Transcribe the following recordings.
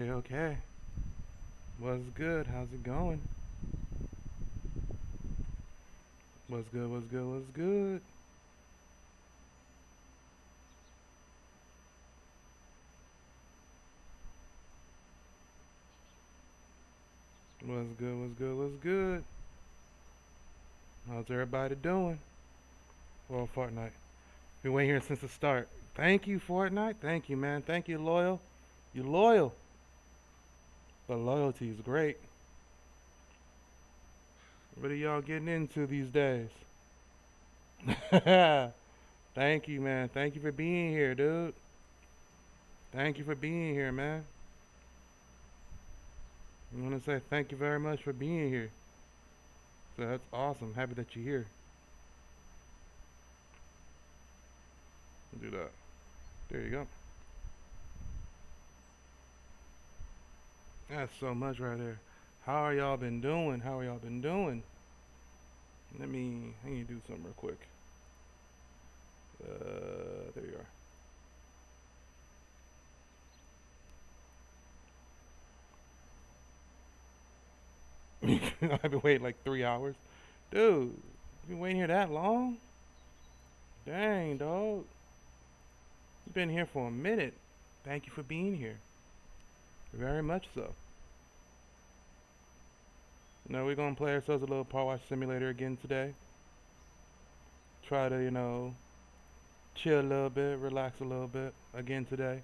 Okay. What's good? How's it going? What's good? What's good? What's good? What's good? What's good? What's good? How's everybody doing? Well, Fortnite. Been waiting here since the start. Thank you, Fortnite. Thank you, man. Thank you, loyal. You loyal. But loyalty is great. What are y'all getting into these days? Thank you, man. Thank you for being here, dude. Thank you for being here, man. I want to say thank you very much for being here. So that's awesome. Happy that you're here. Do that. There you go. That's so much right there. How are y'all been doing? How are y'all been doing? I need to do something real quick. There you are. I've been waiting like 3 hours. Dude, you been waiting here that long? Dang, dog. You've been here for a minute. Thank you for being here. Very much so. Now we're gonna play ourselves a little PowerWash Simulator again today. Try to, chill a little bit, relax a little bit again today.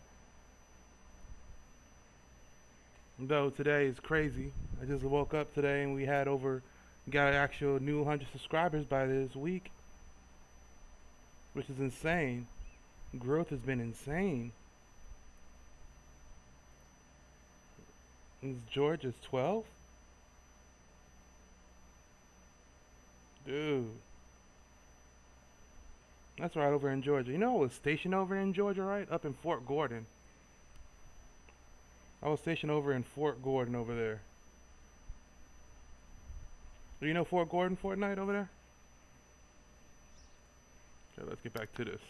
Though today is crazy. I just woke up today and we got actual new 100 subscribers by this week, which is insane. Growth has been insane. Is George is 12? Dude. That's right over in Georgia. You know I was stationed over in Georgia, right? Up in Fort Gordon. I was stationed over in Fort Gordon over there. Do you know Fort Gordon, Fortnite over there? Okay, let's get back to this.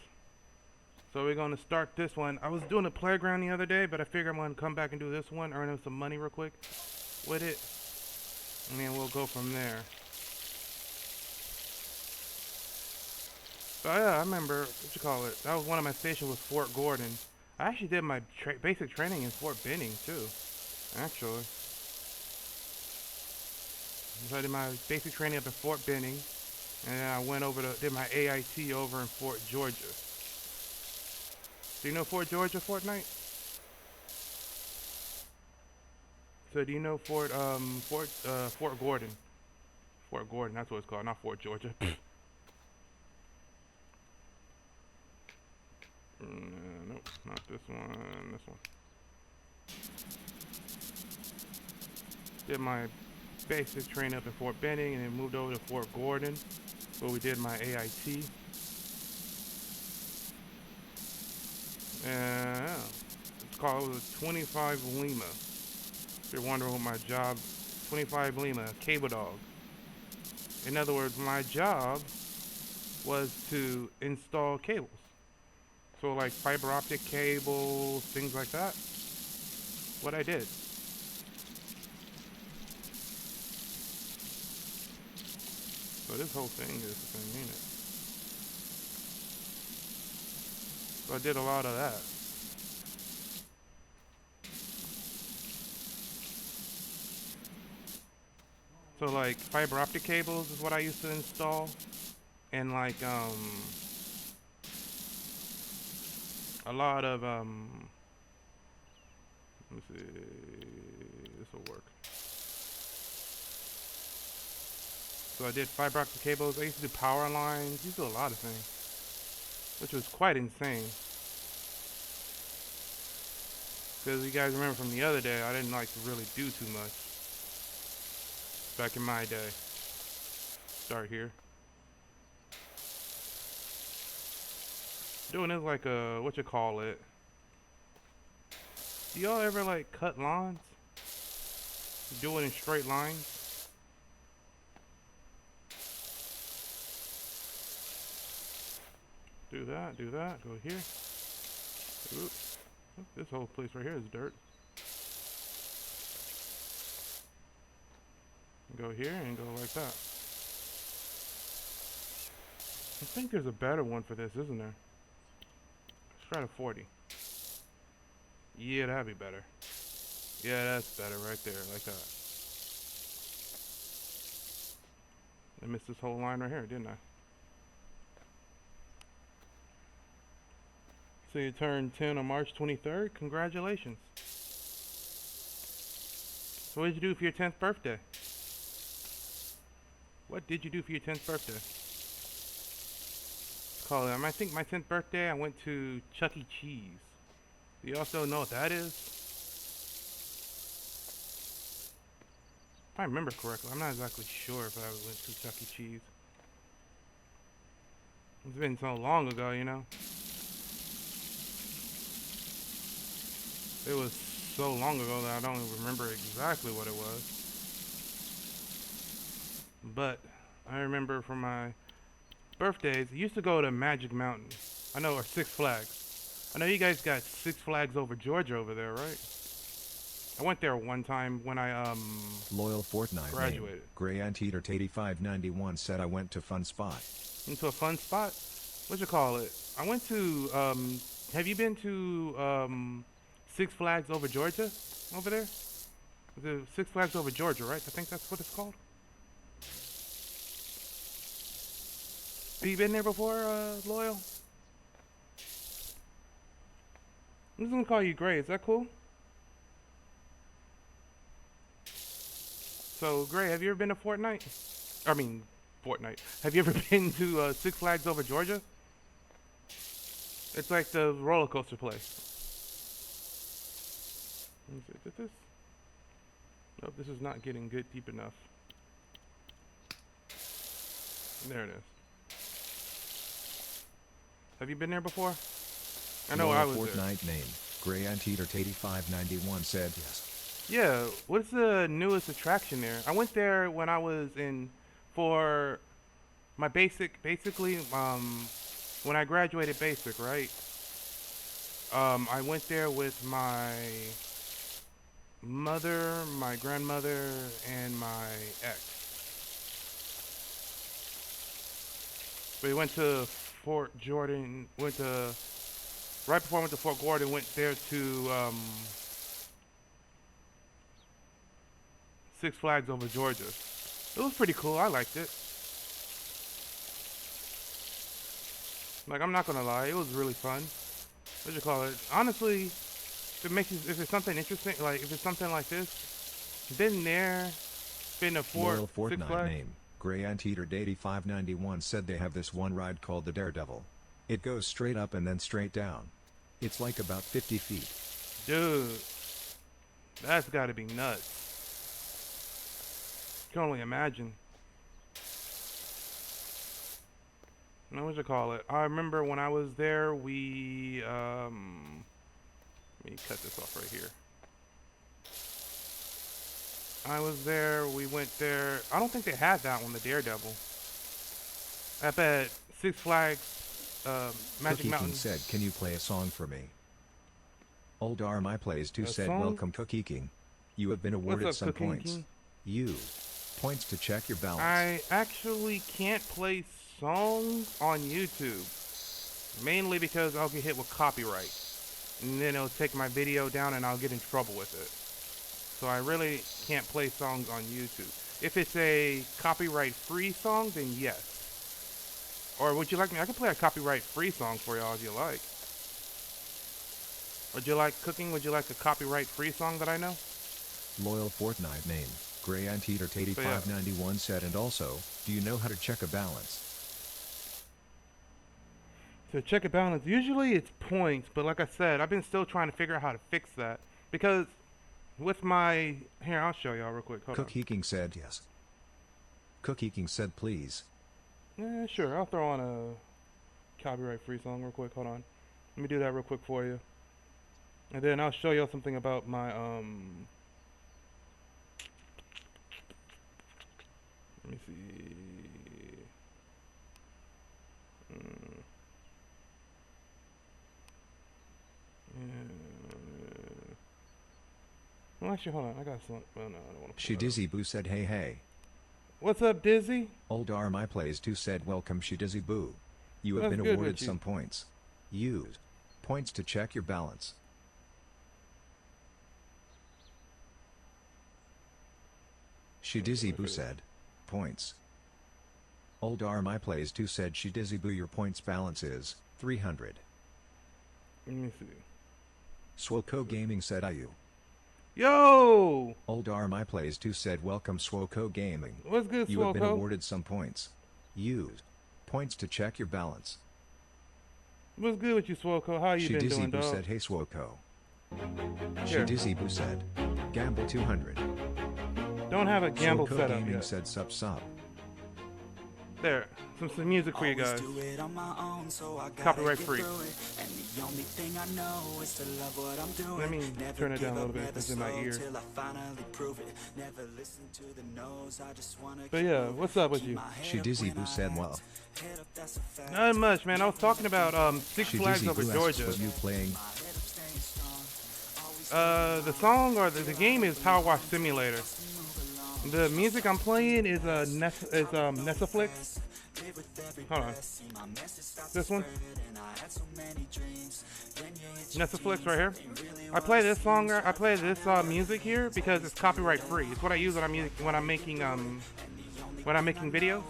So we're gonna start this one. I was doing a playground the other day, but I figured I'm gonna come back and do this one, earn some money real quick with it, and then we'll go from there. So yeah, I remember what you call it. That was one of my stations was Fort Gordon. I actually did my basic training in Fort Benning too. Actually, so I did my basic training up in Fort Benning, and then I went over to did my AIT over in Fort Georgia. Do you know Fort Georgia, Fortnite? So do you know Fort Gordon? Fort Gordon, that's what it's called, not Fort Georgia. Nope, not this one. This one. Did my basic training up in Fort Benning, and then moved over to Fort Gordon, where we did my AIT. It was 25 Lima. If you're wondering what my job, 25 Lima, cable dog. In other words, my job was to install cables. So like fiber optic cables, things like that. What I did. So this whole thing is the thing, ain't it? So I did a lot of that. So like fiber optic cables is what I used to install, and like a lot of let me see, this will work. So I did fiber optic cables. I used to do power lines. I used to do a lot of things, which was quite insane. Because you guys remember from the other day, I didn't like to really do too much back in my day. Start here. Doing this like a, what you call it? Do y'all ever like cut lawns? Do it in straight lines? Do that, go here. Oops. This whole place right here is dirt. Go here and go like that. I think there's a better one for this, isn't there? Let's try the 40. Yeah, that'd be better. Yeah, that's better right there, like that. I missed this whole line right here, didn't I? So you turned 10 on March 23rd? Congratulations. So what did you do for your 10th birthday? What did you do for your 10th birthday? Call it. I think my 10th birthday I went to Chuck E. Cheese. Do you also know what that is? If I remember correctly, I'm not exactly sure if I went to Chuck E. Cheese. It's been so long ago, you know? It was so long ago that I don't even remember exactly what it was. But I remember from my birthdays, I used to go to Magic Mountain. I know, or Six Flags. I know you guys got Six Flags over Georgia over there, right? I went there one time when I Loyal Fortnite graduated. Name. Gray Anteater 8591 said I went to fun spot. Into a fun spot? What you call it? I went to have you been to Six Flags over Georgia? Over there? The Six Flags over Georgia, right? I think that's what it's called. Have you been there before, Loyal? I'm just gonna call you Gray, is that cool? So, Gray, have you ever been to Fortnite? I mean, Fortnite. Have you ever been to Six Flags over Georgia? It's like the roller coaster place. Let me see, is this? Nope, this is not getting good deep enough. There it is. Have you been there before? I know I was Fortnite there. Name. Gray Anteater 8591 said yes. Yeah, what's the newest attraction there? I went there when I was in for my basically when I graduated basic, right? I went there with my mother, my grandmother, and my ex. We went to Fort Jordan, right before I went to Fort Gordon, went there to Six Flags over Georgia. It was pretty cool. I liked it. Like, I'm not gonna lie, it was really fun. What do you call it? Honestly, if it's something interesting, like if it's something like this, been there, been to Loyal Six Fortnite Flags. Name. Gray Anteater 8591 said they have this one ride called the Daredevil. It goes straight up and then straight down. It's like about 50 feet. Dude, that's gotta be nuts. Can only imagine. What would you call it? I remember when I was there, let me cut this off right here. I was there, we went there. I don't think they had that one, the Daredevil. I bet Six Flags, Magic Cookie Mountain. King said, can you play a song for me? Old RMI Plays 2 A said, song? welcome Cookie King. You have been awarded What's up, some Cookie points. King? You. Points to check your balance. I actually can't play songs on YouTube. Mainly because I'll get hit with copyright. And then it'll take my video down and I'll get in trouble with it. So I really can't play songs on YouTube. If it's a copyright-free song, then yes. Or would you like me? I can play a copyright-free song for y'all if you like. Would you like cooking? Would you like a copyright-free song that I know? Loyal Fortnite Name. Gray Anteater 8591 said, and also, do you know how to check a balance? To check a balance, usually it's points, but like I said, I've been still trying to figure out how to fix that. Because with my... Here, I'll show y'all real quick. Hold on. Cookie King said yes. Cookie King said please. Yeah, sure. I'll throw on a copyright-free song real quick. Hold on. Let me do that real quick for you. And then I'll show y'all something about my, let me see. Well, actually, hold on. I got some. Well, no, I don't want to. She Dizzy Boo said hey hey. What's up, Dizzy? Old R My Plays 2 said welcome She Dizzy Boo. You have That's been good awarded with you. some points. Use points to check your balance. She Dizzy Boo said points. Old R My Plays 2 said She Dizzy Boo your points balance is 300. Let me see. Swoko Gaming said IU. Yo! Old R My Plays 2 said welcome Swoko Gaming. What's good, You have been Swoko? awarded some points. Use points to check your balance. What's good with you, Swoko? How you She been Dizzy doing, Boo dog? said hey Swoko. She Here. Dizzy Boo said gamble 200. Don't have a gamble Swoko setup Gaming yet. said sup. There, some music for you guys. Copyright free. Let me turn it down a little bit. It's in my ear. But yeah, what's up with you? She Dizzy Boo said well. Not much, man. I was talking about Six She Flags Dizzy over Boo asks, Georgia. was you playing? The song or the game is PowerWash Simulator. The music I'm playing is Netflix. Hold on. This one? Netflix right here. I play this song. I play this music here because it's copyright free. It's what I use when I'm making videos.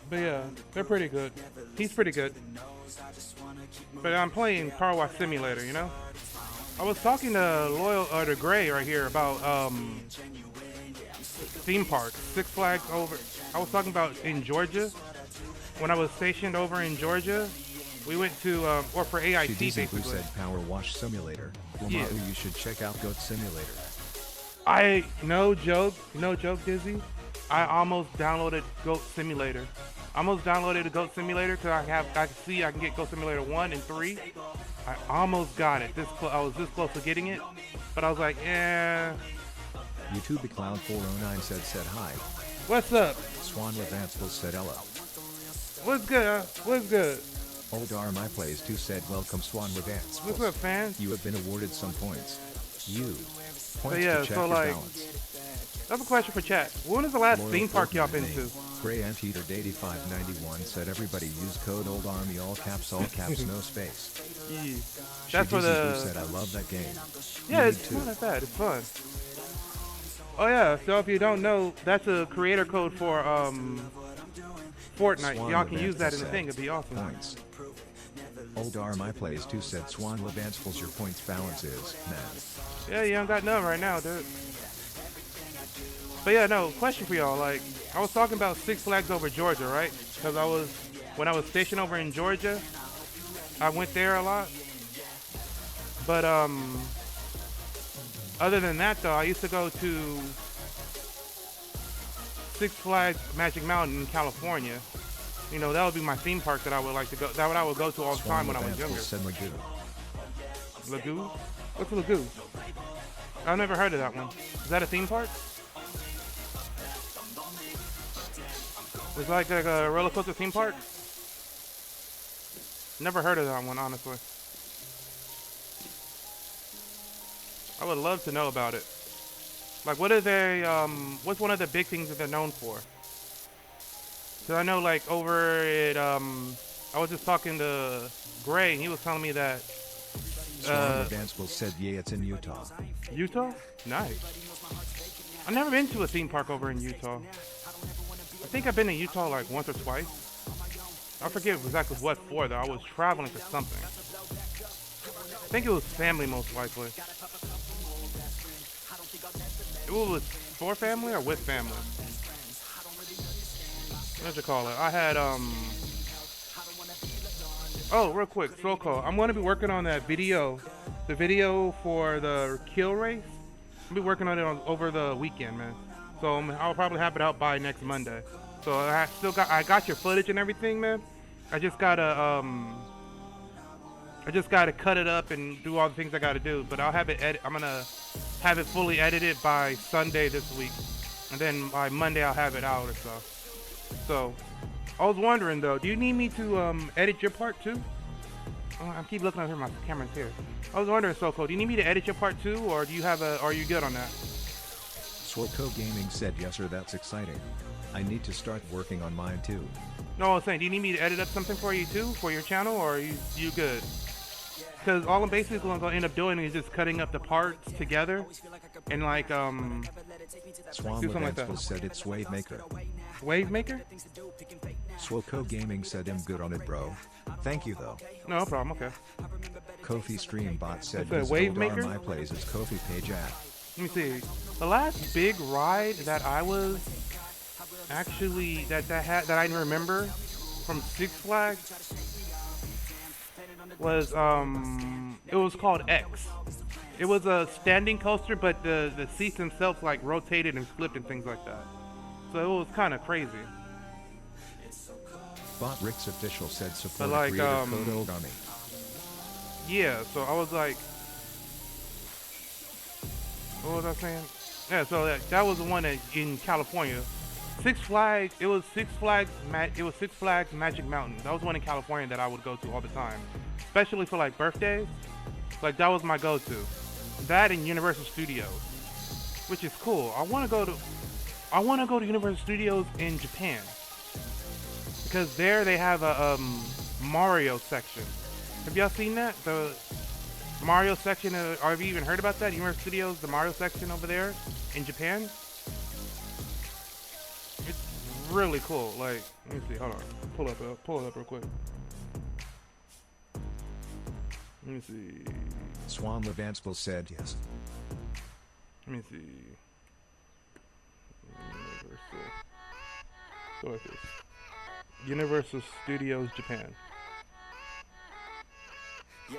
But yeah, they're pretty good. He's pretty good. But I'm playing PowerWash Simulator, you know. I was talking to Gray right here about theme parks, Six Flags over. I was talking about in Georgia. When I was stationed over in Georgia, we went to or for AIT She Dizzy Boo basically. said PowerWash Simulator. Yeah. You should check out Goat Simulator. No joke, Dizzy. I almost downloaded Goat Simulator. I almost downloaded a Goat Simulator because I can get Goat Simulator 1 and 3. I almost got it. I was this close to getting it, but I was like, eh. YouTube Cloud 409 said hi. What's up? Swan with Ansel said Ella. What's good? What's good? Old R My Plays 2 said welcome Swan with Ansel. What's up, fans? You have been awarded some points. Use points yeah, to check so your like, balance. that's a question for chat. When is the last Loyal theme park y'all been Fortnite to? name. Gray Anteater 8591 said everybody use code Old Army all caps no space. Yeah. She That's for Dizzy Boo the. said I love that game. Yeah, Me it's too. not that bad. It's fun. Oh yeah. So if you don't know, that's a creator code for Fortnite. Swan Y'all can with use that in Ansel the thing. said It'd be awesome. Points. Old R My Plays 2 said Swan Levansful's your points balance is, man. Yeah, you don't got none right now, dude. But yeah, no, question for y'all. Like, I was talking about Six Flags over Georgia, right? Because when I was stationed over in Georgia, I went there a lot. But other than that, though, I used to go to Six Flags Magic Mountain in California. You know, that would be my theme park that I would like to go. That I would go to all the time when I was younger. Said Magoo. Lagoo? What's a Lagoo? I've never heard of that one. Is that a theme park? It's like a roller coaster theme park? Never heard of that one, honestly. I would love to know about it. Like, what are they, what's one of the big things that they're known for? Cause I know, like, over at, I was just talking to Gray, and he was telling me that, Swan Levansful said yeah, it's in Utah. Utah? Nice. I've never been to a theme park over in Utah. I think I've been to Utah like once or twice. I forget exactly what for though. I was traveling for something. I think it was family most likely. It was for family or with family? What you call it? I had oh, real quick, Soko. I'm gonna be working on that video. The video for the kill race. I'll be working on it over the weekend, man. So I'll probably have it out by next Monday. So I got your footage and everything, man. I just gotta cut it up and do all the things I gotta do. But I'll have it I'm gonna have it fully edited by Sunday this week, and then by Monday I'll have it out or so. So I was wondering though, do you need me to edit your part too? Oh, I keep looking over here, my camera's here. I was wondering, Soko, do you need me to edit your part too, or do you have are you good on that? Swilko Gaming said yes sir, that's exciting. I need to start working on mine too. No, I was saying, do you need me to edit up something for you too, for your channel, or are you good? Because all I'm basically going to end up doing is just cutting up the parts together and like Swan do something like that. Levansville said it's Wave Maker. Wave Maker? Swilko Gaming said I'm good on it bro. Thank you though. No problem, okay. Kofi Streambot said It's a visit Wave Oldar Maker? my plays is Kofi page at. Let me see. The last big ride that I was actually that I remember from Six Flags was it was called X. It was a standing coaster, but the seats themselves like rotated and flipped and things like that. So it was kind of crazy. Bot Rick's official said support But like, creator code Ogami. Yeah, so I was like, what was I saying? Yeah, so that was the one that in California. Six Flags, it was Six Flags Magic Mountain. That was one in California that I would go to all the time, especially for like birthdays. Like that was my go-to. That and Universal Studios, which is cool. I want to go to Universal Studios in Japan because there they have a Mario section. Have y'all seen that? The Mario section, or have you even heard about that? Universal Studios, the Mario section over there in Japan? It's really cool. Like, let me see, hold on. Pull it up real quick. Let me see. Swan Levansville said yes. Let me see. Universal. Go with this. Universal Studios Japan. Yeah,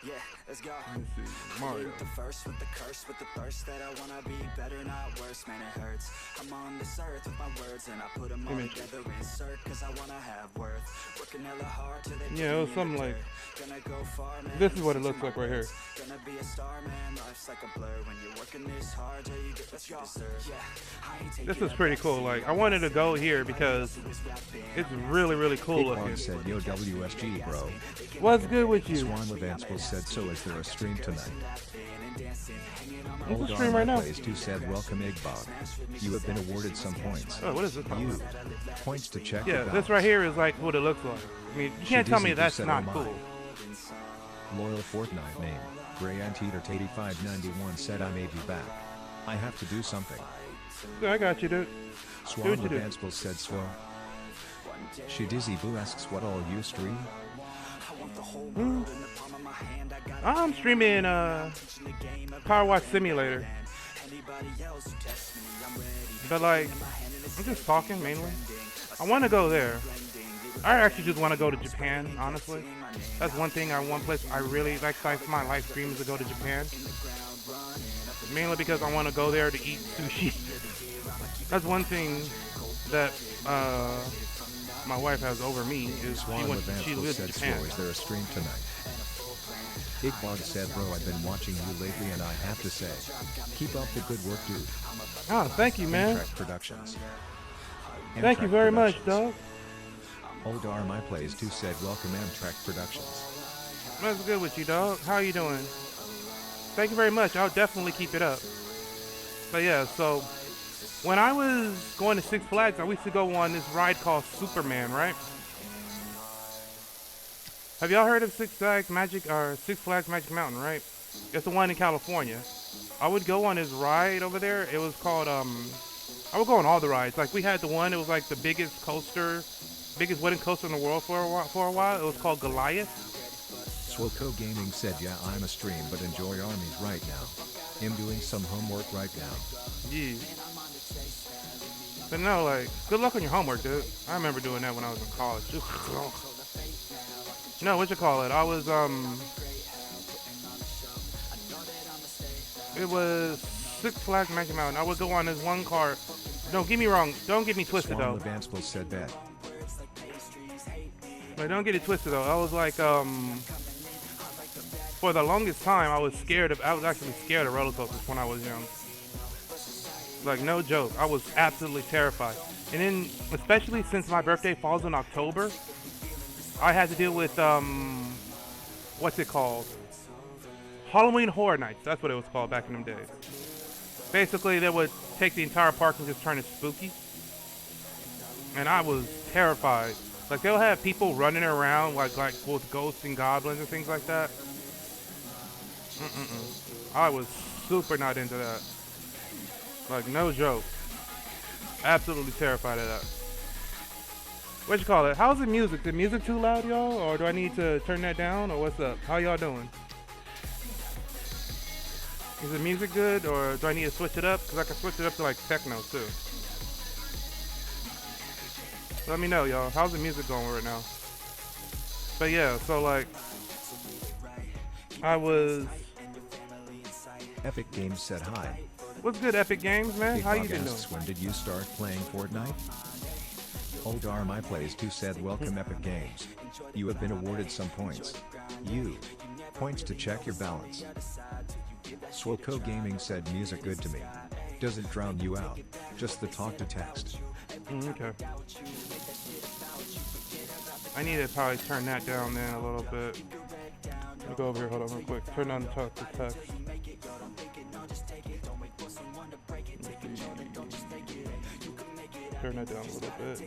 yeah, let's go. Let me see. Mario. The first with the curse, with the thirst that I wanna be better, not worse, man, it hurts. I'm on this earth with my words and I put them all together, insert, cause I wanna have worth. Working hella hard till they yeah, it was something like, gonna go far, man. This is what it looks like right here. Gonna be a star, man, life's like a blur. When you're working this hard till you get what you deserve. Yeah, this is pretty cool. Like, I wanted to go here because it's really, really cool looking. said yo WSG bro. What's good with you? Swan Levansville said so is there a stream tonight? What's the stream right now? Plays 2 said welcome Igbog. You have been awarded some points. Oh, what is this? You points to check. Yeah, it this out. right here is like what it looks like. I mean, you can't tell me that's not cool. Loyal Fortnite name Gray Anteater 8591 said I may be back. I have to do something. Yeah, I got you, dude. Swan Levansville said swell. She Dizzy Boo asks what all you stream? I'm streaming PowerWash Simulator. But like, I'm just talking mainly. I want to go there. I actually just want to go to Japan, honestly. That's one place I really like my live streams to go to Japan. Mainly because I want to go there to eat sushi. That's one thing that my wife has over me is she lives in Japan. Is there a stream tonight? Igbog said, bro, I've been watching you lately and I have to say, keep up the good work, dude. Oh, thank you, man. Amtrak Productions. Thank you very much, dog. Oldar My Plays 2 said, welcome Amtrak Productions. What's good with you, dog? How are you doing? Thank you very much. I'll definitely keep it up. But yeah, so when I was going to Six Flags, I used to go on this ride called Superman, right? Have y'all heard of Six Flags Magic Mountain, right? It's the one in California. I would go on this ride over there. It was called I would go on all the rides. Like we had the one, it was like the biggest wooden coaster in the world for a while. It was called Goliath. Swilko Gaming said, yeah, I'm a stream, but enjoy armies right now. I'm doing some homework right now. Yeah. But no, like, good luck on your homework, dude. I remember doing that when I was in college. No, what you call it? I was, it was Six Flags Magic Mountain. I would go on this one car. Don't get me wrong. Don't get me twisted, though. Levansville said that. Like, don't get it twisted, though. I was like, for the longest time, I was actually scared of roller coasters when I was young. Like, no joke. I was absolutely terrified. And then, especially since my birthday falls in October, I had to deal with, what's it called? Halloween Horror Nights. That's what it was called back in them days. Basically, they would take the entire park and just turn it spooky. And I was terrified. Like, they'll have people running around like with ghosts and goblins and things like that. I was super not into that. Like, no joke. Absolutely terrified of that. What you call it? How's the music? The music too loud, y'all? Or do I need to turn that down? Or what's up? How y'all doing? Is the music good? Or do I need to switch it up? Because I can switch it up to like techno too. Let me know, y'all. How's the music going right now? But yeah, so like, I was... Epic Games said hi. What's good, Epic Games, man? Big How you Bug been doing? asks, when did you start playing Fortnite? Old My Plays 2 said, welcome Epic Games. You have been awarded some points. Points to check your balance. Swoko Gaming said, music good to me. Doesn't drown you out. Just the talk to text. Okay. I need to probably turn that down then a little bit. Let me go over here, hold on real quick. Turn on the talk to text. Turn that down a little bit. Let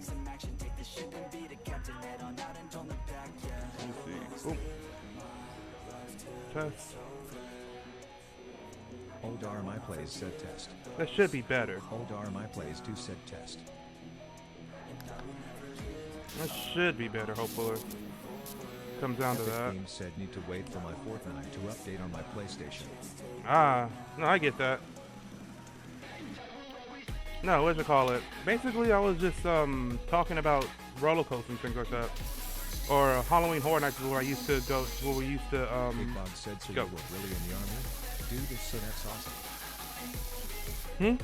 me see. Boom. Test. Old My Plays said test. That should be better. Old My Plays 2 said test. That should be better, hopefully. Comes down to that. Games said need to wait for my Fortnite to update on my PlayStation. Ah, no, I get that. No, what you call it? Basically, I was just talking about roller coasters and things like that. Or Halloween Horror Nights is where I used to go. Where we used to Big Bog said, so go. you were really in the army? Dude, so that's awesome.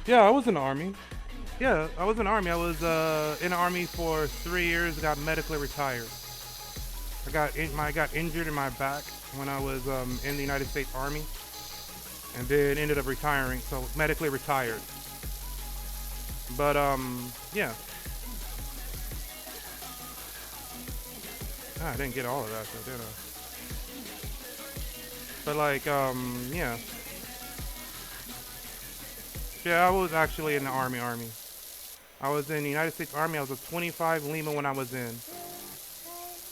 Yeah, I was in the army. Yeah, I was in the army. I was in the army for 3 years. Got medically retired. I got injured in my back when I was in the United States Army, and then ended up retiring. So medically retired. But yeah. I didn't get all of that, so did I? But like, yeah. Yeah, I was actually in the army. I was in the United States Army. I was a 25 Lima when I was in.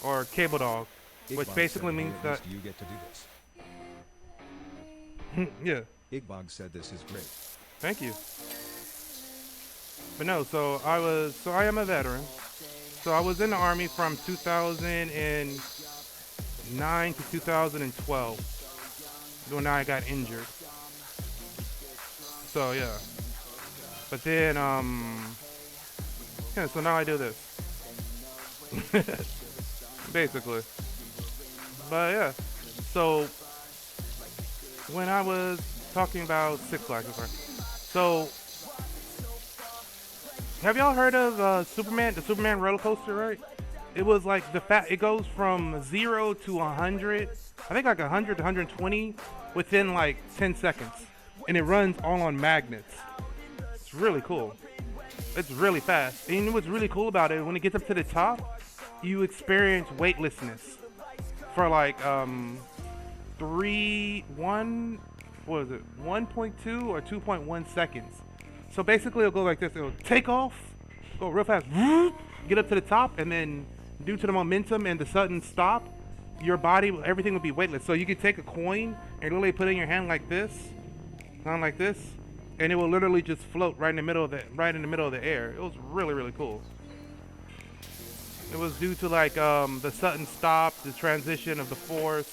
Or cable dog. Which basically means that... You get to do this. Yeah. Igbog said this is great. Thank you. But no, so I am a veteran. So I was in the army from 2009 to 2012. When I got injured. So yeah. But then yeah, so now I do this. Basically. But yeah. So when I was talking about Six Flags, so have y'all heard of Superman, the Superman roller coaster, right? It was like it goes from 0 to 100, I think like 100 to 120 within like 10 seconds. And it runs all on magnets. It's really cool. It's really fast. And what's really cool about it, when it gets up to the top, you experience weightlessness for like 1.2 or 2.1 seconds. So basically it'll go like this. It'll take off, go real fast, get up to the top, and then due to the momentum and the sudden stop, your body, everything will be weightless. So you could take a coin and literally put it in your hand like this, not like this, and it will literally just float right in the middle of the air. It was really, really cool. It was due to like the sudden stop, the transition of the force,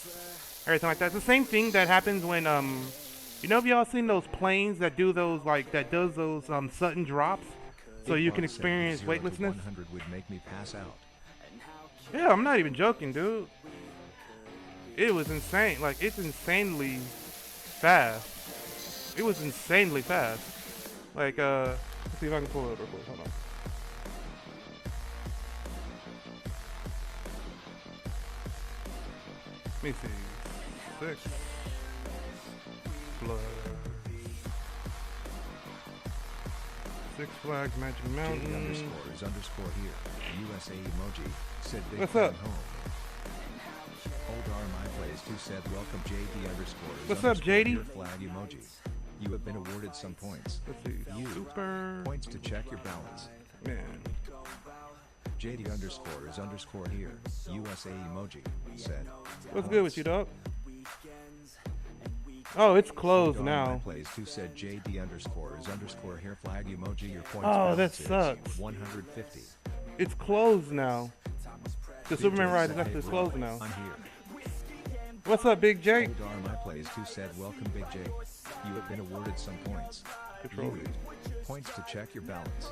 everything like that. It's the same thing that happens when you know, have y'all seen those planes that do those does those sudden drops, so you can experience weightlessness? 100 would make me pass out. Yeah, I'm not even joking, dude. It was insane. Like, it's insanely fast. It was insanely fast. Like, let's see if I can pull it real quick. Hold on. Let me see. Six Flags Magic Mountain. _is_ here. USA emoji said big What's fan up? home. Old My Plays 2 said welcome JD _ What's up, JD? Flag emoji. You have been awarded some points. Let's see. You. Super. Points to check your balance. Man. JD underscore is underscore here. USA emoji said. What's good with you, dog? Oh, it's closed Dog now. My plays 2 said JD underscore is underscore here flag emoji. Your points Oh, that balance is sucks. 150. It's closed now. The Big Superman Jake ride is said, actually "Hey, closed bro, now. I'm here." What's up, Big Jake? Oldar my plays 2 said welcome Big Jake. You have been awarded some points. Control. You. Points to check your balance.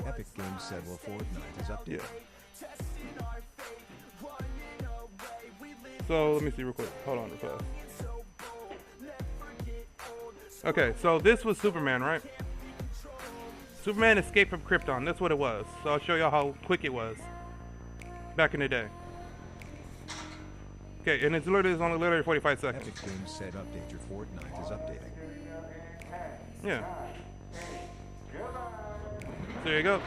Epic Games said well Fortnite is updated. Yeah. So let me see real quick. Hold on real fast. Okay, so this was Superman, right? Superman escaped from Krypton. That's what it was. So I'll show y'all how quick it was back in the day. Okay, and it's only literally 45 seconds. Epic Games said update your Fortnite is updating. Yeah. So there you go.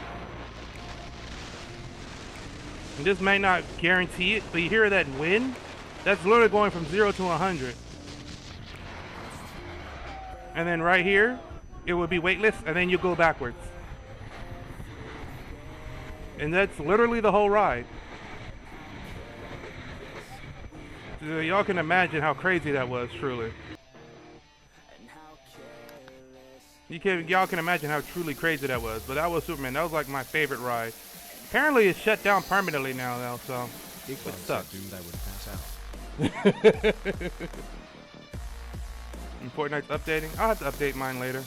And this may not guarantee it, but you hear that wind? That's literally going from 0 to 100. And then right here, it would be weightless, and then you go backwards. And that's literally the whole ride. So y'all can imagine how crazy that was, truly. Y'all can imagine how truly crazy that was. But that was Superman. That was like my favorite ride. Apparently it's shut down permanently now, though, so it sucks. Dude, I would pass out. And Fortnite's updating. I'll have to update mine later.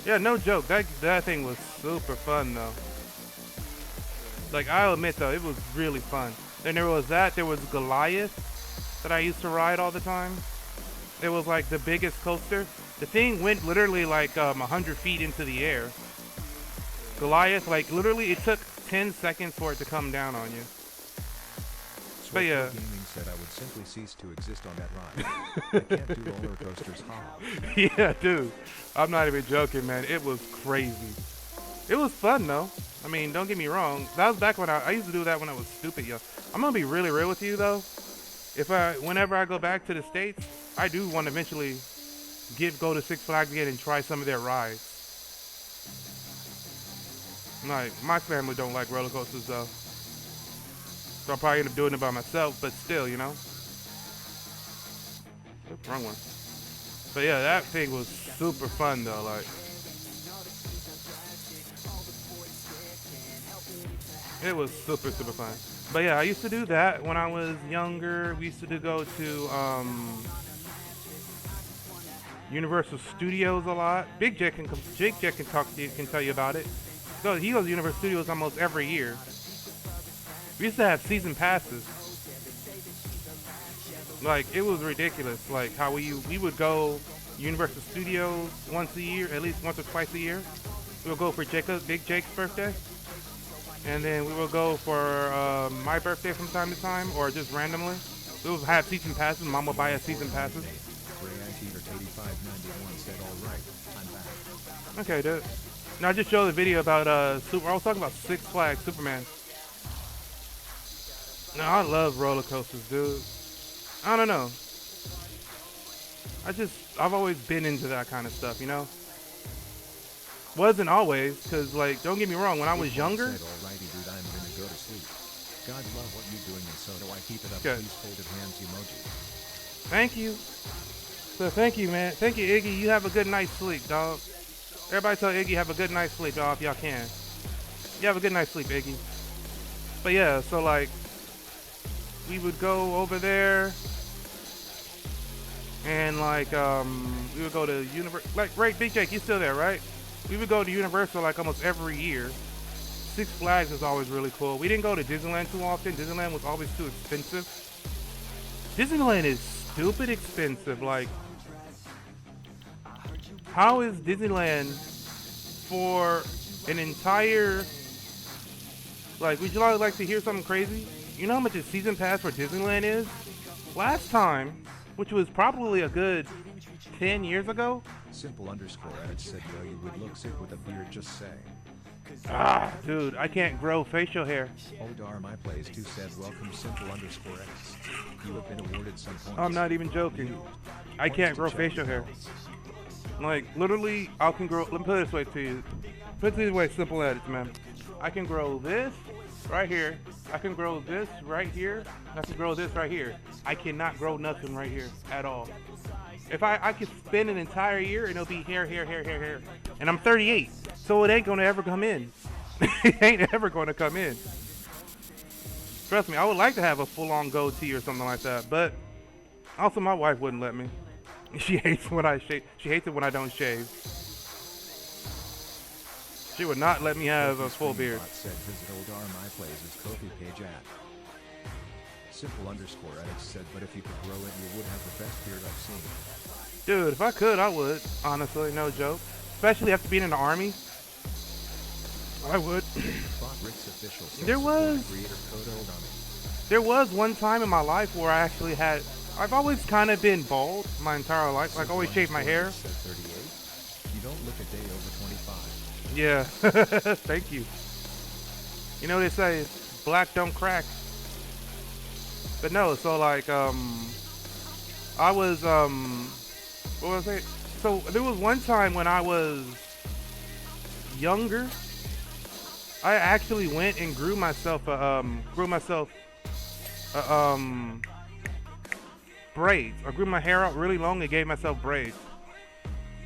Yeah, no joke. That thing was super fun, though. Like, I'll admit, though, it was really fun. Then there was that. There was Goliath that I used to ride all the time. It was like the biggest coaster. The thing went literally like 100 feet into the air. Goliath, like literally it took 10 seconds for it to come down on you. But yeah. Gaming said I would simply cease to exist on that ride. I can't do roller coasters. Yeah, dude. I'm not even joking, man. It was crazy. It was fun, though. I mean, don't get me wrong. That was back when I used to do that when I was stupid, yo. I'm gonna be really real with you, though. Whenever I go back to the States, I do want to eventually go to Six Flags again and try some of their rides. Like, my family don't like roller coasters, though. So I'll probably end up doing it by myself, but still, you know. Oops, wrong one. But yeah, that thing was super fun, though. Like, it was super, super fun. But yeah, I used to do that when I was younger. We used to go to Universal Studios a lot. Big Jack can talk to you, can tell you about it. So he goes to Universal Studios almost every year. We used to have season passes. Like, it was ridiculous. Like how we would go Universal Studios once a year, at least once or twice a year. We would go for Big Jake's birthday. And then we will go for my birthday from time to time, or just randomly. We will have season passes. Mom will buy us season passes. Okay, dude. Now I just showed the video about I was talking about Six Flags Superman. No, I love roller coasters, dude. I don't know. I've always been into that kind of stuff, you know? Wasn't always, because, like, don't get me wrong, when I was younger... Alrighty, dude, I'm gonna go to sleep. God love what you're doing, and so do I. Keep it up. Okay. Please folded hands emoji. Thank you. So, thank you, man. Thank you, Iggy. You have a good night's sleep, dog. Everybody tell Iggy have a good night's sleep, dog, if y'all can. You have a good night's sleep, Iggy. But, yeah, so, like, we would go over there... And, like, we would go to Universal... Like, right, Big Jake, you still there, right? We would go to Universal, like, almost every year. Six Flags is always really cool. We didn't go to Disneyland too often. Disneyland was always too expensive. Disneyland is stupid expensive. Like, how is Disneyland for an entire... Like, would you all like to hear something crazy? You know how much a season pass for Disneyland is? Last time... Which was probably a good 10 years ago. Simple underscore edit said, yo, you would look sick with a beard, just say. Ah, dude, I can't grow facial hair. Oldar my plays 2 said, welcome simple underscore edit. You have been awarded some points. I'm not even joking. I Points can't to grow check your facial hair. balance. Like, literally, I can grow, let me put it this way to you. Put it this way, simple as it, man. I can grow this right here. I can grow this right here. I can grow this right here. I cannot grow nothing right here at all. If I could spend an entire year and it'll be hair, hair, hair, hair, hair. And I'm 38, so it ain't gonna ever come in. It ain't ever gonna come in. Trust me, I would like to have a full-on goatee or something like that, but also my wife wouldn't let me. She hates when I shave. She hates it when I don't shave. She would not let me have a full beard. Said visit old my plays is Kofi page at. Simple underscore edits said, but if you could grow it, you would have the best beard I've seen. Dude, if I could, I would. Honestly, no joke. Especially after being in the army. I would. There was one time in my life where I actually had. I've always kind of been bald my entire life. Like, always shaved my hair. You don't look a day over 25. Yeah. Thank you. You know what they say, black don't crack. But no, so like, I was, what was it? So there was one time when I was younger, I actually went and grew myself, braids. I grew my hair out really long and gave myself braids.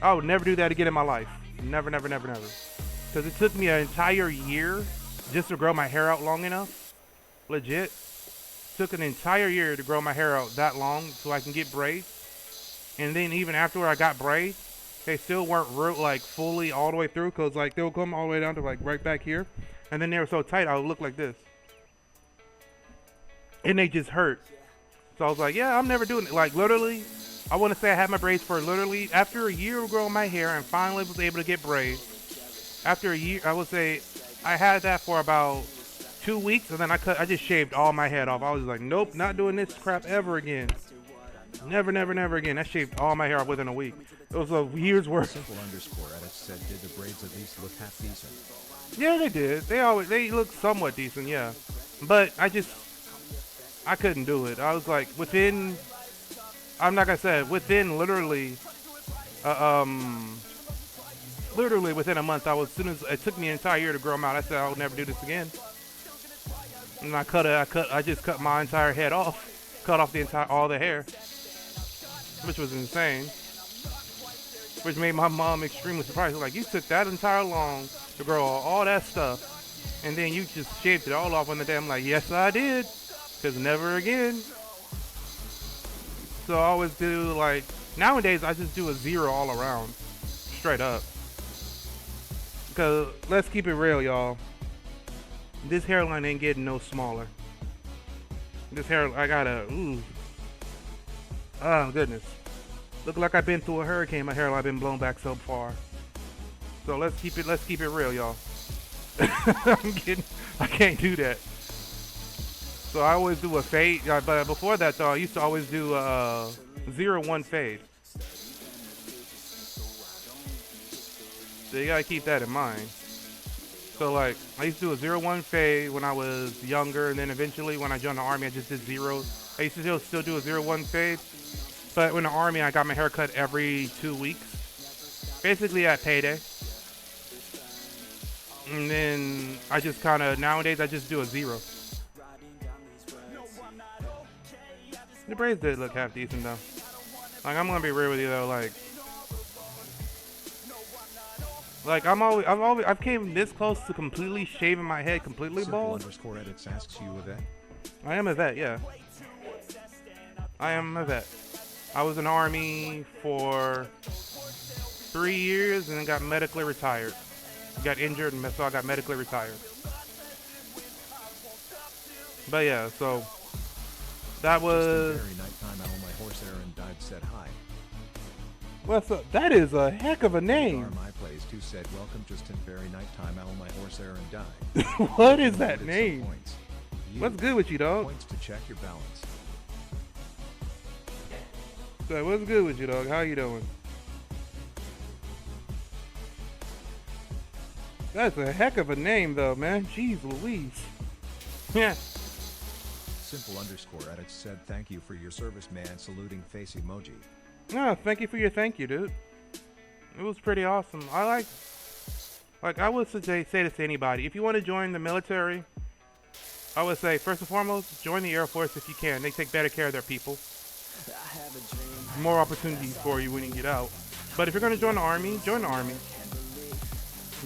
I would never do that again in my life. Never, never, never, never. Because it took me an entire year just to grow my hair out long enough. Legit. Took an entire year to grow my hair out that long so I can get braids. And then even after I got braids, they still weren't like fully all the way through, because like they'll come all the way down to like right back here. And then they were so tight I would look like this. And they just hurt. So I was like, yeah, I'm never doing it. Like, literally, I want to say I had my braids for literally after a year of growing my hair and finally was able to get braids. After a year, I would say I had that for about 2 weeks, and then I just shaved all my head off. I was like, nope, not doing this crap ever again. Never, never, never again. I shaved all my hair off within a week. It was a year's worth. Simple underscore edits said, did the braids at least look half decent? Yeah, they did. They look somewhat decent, yeah. But I couldn't do it. I was like, within, I'm not gonna say it, within literally within a month, as soon as it took me an entire year to grow them out, I said I would never do this again. And I just cut my entire head off, cut off all the hair, which was insane. Which made my mom extremely surprised. Like, you took that entire long to grow all that stuff, and then you just shaved it all off on the day. I'm like, yes, I did, because never again. So I always do, like, nowadays I just do a 0 all around, straight up. Because let's keep it real, y'all. This hairline ain't getting no smaller. This hair, I gotta, ooh. Oh, goodness. Look like I've been through a hurricane. My hairline been blown back so far. So let's keep it real, y'all. I can't do that. So I always do a fade. But before that, though, I used to always do a 0-1 fade. So you gotta keep that in mind. So like, I used to do a 0-1 fade when I was younger, and then eventually when I joined the army, I just did 0. I used to still do a 0-1 fade, but in the army, I got my hair cut every 2 weeks, basically at payday. And then I just kind of, nowadays, I just do a 0. The braids did look half decent though. Like, I'm gonna be real with you though, like I've came this close to completely shaving my head completely bald. Simple underscore edits asks, you a vet? I am a vet, yeah. I am a vet. I was in the army for 3 years and then got medically retired. Got injured, and so I got medically retired. But yeah, so that was. Very nighttime owl, my horse Aaron died, said hi. What's up? That is a heck of a name. My plays too said, welcome Justin Very nighttime owl, my horse Aaron died. What is that name? What's good with you, dog? Points to check your balance. So what's good with you, dog? How you doing? That's a heck of a name, though, man. Jeez Louise. Yeah. Simple underscore edits said, thank you for your service, man. Saluting face emoji. No, thank you for your thank you, dude. It was pretty awesome. I I would say this to anybody. If you want to join the military, I would say first and foremost, join the Air Force if you can. They take better care of their people. More opportunities for you when you get out. But if you're going to join the Army, join the Army.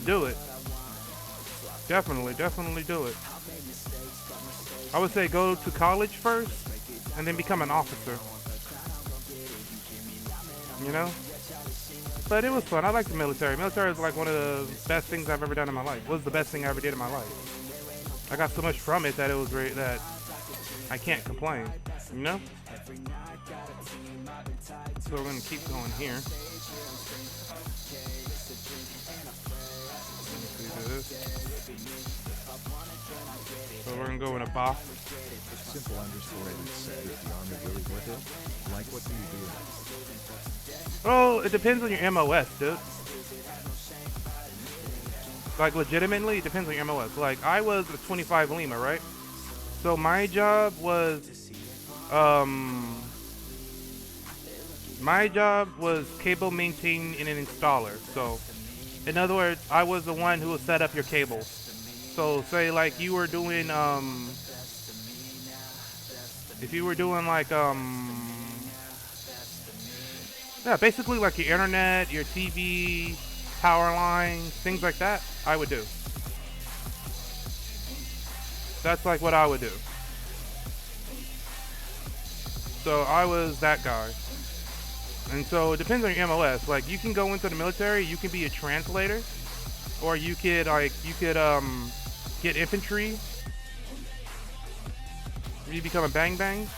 Do it. Definitely do it. I would say go to college first and then become an officer. You know? But it was fun. I like the military. Military is like one of the best things I've ever done in my life. It was the best thing I ever did in my life. I got so much from it that it was great that I can't complain. You know? So we're going to keep going here. So we're going to go in a box. Simple underscore edit said, is the Army really worth it? Like, what do you do? Oh, it depends on your MOS, dude. Like, legitimately, it depends on your MOS. Like, I was a 25 Lima, right? So my job was, cable maintaining and an installer. So, in other words, I was the one who would set up your cables. So, say, like, you were doing, if you were doing, like, yeah, basically like your internet, your TV, power lines, things like that, I would do. That's like what I would do. So I was that guy. And so it depends on your MOS. Like, you can go into the military, you can be a translator, or you could get infantry. You become a bang bang.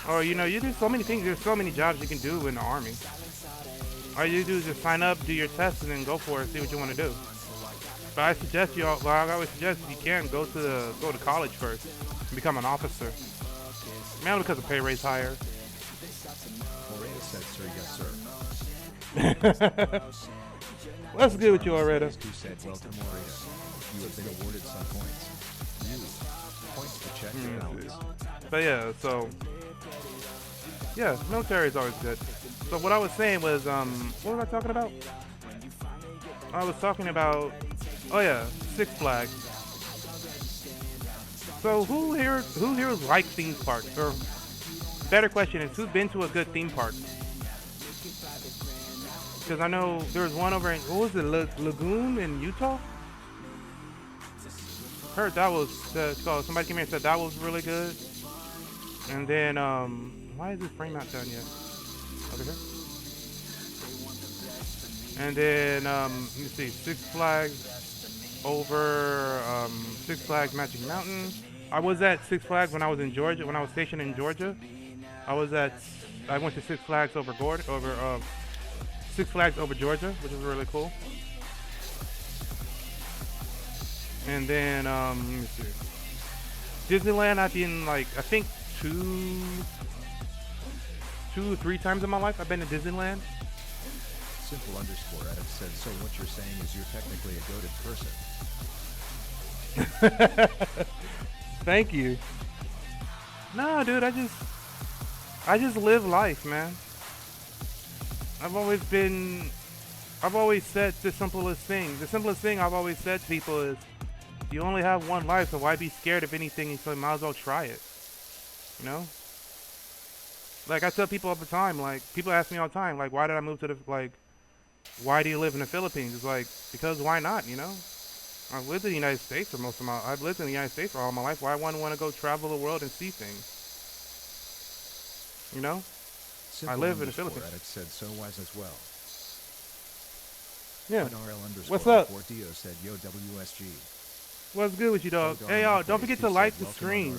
Or, you know, you do so many things. There's so many jobs you can do in the Army. All you do is just sign up, do your test, and then go for it. See what you want to do. But I suggest you. Well, I always suggest if you can go to college first and become an officer. Mainly because the pay rate's higher. Moreta said, sir, yes, sir. What's good with you, Moreta? Who said, welcome, Moreta. You have been awarded some points. Points to check your balance. But yeah, so yeah, military is always good. So what I was saying was, what was I talking about? I was talking about, oh yeah, Six Flags. So who here like theme parks? Or better question is, who's been to a good theme park? Because I know there was one over in, what was it, Lagoon in Utah? Heard that was, so somebody came here and said that was really good. And then, why is this frame not done yet? Over here. And then, let me see, Six Flags over, Six Flags Magic Mountain. I was at Six Flags when I was in Georgia, when I was stationed in Georgia. I went to Six Flags over Six Flags over Georgia, which is really cool. And then, let me see. Disneyland, I've been like, I think two or three times in my life I've been to Disneyland. Simple underscore edit said, so what you're saying is you're technically a goated person. Thank you. No, dude, I just live life, man. I've always said the simplest thing. The simplest thing I've always said to people is, you only have one life, so why be scared of anything? So you might as well try it. You know? Like, I tell people all the time, like, people ask me all the time, like, why did I move to why do you live in the Philippines? It's like, because why not, you know? I've lived in the United States I've lived in the United States for all my life. Why wouldn't I want to go travel the world and see things? You know? Simple I live in the Philippines. Edit said, so wise as well. Yeah. What's up? Dio said, yo, WSG. What's good with you, dog? Hey, y'all, don't forget to like the stream.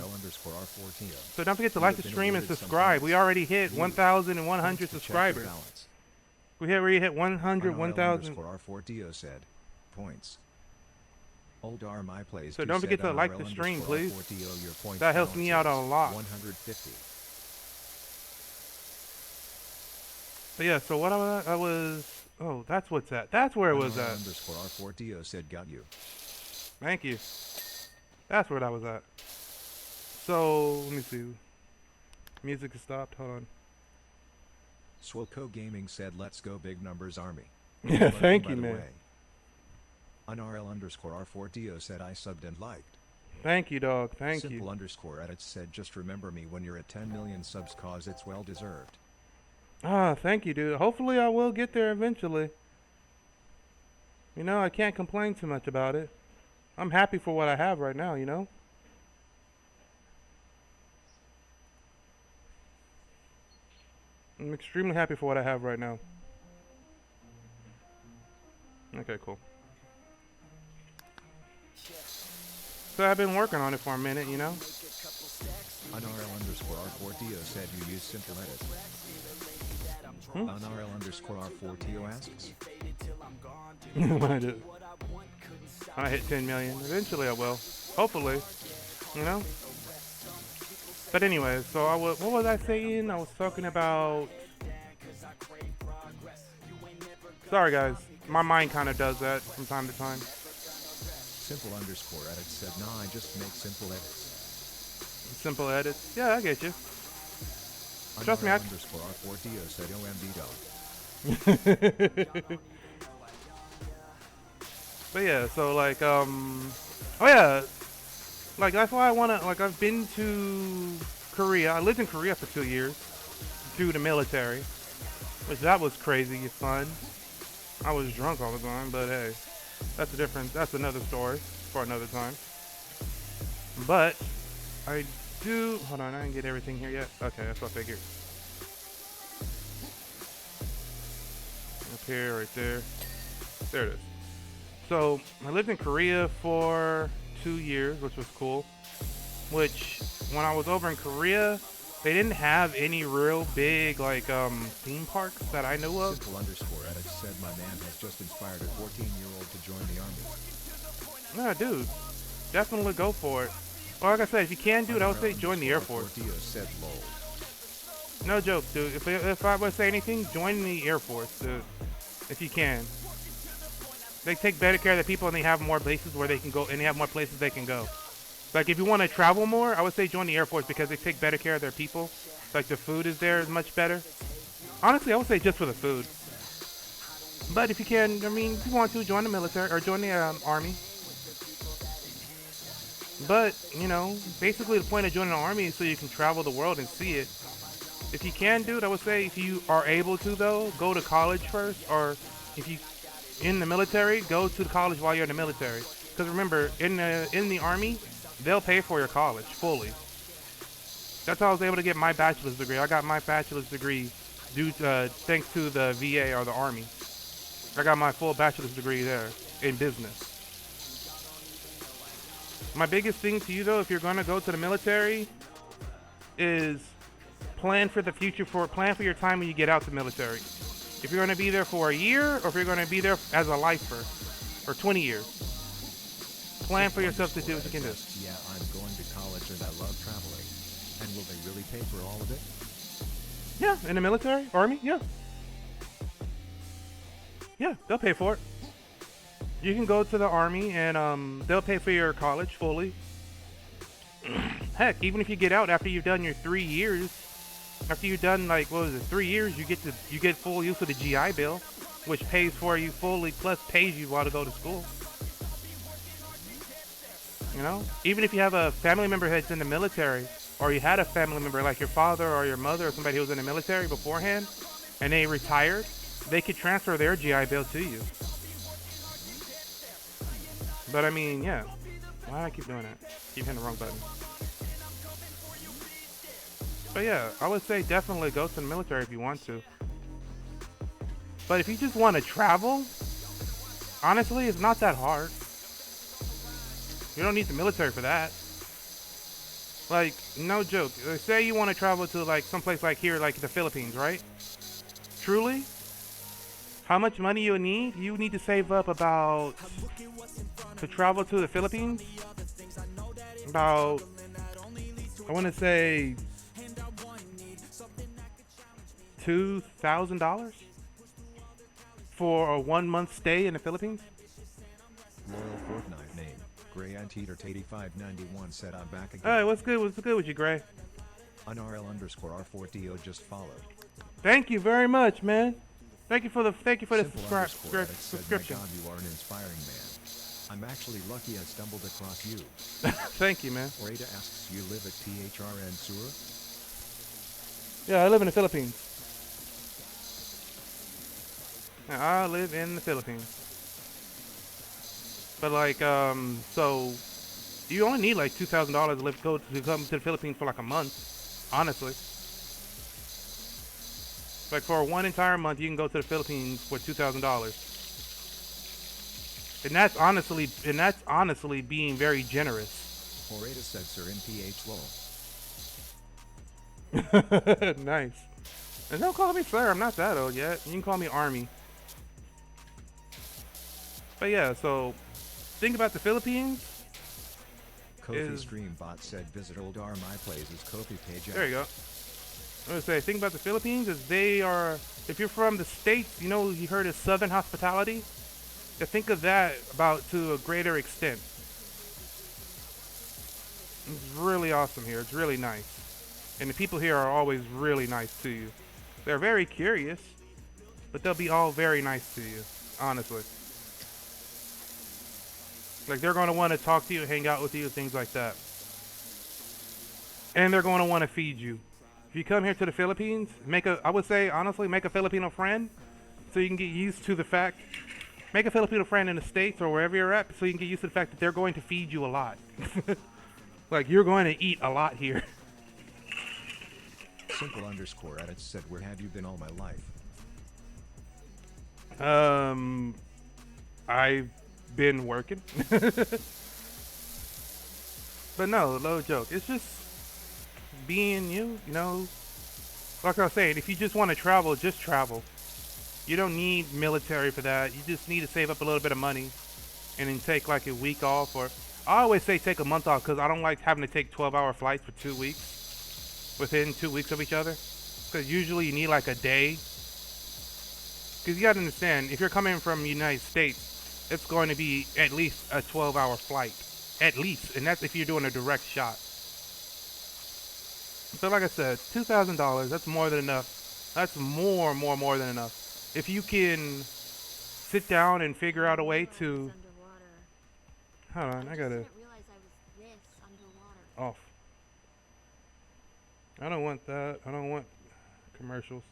So don't forget to like the stream and subscribe. We already hit 1,100 subscribers. We already hit 1,000. R4Dio said, points. Old R my place. So don't forget to like the stream, please. That helps me out a lot. 150. But yeah, so what I was, oh, that's what's at. That's where it was at. Underscore R4Dio said, got you. Thank you. That's where that was at. So, let me see. Music is stopped. Hold on. Swilco Gaming said, "Let's go big numbers army." Yeah, thank By you, the man. way, unRL_R4Dio said, "I subbed and liked." Thank you, dog. Thank you. Simple_edit said, "Just remember me when you're at 10 million subs cause it's well deserved." Ah, thank you, dude. Hopefully I will get there eventually. You know, I can't complain too much about it. I'm happy for what I have right now, you know? I'm extremely happy for what I have right now. Okay, cool. So I've been working on it for a minute, you know? unRL_R4Dio said, "You use simple edit." unRL_R4Dio asks, When I hit 10 million. Eventually I will. Hopefully. You know? But anyway, so what was I saying? I was talking about... Sorry guys. My mind kind of does that from time to time. Simple_edit said, "Nah, I just make simple edits." Simple edits. Yeah, I get you. Trust me, unRL_R4Dio said, "OMD dog." But yeah, so like, oh yeah, like that's why I wanna, like I've been to Korea. I lived in Korea for 2 years through the military, which that was crazy fun. I was drunk all the time, but hey, that's another story for another time. But I do, hold on, I didn't get everything here yet. Okay, that's what I figured. Up here, right there. There it is. So I lived in Korea for 2 years, which was cool. Which, when I was over in Korea, they didn't have any real big like theme parks that I know of. Simple_edit said, "My man has just inspired a 14-year-old to join the army." Yeah, dude, definitely go for it. Well, like I said, if you can, dude, I would say join the Air Force. unRL_R4Dio said, "Lol." No joke, dude. If I would say anything, join the Air Force, dude. If you can. They take better care of the people and they have more places where they can go, and they have more places they can go. Like if you want to travel more, I would say join the Air Force because they take better care of their people. Like the food is there is much better. Honestly, I would say just for the food. But if you can, I mean, if you want to, join the military or join the army. But, you know, basically the point of joining the army is so you can travel the world and see it. If you can, dude, I would say if you are able to, though, go to college first, or if you in the military, go to the college while you're in the military. Because remember, in the army, they'll pay for your college fully. That's how I was able to get my bachelor's degree. I got my bachelor's degree due to, thanks to the VA or the army. I got my full bachelor's degree there in business. My biggest thing to you, though, if you're going to go to the military, is plan for the future. Plan for your time when you get out the military. If you're going to be there for a year, or if you're going to be there as a lifer for 20 years. Plan for yourself to do what you can do. "Yeah, I'm going to college and I love traveling. And will they really pay for all of it?" Yeah, in the military, army, yeah. Yeah, they'll pay for it. You can go to the army and they'll pay for your college fully. Heck, even if you get out after you've done your 3 years, after you've done like, what was it, 3 years, you get full use of the GI Bill, which pays for you fully, plus pays you while to go to school. You know, even if you have a family member that's in the military, or you had a family member like your father or your mother or somebody who was in the military beforehand, and they retired, they could transfer their GI Bill to you. But I mean, yeah. Why do I keep doing that? Keep hitting the wrong button. But yeah, I would say definitely go to the military if you want to. But if you just want to travel, honestly, it's not that hard. You don't need the military for that. Like, no joke. Say you want to travel to like someplace like here, like the Philippines, right? Truly, how much money you need? You need to save up about, to travel to the Philippines, about, I want to say $2,000 for a 1 month stay in the Philippines. Loyal Fortnite name, Gray Anteater 8591 said, "I'm back again." Hey, what's good? What's good with you, Gray? unRL_R4Dio just followed. Thank you very much, man. Thank you for the Simple underscore edit said, my subscription. God, you are an inspiring man. I'm actually lucky I stumbled across you. Thank you, man. Orada asks, you live at THRN Sewer? Yeah, I live in the Philippines. Yeah, I live in the Philippines. But like, so you only need like $2,000 to come to the Philippines for like a month, honestly. Like for one entire month, you can go to the Philippines for $2,000, and that's honestly being very generous. Orada said, sir, in PH lol. Nice. And don't call me sir. I'm not that old yet. You can call me Army. But yeah, so think about the Philippines. Kofi Stream Bot said, visit Old R My Place's Kofi page. There you go. I'm gonna say, think about the Philippines is they are, if you're from the States, you know, you heard of Southern hospitality. Yeah, think of that about to a greater extent. It's really awesome here. It's really nice. And the people here are always really nice to you. They're very curious, but they'll be all very nice to you, honestly. Like, they're going to want to talk to you, hang out with you, things like that. And they're going to want to feed you. If you come here to the Philippines, I would say, honestly, make a Filipino friend so you can get used to the fact. Make a Filipino friend in the States or wherever you're at so you can get used to the fact that they're going to feed you a lot. Like, you're going to eat a lot here. Simple underscore edit said, where have you been all my life? I've been working. But no joke. It's just being you know. Like I was saying, if you just want to travel, just travel. You don't need military for that. You just need to save up a little bit of money and then take like a week off. Or I always say take a month off because I don't like having to take 12-hour flights for 2 weeks within 2 weeks of each other. Because usually you need like a day. Because you got to understand, if you're coming from the United States, it's going to be at least a 12-hour flight. At least. And that's if you're doing a direct shot. So like I said, $2,000, that's more than enough. That's more than enough. If you can sit down and figure out a way to... Hold on, I gotta... Off. I don't want that. I don't want commercials.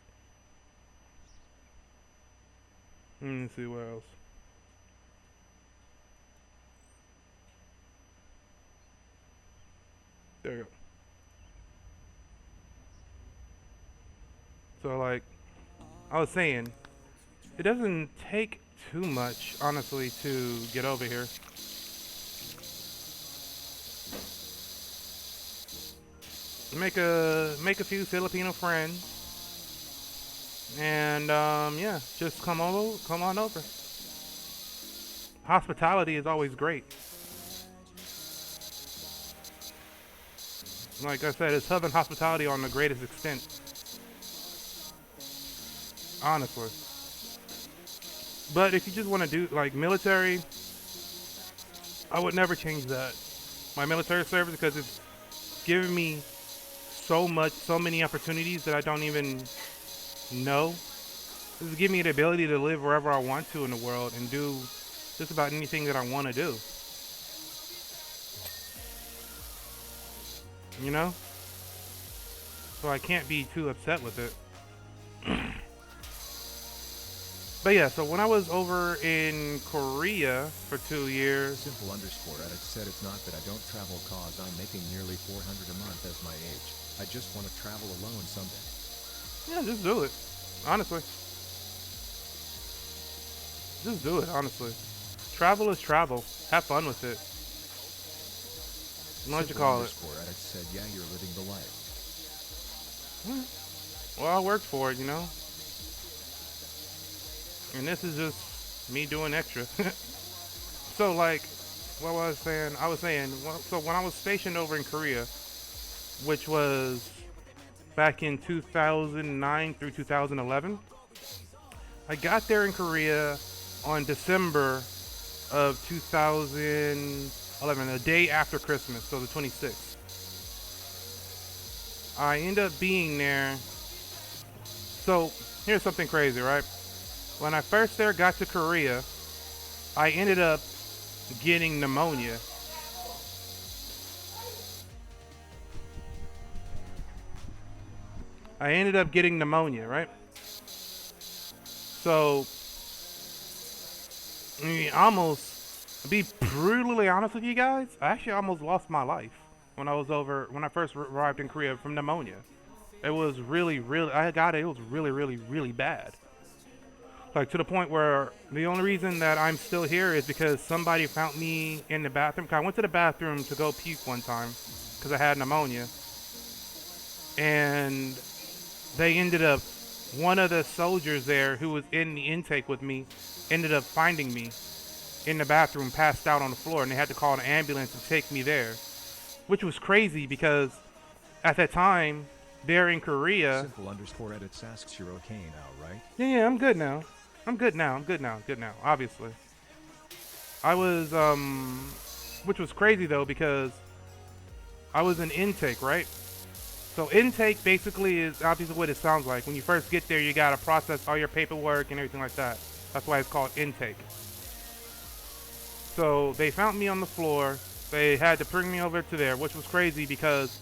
Let me see what else. There you go. So like I was saying, it doesn't take too much, honestly, to get over here. Make a few Filipino friends, and yeah, just come on over. Hospitality is always great. Like I said, it's Southern hospitality on the greatest extent. Honestly. But if you just want to do like military, I would never change that. My military service, because it's given me so many opportunities that I don't even know. This is giving me the ability to live wherever I want to in the world and do just about anything that I want to do. You know? So I can't be too upset with it. But yeah, so when I was over in Korea for 2 years... Simple underscore edit said, it's not that I don't travel cause I'm making nearly $400 a month as my age. I just want to travel alone someday. Yeah, just do it. Honestly. Just do it, honestly. Travel is travel. Have fun with it. What you call it? Simple underscore edit said, yeah, you're living the life. Well, I worked for it, you know? And this is just me doing extra. So, like, what was I saying? So when I was stationed over in Korea, which was back in 2009 through 2011, I got there in Korea on December of 2011, the day after Christmas, so the 26th. I ended up being there So here's something crazy, right? When I first there got to Korea, I ended up getting pneumonia. Right? So, I mean, almost, to be brutally honest with you guys, I actually almost lost my life when I first arrived in Korea from pneumonia. It was really, really, I got it, it was really, really, really bad. Like, to the point where the only reason that I'm still here is because somebody found me in the bathroom. 'Cause I went to the bathroom to go puke one time because I had pneumonia. And they ended up, one of the soldiers there who was in the intake with me ended up finding me in the bathroom, passed out on the floor, and they had to call an ambulance to take me there, which was crazy because at that time, there in Korea. Simple_edits asks you're okay now, right? Yeah, I'm good now. I'm good now, obviously. I was, which was crazy though because I was in intake, right? So intake basically is obviously what it sounds like. When you first get there, you gotta process all your paperwork and everything like that. That's why it's called intake. So they found me on the floor. They had to bring me over to there, which was crazy because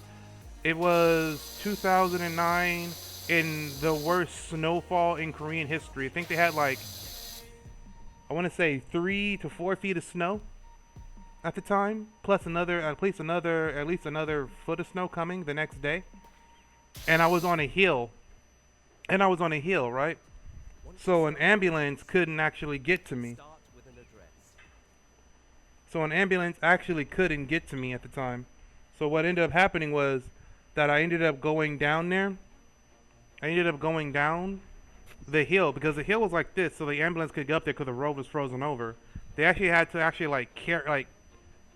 it was 2009 in the worst snowfall in Korean history. I think they had like, I want to say 3 to 4 feet of snow at the time, plus at least another foot of snow coming the next day. And I was on a hill. Right? So an ambulance couldn't actually get to me. At the time. So what ended up happening was that I ended up going down there. I ended up going down the hill because the hill was like this, so the ambulance could get up there because the road was frozen over. They actually had to I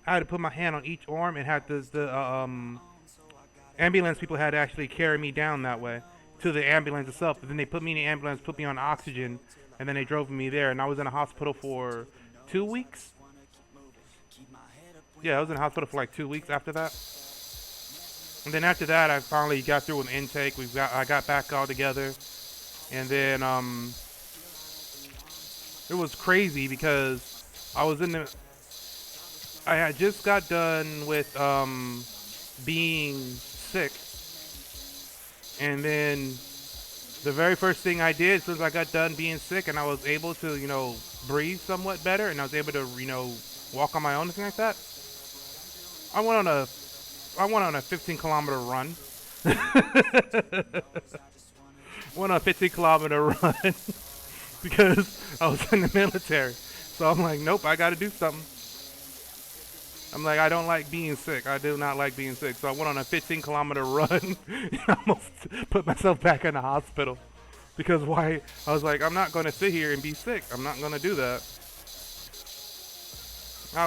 had to put my hand on each arm and had ambulance people had to actually carry me down that way to the ambulance itself. But then they put me in the ambulance, put me on oxygen, and then they drove me there. And I was in a hospital for 2 weeks. Yeah, I was in the hospital for like 2 weeks after that. And then after that, I finally got through with intake. I got back all together. And then it was crazy because I had just got done with being sick. And then the very first thing I did since I got done being sick and I was able to, breathe somewhat better and I was able to, walk on my own and things like that, I went on a 15-kilometer run. Went on a 15-kilometer run because I was in the military. So I'm like, nope, I got to do something. I'm like, I don't like being sick. I do not like being sick. So I went on a 15-kilometer run and almost put myself back in the hospital. Because why? I was like, I'm not going to sit here and be sick. I'm not going to do that. I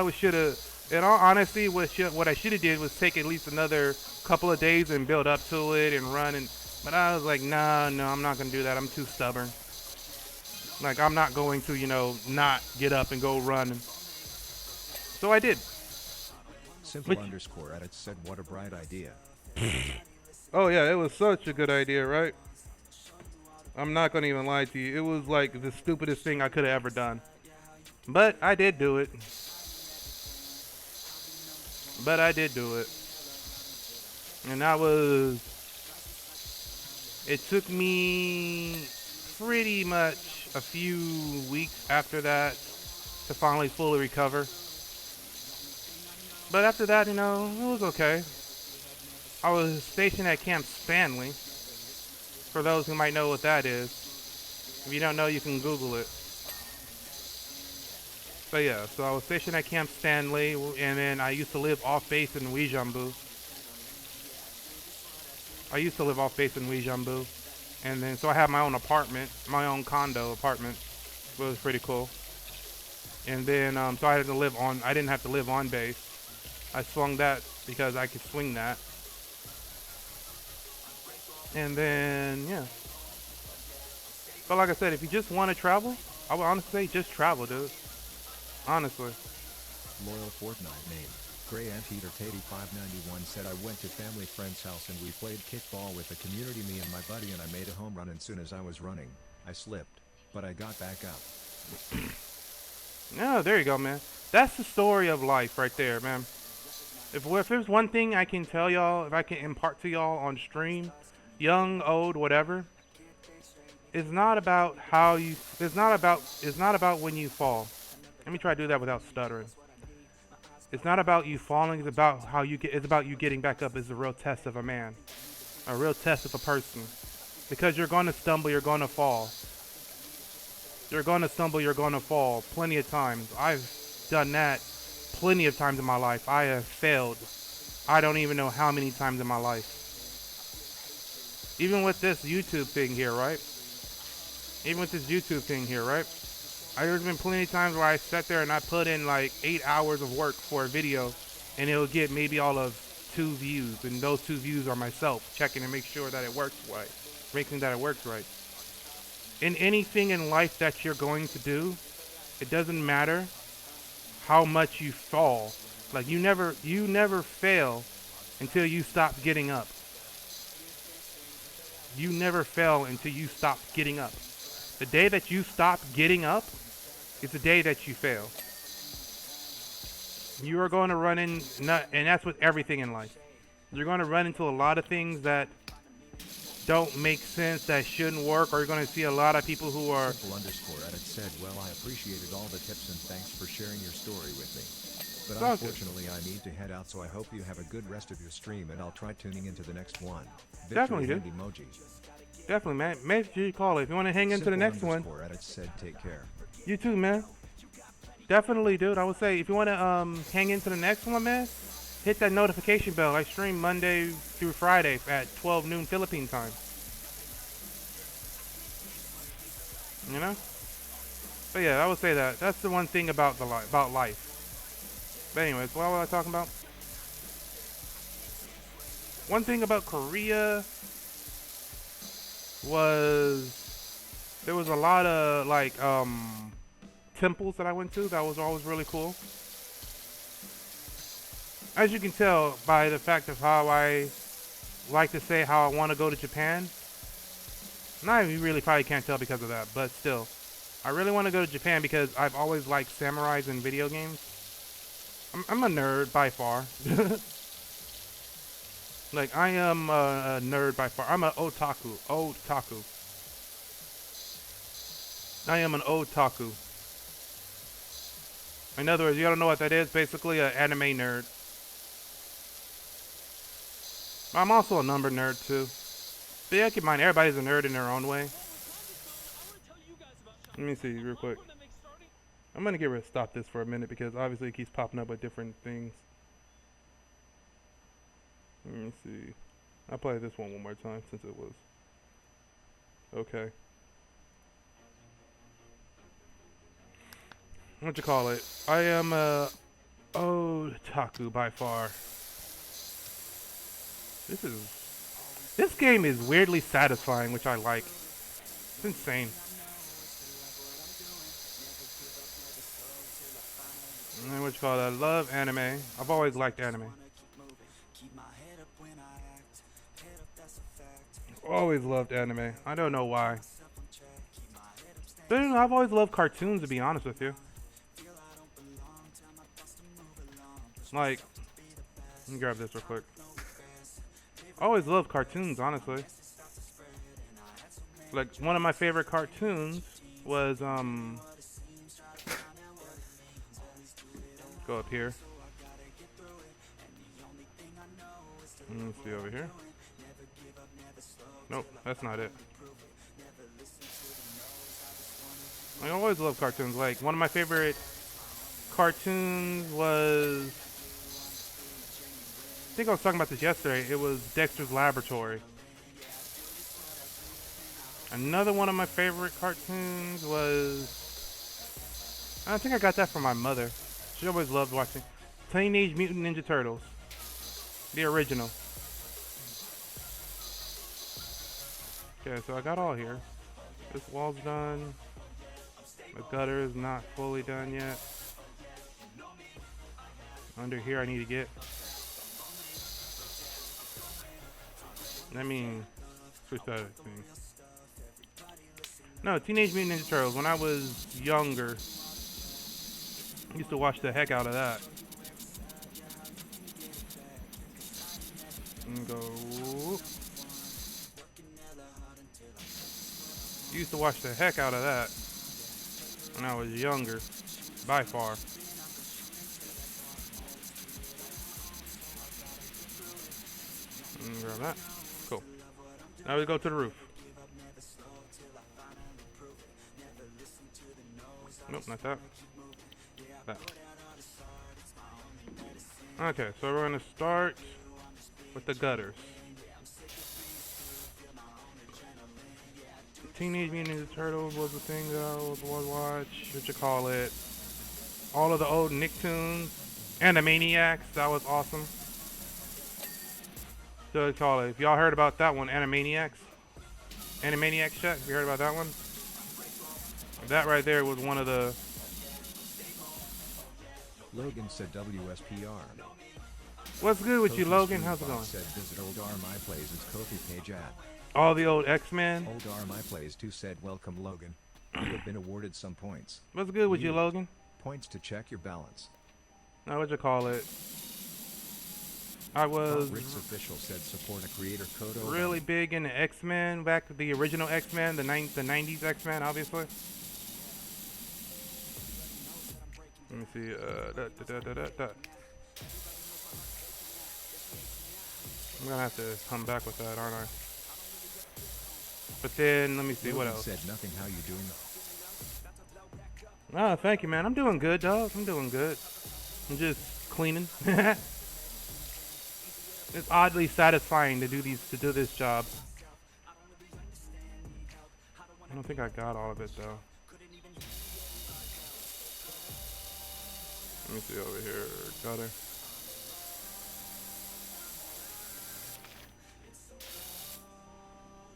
should have, in all honesty, what I should have did was take at least another couple of days and build up to it and run. But I was like, no, I'm not going to do that. I'm too stubborn. Like, I'm not going to, not get up and go run. So I did. Simple_edits said, what a bright idea. Oh yeah, it was such a good idea, right? I'm not going to even lie to you. It was like the stupidest thing I could have ever done. But I did do it. And it took me pretty much a few weeks after that to finally fully recover. But after that, it was okay. I was stationed at Camp Stanley. For those who might know what that is. If you don't know, you can Google it. So yeah, so I was stationed at Camp Stanley, and then I used to live off base in Uijambu. And then, so I had my own apartment, my own condo apartment. It was pretty cool. And then, so I didn't have to live on base. I swung that because I could swing that. And then, yeah. But like I said, if you just want to travel, I would honestly say just travel, dude. Honestly. Loyal Fortnite name. Gray Anteater Katie591 said I went to family friend's house and we played kickball with the community, me and my buddy, and I made a home run, and soon as I was running, I slipped, but I got back up. Oh, there you go, man. That's the story of life right there, man. If there's one thing I can tell y'all, if I can impart to y'all on stream, young, old, whatever, it's not about how you, it's not about when you fall. Let me try to do that without stuttering. It's not about you falling, it's about how you get, it's about you getting back up. It's a real test of a man. A real test of a person. Because you're going to stumble, you're going to fall. You're going to stumble, you're going to fall plenty of times. I've done that plenty of times in my life. I have failed. I don't even know how many times in my life. Even with this YouTube thing here, right? There's been plenty of times where I sat there and I put in like 8 hours of work for a video, and it'll get maybe all of 2 views, and those 2 views are myself checking to make sure that it works right, making that it works right. In anything in life that you're going to do, it doesn't matter how much you fall. Like you never fail until you stop getting up. You never fail until you stop getting up. The day that you stop getting up is the day that you fail. You are going to run in, and that's with everything in life. You're going to run into a lot of things that don't make sense, that shouldn't work, or you're going to see a lot of people who are... _edit said, well, I appreciated all the tips and thanks for sharing your story with me. But Okay. Unfortunately, I need to head out, so I hope you have a good rest of your stream, and I'll try tuning into the next one. Victory Definitely, dude. hand emoji. Definitely, man. Make sure you call it. If you want to hang into the next one, _edit said, take care. you too, man. Definitely, dude. I would say if you want to hang into the next one, man, hit that notification bell. I stream Monday through Friday at 12 noon Philippine time. You know? But yeah, I would say that. That's the one thing about life. But anyways, what was I talking about? One thing about Korea was there was a lot of like temples that I went to that was always really cool. As you can tell by the fact of how I like to say how I want to go to Japan. Not you really probably can't tell because of that, but still. I really want to go to Japan because I've always liked samurais in video games. I'm a nerd by far. Like, I am a nerd by far. I'm an otaku. I am an otaku. In other words, you don't know what that is? Basically, an anime nerd. I'm also a number nerd, too. But yeah, keep in mind, everybody's a nerd in their own way. Let me see real quick. I'm going to stop this for a minute because obviously it keeps popping up with different things. Let me see. I'll play this one more time since it was. Okay. What you call it? I am a otaku by far. This game is weirdly satisfying, which I like. It's insane. And what you call it? I love anime. I've always liked anime. Always loved anime. I don't know why. But I've always loved cartoons, to be honest with you. Like, let me grab this real quick. I always loved cartoons, honestly. Like, one of my favorite cartoons was, go up here. Let me see over here. Nope, that's not it. I always love cartoons. Like, one of my favorite cartoons was... I think I was talking about this yesterday. It was Dexter's Laboratory. Another one of my favorite cartoons was... I think I got that from my mother. She always loved watching Teenage Mutant Ninja Turtles. The original. Okay, so I got all here. This wall's done. The gutter is not fully done yet. Under here I need to get. Let me switch that thing. No, Teenage Mutant Ninja Turtles. When I was younger, I used to watch the heck out of that. And go. Used to watch the heck out of that when I was younger, by far. Grab that. Cool. Now we go to the roof. Nope, not that. That. Okay, so we're going to start with the gutters. Teenage Mutant Ninja Turtles was the thing that I was watch. What you call it? All of the old Nicktoons. Animaniacs. That was awesome. So what you call it? If y'all heard about that one, Animaniacs. Animaniacs chat. If you heard about that one? That right there was one of the... Logan said WSPR. What's good with you, Kofi's Logan? Food How's it Box going? Said visit Old R My Plays' Kofi page at. All the old X-Men. Old R My Plays 2 said welcome Logan. You have been awarded some points. What's good with you, Logan? Points to check your balance. Now what you call it? I was Rick's official said support a creator code. really big into X-Men, back to the original X-Men, the 90s X-Men, obviously. Let me see. I'm gonna have to come back with that, aren't I? But then let me see what else. Said nothing. How you doing? Oh, thank you, man. I'm doing good, dog. I'm doing good. I'm just cleaning. It's oddly satisfying to do this job. I don't think I got all of it though. Let me see over here. Gutter.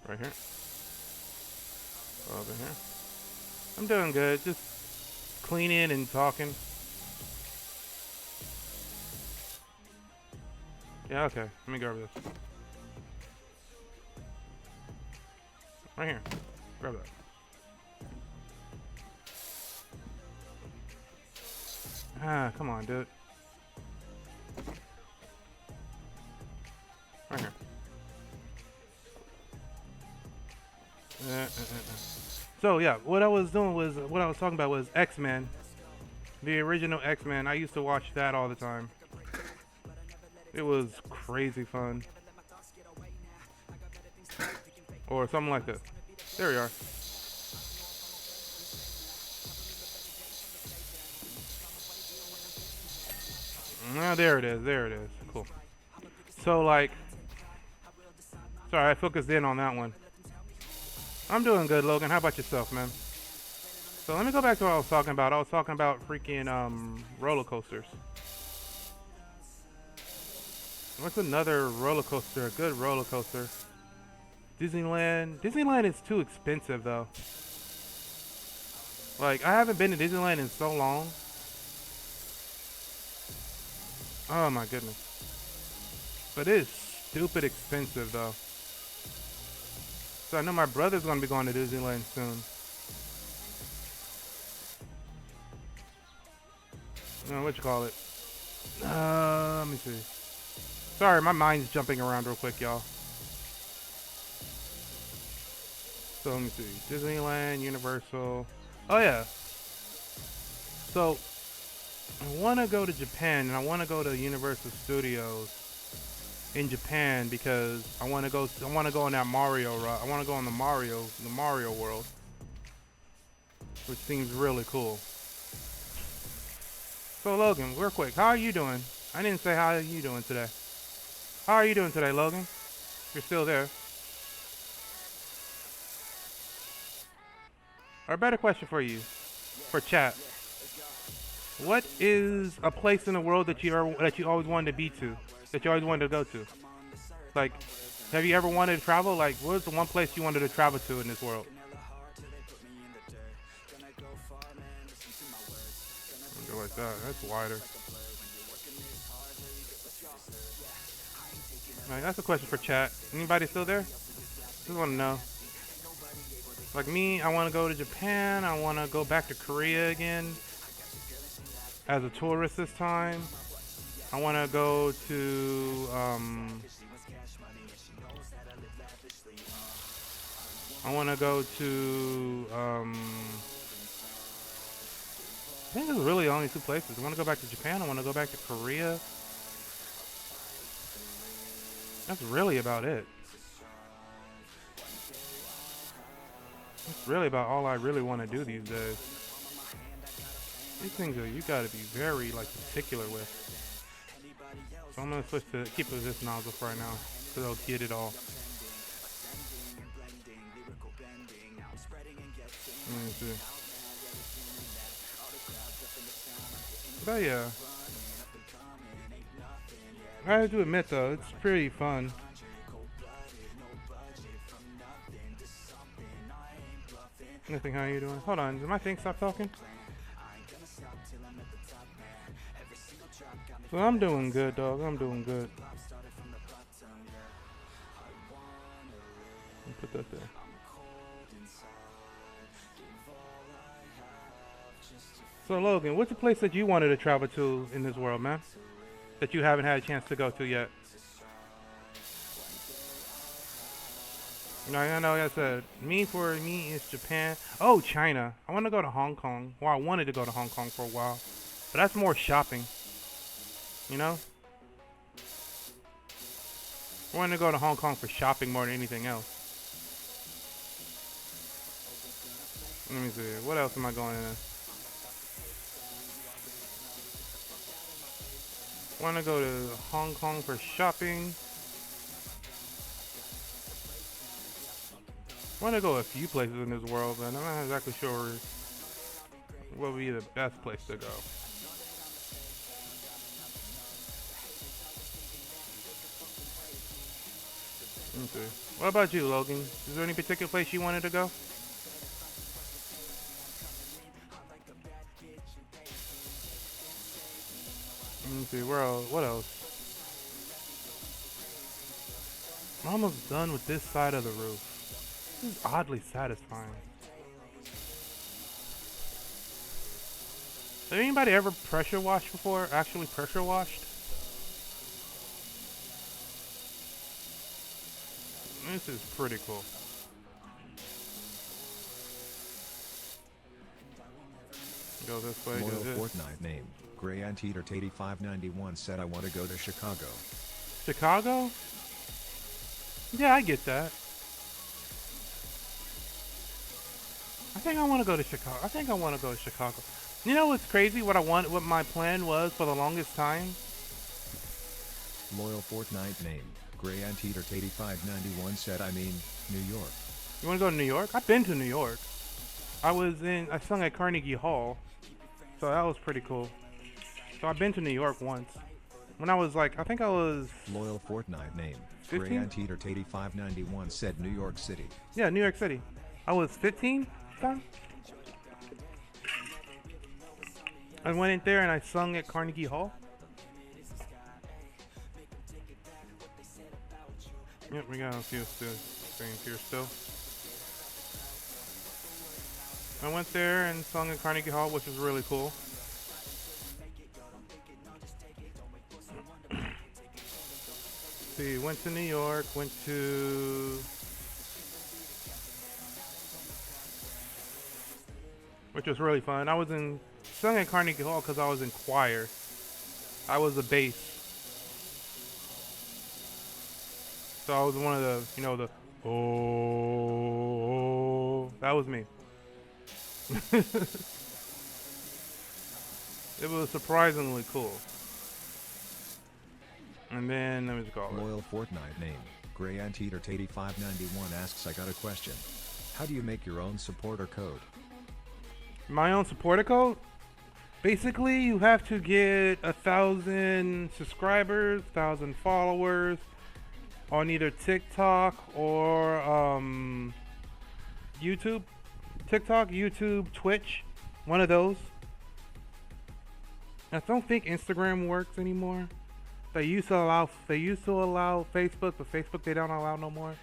Right here. Over here. I'm doing good. Just cleaning and talking. Yeah, okay. Let me grab this. Right here. Grab that. Ah, come on, dude. Right here. So yeah, what I was talking about was X-Men. The original X-Men. I used to watch that all the time. It was crazy fun. Or something like this. There we are. Ah, there it is. There it is. Cool. So like, sorry, I focused in on that one. I'm doing good, Logan. How about yourself, man? So let me go back to what I was talking about. I was talking about freaking roller coasters. What's another roller coaster? A good roller coaster. Disneyland. Disneyland is too expensive though. Like, I haven't been to Disneyland in so long. Oh my goodness. But it is stupid expensive though. So I know my brother's gonna be going to Disneyland soon. What you call it? Let me see. Sorry, my mind's jumping around real quick, y'all. So let me see. Disneyland, Universal. Oh yeah. So I want to go to Japan, and I want to go to Universal Studios in Japan because I want to go on that Mario ride. I want to go on the Mario world, which seems really cool. So Logan, real quick, how are you doing? I didn't say how are you doing today. How are you doing today, Logan? You're still there. Or a better question for you, for chat. What is a place in the world that you always wanted to be to, that you always wanted to go to? Like, have you ever wanted to travel? Like, what is the one place you wanted to travel to in this world? Go like that. That's wider. Like, that's a question for chat. Anybody still there? Just want to know. Like me, I want to go to Japan. I want to go back to Korea again as a tourist this time. I want to go to I think there's really only two places. I want to go back to Japan. I want to go back to Korea. That's really about it. That's really about all I really want to do these days. These things are, you gotta be very like particular with. So I'm gonna switch to keep with this nozzle for right now, so they'll get it all. Let me see. But yeah, I have to admit though, it's pretty fun. Nothing, how you doing? Hold on, did my thing stop talking? So I'm doing good, dog. I'm doing good. Put that there. So Logan, what's the place that you wanted to travel to in this world, man? That you haven't had a chance to go to yet? No, I know. Like I said, for me, it's Japan. Oh, China. I want to go to Hong Kong. Well, I wanted to go to Hong Kong for a while, but that's more shopping. You know, I want to go to Hong Kong for shopping more than anything else. Let me see. What else am I going in? I want to go to Hong Kong for shopping. I want to go a few places in this world, but I'm not exactly sure what would be the best place to go. Okay. What about you, Logan? Is there any particular place you wanted to go? Let me see, what else? I'm almost done with this side of the roof. This is oddly satisfying. Has anybody ever pressure washed before? Actually pressure washed? This is pretty cool. Go this way, Loyal do this. Fortnite name, Gray Anteater 8591 said I want to go to Chicago. Chicago? Yeah, I get that. I think I want to go to Chicago. You know what's crazy? What my plan was for the longest time? Loyal Fortnite name, Gray Anteater 8591 said New York. You want to go to New York? I've been to New York. I sung at Carnegie Hall. So that was pretty cool. So I've been to New York once. When I was like, I think I was... Loyal Fortnite name, 15? Gray Anteater 8591 said New York City. Yeah, New York City. I was 15 time. I went in there and I sung at Carnegie Hall. Yep, we got a few things here still. I went there and sung at Carnegie Hall, which was really cool. See, went to New York, which was really fun. Sung at Carnegie Hall because I was in choir. I was the bass. So I was one of the, oh, that was me. It was surprisingly cool. And then, let me just call it. Loyal Fortnite name, Gray Anteater 8591 asks I got a question. How do you make your own supporter code? My own supporter code? Basically, you have to get 1,000 subscribers, 1,000 followers on either TikTok or YouTube. TikTok, YouTube, Twitch, one of those. I don't think Instagram works anymore. They used to allow Facebook, but Facebook they don't allow no more.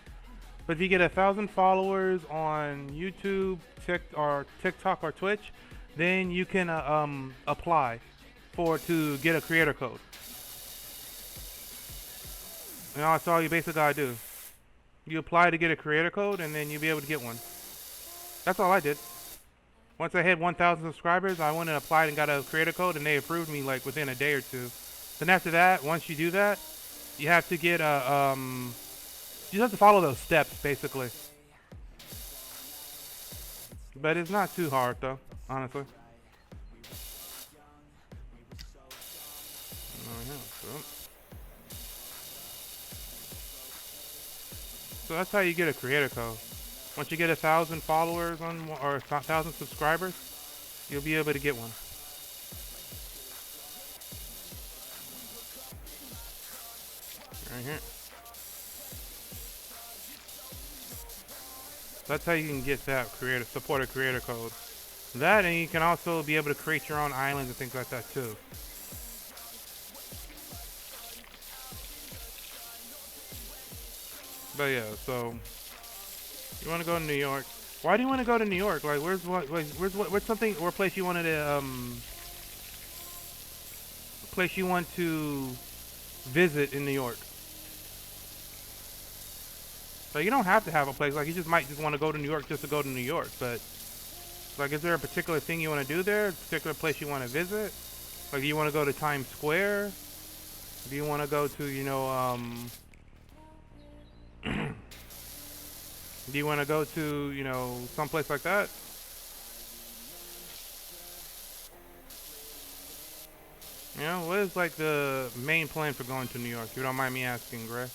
But if you get 1,000 followers on YouTube, TikTok, or Twitch, then you can apply to get a creator code. And that's all you basically gotta do. You apply to get a creator code, and then you'll be able to get one. That's all I did. Once I hit 1,000 subscribers, I went and applied and got a creator code, and they approved me like within a day or two. Then after that, once you do that, you have to get a you just have to follow those steps basically. But it's not too hard though, honestly. So that's how you get a creator code. Once you get 1,000 followers or 1,000 subscribers, you'll be able to get one. Right here. That's how you can get that supported creator code. That, and you can also be able to create your own islands and things like that too. But yeah, so you want to go to New York? Why do you want to go to New York? Like, what's place you wanted to place you want to visit in New York? Like, you don't have to have a place. Like, you might just want to go to New York just to go to New York. But like, is there a particular thing you want to do there? A particular place you want to visit? Like, do you want to go to Times Square? Do you want to go to, you know, do you want to go to, you know, someplace like that? You know, what is like the main plan for going to New York? If you don't mind me asking, Gray.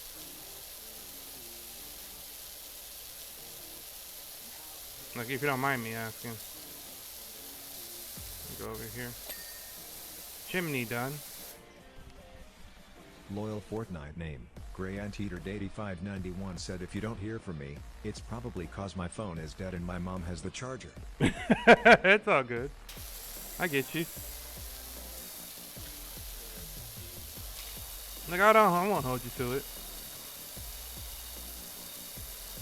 Like, if you don't mind me asking. Let me go over here. Chimney done. Loyal Fortnite name, Gray Anteater 8591 said if you don't hear from me, it's probably cause my phone is dead and my mom has the charger. It's all good. I get you. Like, I won't hold you to it.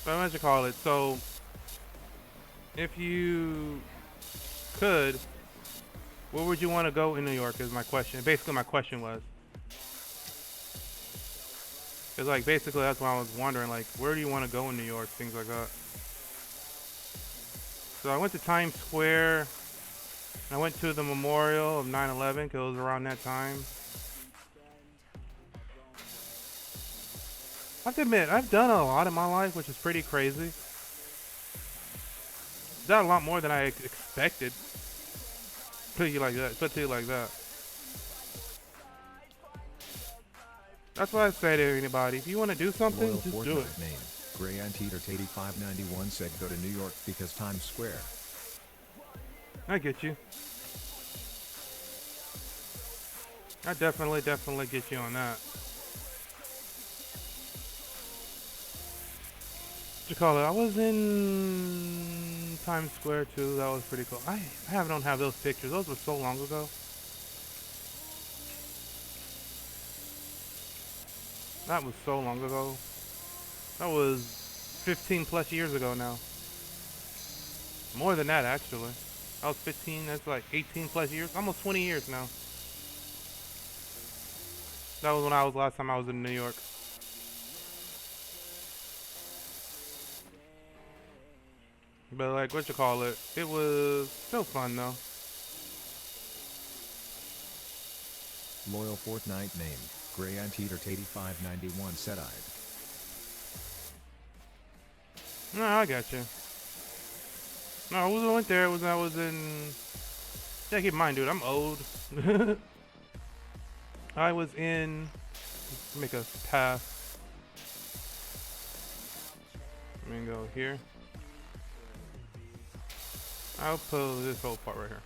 But what you call it? So, if you could, where would you want to go in New York is my question. Basically, my question was. Because, like, basically, that's why I was wondering, like, where do you want to go in New York? Things like that. So, I went to Times Square. I went to the memorial of 9/11 because it was around that time. I have to admit, I've done a lot in my life, which is pretty crazy. Done a lot more than I expected. Put it to you like that. That's what I say to anybody. If you want to do something, Loyal just Fortnite do it. name, Gray Anteater 8591 said go to New York because Times Square. I get you. I definitely get you on that. What you call it? I was in Times Square too. That was pretty cool. I don't have those pictures. Those were so long ago. That was so long ago. That was 15 plus years ago now. More than that, actually. I was 15. That's like 18 plus years. Almost 20 years now. That was when last time I was in New York. But like, what you call it? It was still fun though. Loyal Fortnite name, Gray Anteater 8591 said No, I got you. No, I went there. I was in. Yeah, keep in mind, dude. I'm old. I was in. Let's make a path. Let me go here. I'll put this whole part right here.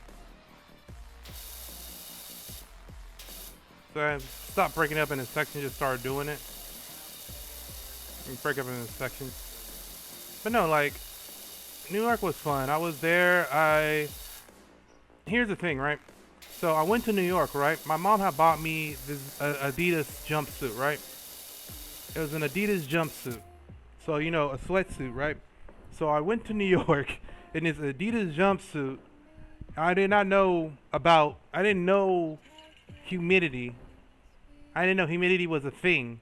So I stopped breaking up into sections, just started doing it. You break up into sections. But no, like, New York was fun. I was there. Here's the thing, right? So I went to New York, right? My mom had bought me this Adidas jumpsuit, right? It was an Adidas jumpsuit. So, you know, a sweatsuit, right? So I went to New York in this Adidas jumpsuit. I didn't know humidity. I didn't know humidity was a thing.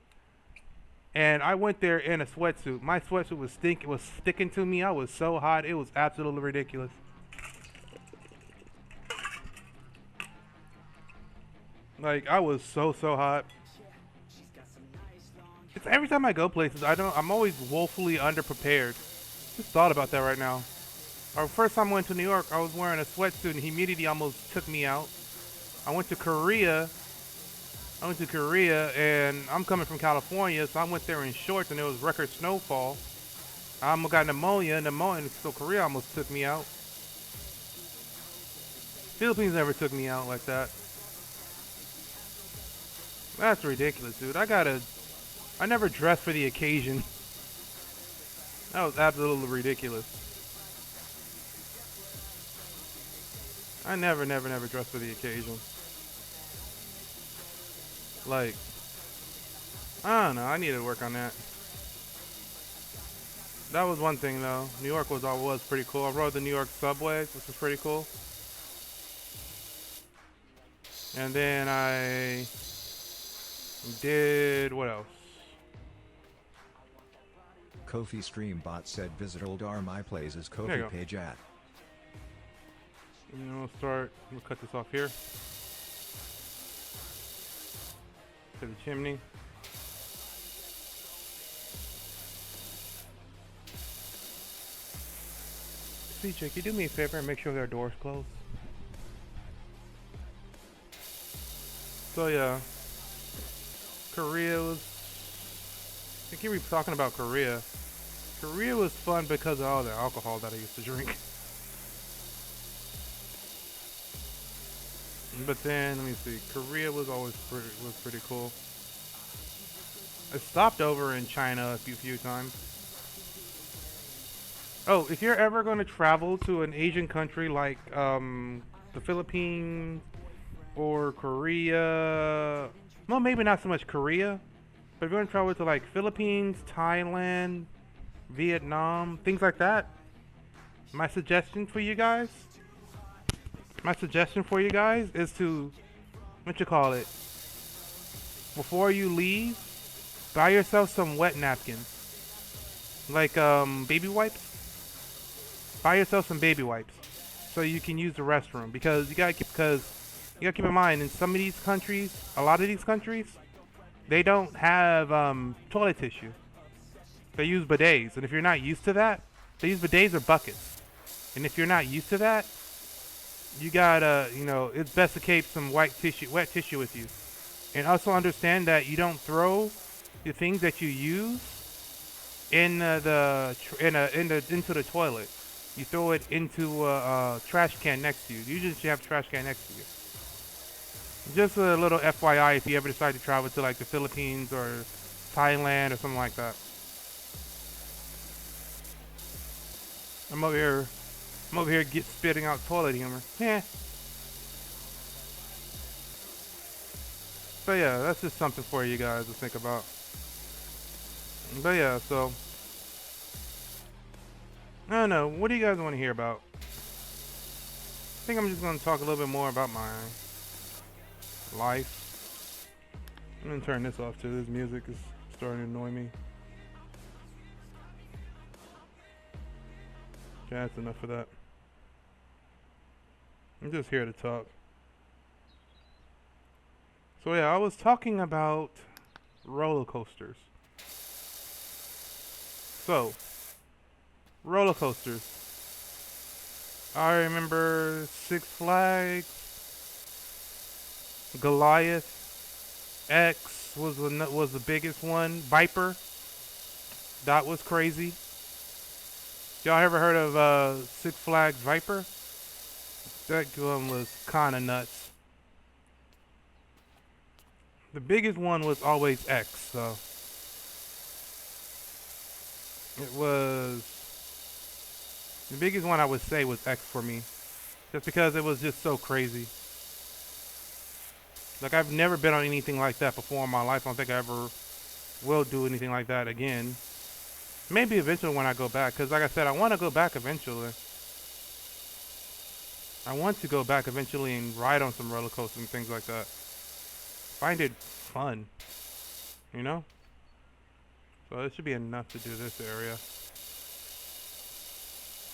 And I went there in a sweatsuit. My sweatsuit was sticking to me. I was so hot. It was absolutely ridiculous. Like, I was so hot. It's every time I go places, I'm always woefully underprepared. Just thought about that right now. Our first time I went to New York, I was wearing a sweatsuit and humidity almost took me out. I went to Korea and I'm coming from California, so I went there in shorts and it was record snowfall. I almost got pneumonia, so Korea almost took me out. Philippines never took me out like that. That's ridiculous, dude. I never dressed for the occasion. That was absolutely ridiculous. I never dressed for the occasion. Like, I don't know. I need to work on that. That was one thing, though. New York was pretty cool. I rode the New York subways, which was pretty cool. And then I did what else? Kofi Stream Bot said visit old R my places There you Kofi go. page at. And then we'll cut this off here. To the chimney. CJ, can you do me a favor and make sure their door's closed? So yeah, Korea was. I keep talking about Korea. Korea was fun because of all the alcohol that I used to drink. But then, let me see. Korea was pretty cool. I stopped over in China a few times. Oh, if you're ever going to travel to an Asian country like the Philippines or Korea, well, maybe not so much Korea, but if you're going to travel to like Philippines, Thailand, Vietnam, things like that, my suggestion for you guys is to, before you leave, buy yourself some wet napkins. Like baby wipes. Buy yourself some baby wipes so you can use the restroom, because you gotta keep in mind, in some of these countries, a lot of these countries, they don't have toilet tissue. They use bidets, and if you're not used to that, they use bidets or buckets. And if you're not used to that, you gotta, it's best to keep some wet tissue with you. And also understand that you don't throw the things that you use into the toilet. You throw it into a trash can next to you. Usually you have a trash can next to you. Just a little FYI if you ever decide to travel to like the Philippines or Thailand or something like that. I'm over here spitting out toilet humor. Yeah. But yeah, that's just something for you guys to think about. But yeah, so I don't know. What do you guys want to hear about? I think I'm just going to talk a little bit more about my life. I'm going to turn this off too. This music is starting to annoy me. Okay, that's enough of that. I'm just here to talk. So yeah, I was talking about roller coasters. So, roller coasters. I remember Six Flags, Goliath, X was the biggest one. Viper, that was crazy. Y'all ever heard of Six Flags Viper? That one was kind of nuts. The biggest one was always X, so it was the biggest one I would say was X for me, just because it was just so crazy. Like, I've never been on anything like that before in my life. I don't think I ever will do anything like that again. Maybe eventually when I go back, because like I said, I want to go back eventually. I want to go back eventually and ride on some roller coasters and things like that. Find it fun, you know? So it should be enough to do this area.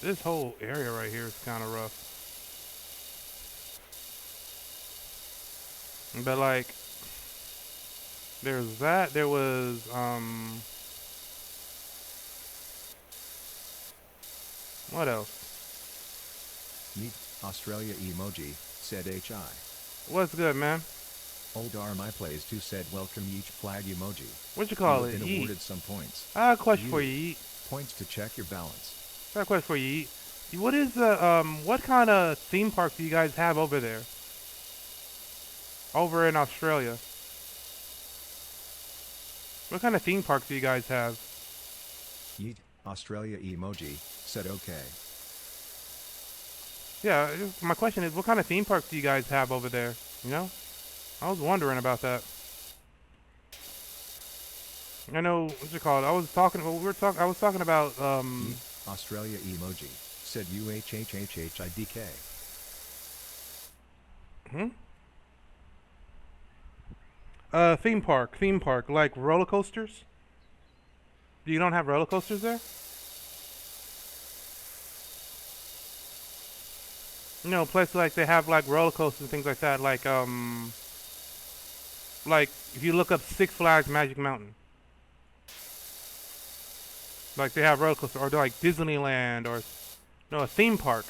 This whole area right here is kind of rough. But like, there's that. There was, what else? Neat, Australia emoji, said HI. What's good, man? Old RMI plays 2 said welcome each flag emoji. What you call You it? have been Yeet. awarded some points. I got a question for you, Yeet. Points to check your balance. I got a question for you, Yeet. What is what kind of theme parks do you guys have over there? Over in Australia. What kind of theme parks do you guys have? Yeet, Australia emoji, said okay. Yeah, my question is, what kind of theme parks do you guys have over there? You know? I was wondering about that. I know, what's it called? I was talking about, Yeet, Australia emoji, said UHHHHIDK. Theme park, like roller coasters? You don't have roller coasters there? No, places like they have like roller coasters and things like that, like if you look up Six Flags Magic Mountain. Like they have roller coasters, or like Disneyland, or no, a theme park.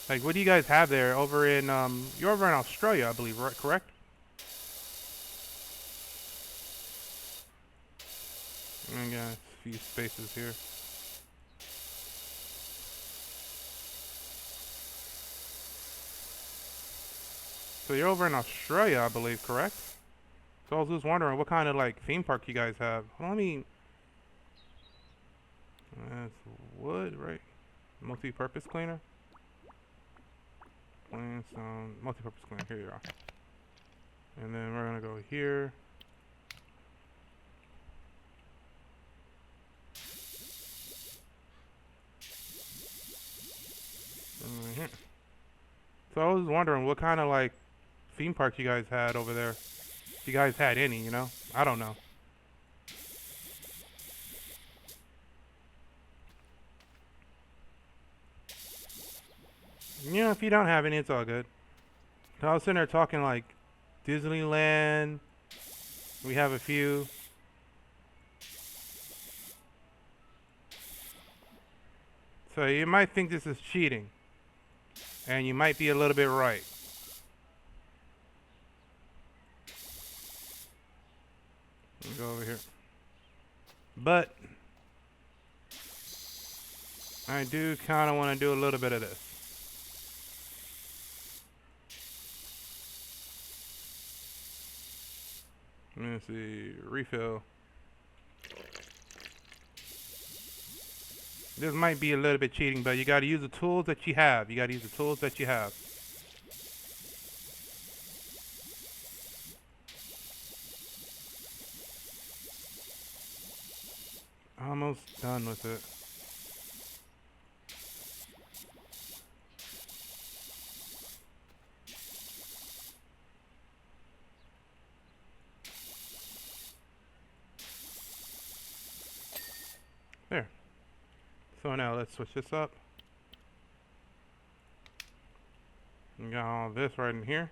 Like what do you guys have there over in you're over in Australia, I believe, right? Correct? I got a few spaces here. So you're over in Australia, I believe, correct? So I was just wondering what kind of like theme park you guys have. Well, I mean, that's wood, right? Multi-purpose cleaner. Clean some multi-purpose cleaner. Here you are. And then we're gonna go here. Here. So I was wondering what kind of like theme park you guys had over there. If you guys had any, you know? I don't know. You know, if you don't have any, it's all good. I was sitting there talking like Disneyland. We have a few. So you might think this is cheating. And you might be a little bit right. Let me go over here. But I do kind of want to do a little bit of this. Let me see. Refill. This might be a little bit cheating, but you got to use the tools that you have. You got to use the tools that you have. Almost done with it. There. So now let's switch this up. We got all this right in here.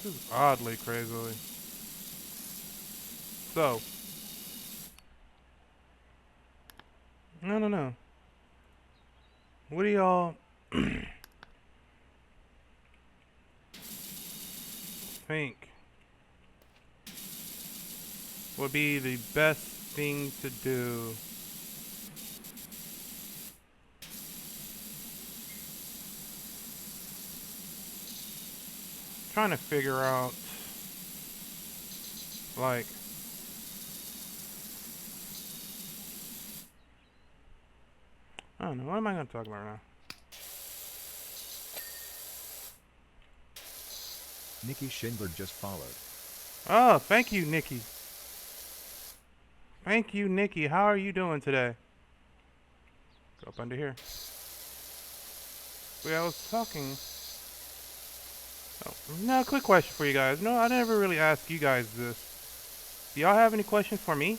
This is oddly crazily. So. No. What do y'all think would be the best thing to do trying to figure out like I don't know, what am I going to talk about now? Nikki Schindler just followed. Oh, thank you, Nikki. Thank you, Nikki. How are you doing today? Go up under here. I was talking. Oh, no, quick question for you guys. No, I never really asked you guys this. Do y'all have any questions for me?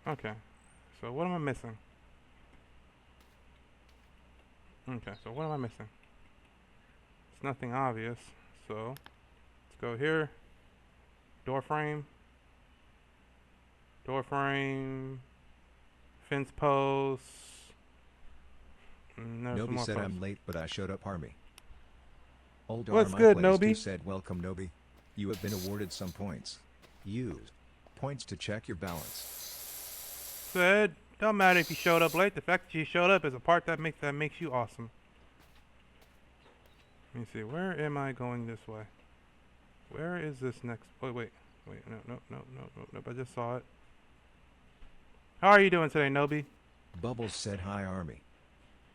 Okay. So what am I missing? Okay, so what am I missing? It's nothing obvious. So let's go here. Door frame. Door frame. Fence posts. Nobi said I'm late, but I showed up. Army. Old What's Arm good, Plays Nobi? 2 said welcome, Nobi. You have been awarded some points. Use points to check your balance. Said, don't matter if you showed up late. The fact that you showed up is a part that makes you awesome. Let me see. Where am I going this way? Where is this next? Wait. No. I just saw it. How are you doing today, Nobi? Bubbles said hi, Army.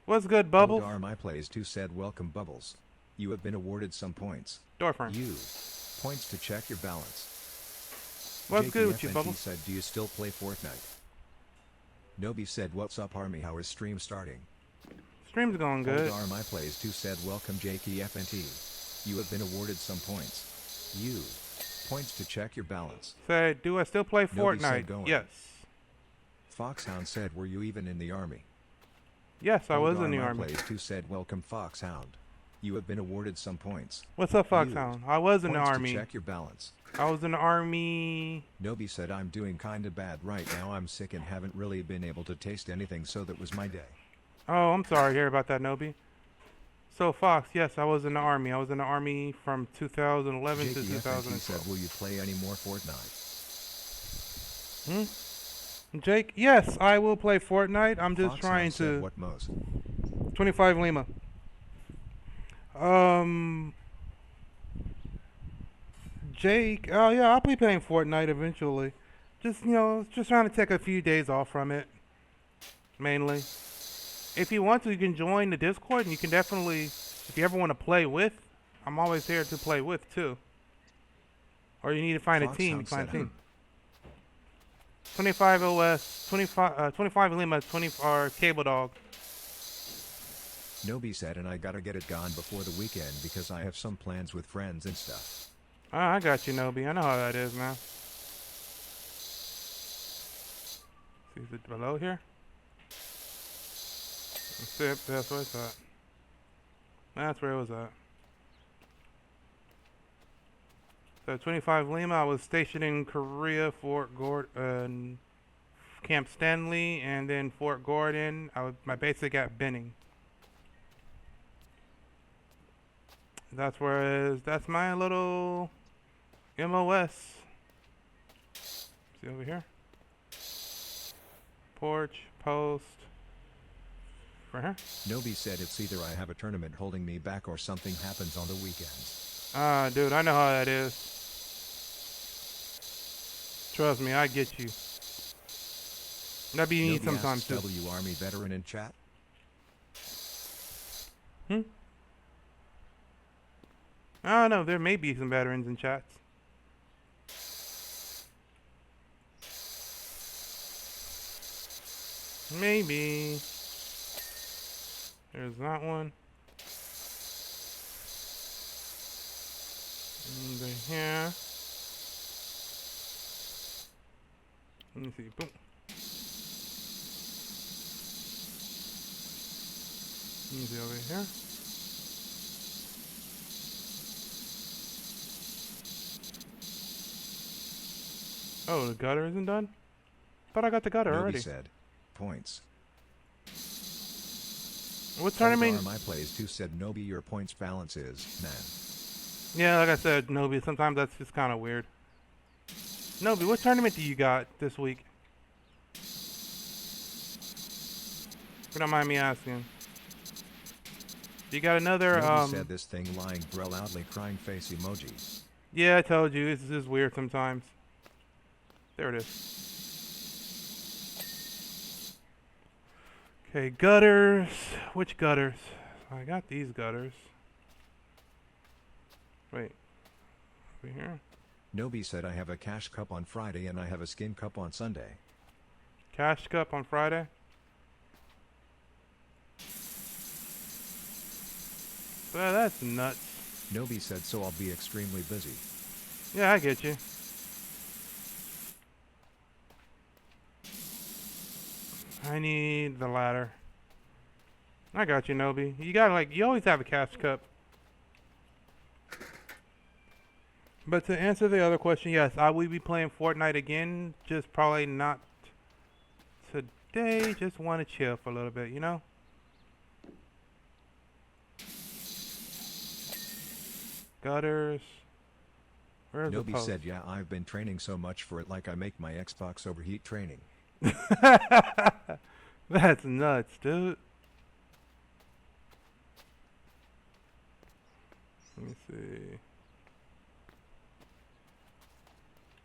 What's good, Bubbles? Old Arm Plays 2 said welcome, Bubbles. You have been awarded some points. Door frame. Use points to check your balance. What's good with you, JKFNT Bubbles? said, do you still play Fortnite? Nobi said, what's up, Army? How is stream starting? Stream's going good. Old Arm Plays 2 said, welcome, JKFNT. You have been awarded some points. Use points to check your balance. Said, do I still play Nobi said, Fortnite? go on. Yes. Foxhound said, were you even in the army? Yes, I was in Old the Arm army. Plays 2 said, welcome, Foxhound. You have been awarded some points. What's up, Foxhound? I was in the Points army. to check your balance. I was in the army. Nobi said, I'm doing kinda bad right now. I'm sick and haven't really been able to taste anything, so that was my day. Oh, I'm sorry to hear about that, Nobi. So, Fox, yes, I was in the army. I was in the army from 2011 to JKFNT 2012. said, will you play any more Fortnite? Jake, yes, I will play Fortnite. I'm just Foxhound trying said, to... what most? 25 Lima. Jake, oh yeah, I'll be playing Fortnite eventually. Just, just trying to take a few days off from it. Mainly. If you want to, you can join the Discord, and you can definitely, if you ever want to play with, I'm always here to play with, too. Or you need to find a team, you find a team. 25 OS, 25 Lima, 20 or Cable Dog. Nobi said, and I gotta get it gone before the weekend because I have some plans with friends and stuff. I got you, Nobi. I know how that is, man. See, is it below here? That's where it's at. That's where it was at. So 25 Lima, I was stationed in Korea, Camp Stanley, and then Fort Gordon. My basic at Benning. That's that's my little MOS. See over here? Porch, post. Right here? Nobi said, it's either I have a tournament holding me back or something happens on the weekends. Dude, I know how that is. Trust me, I get you. That be neat Nobi sometimes asks, too. W Army veteran in chat? I don't know, there may be some veterans in chats. Maybe. There's that one. And here. Let me see. Boom. Let me see over here. Oh, the gutter isn't done? Thought I got the gutter Nobi already. said, points. What tournament? My plays 2 said, Nobi, your points balance is, man. Yeah, like I said, Nobi, sometimes that's just kind of weird. Nobi, what tournament do you got this week? If you don't mind me asking. You got another, Nobi said this thing lying, bro, loudly crying face emoji. Yeah, I told you, it's just weird sometimes. There it is. Okay, gutters. Which gutters? I got these gutters. Wait. Over here? Nobi said I have a cash cup on Friday and I have a skin cup on Sunday. Cash cup on Friday? Well, that's nuts. Nobi said so I'll be extremely busy. Yeah, I get you. I need the ladder. I got you, Nobi. You gotta you always have a cash cup. But to answer the other question, yes, I will be playing Fortnite again. Just probably not today. Just want to chill for a little bit, you know? Gutters. Where's the Nobi post? said yeah, I've been training so much for it like I make my Xbox overheat training. That's nuts, dude. Let me see.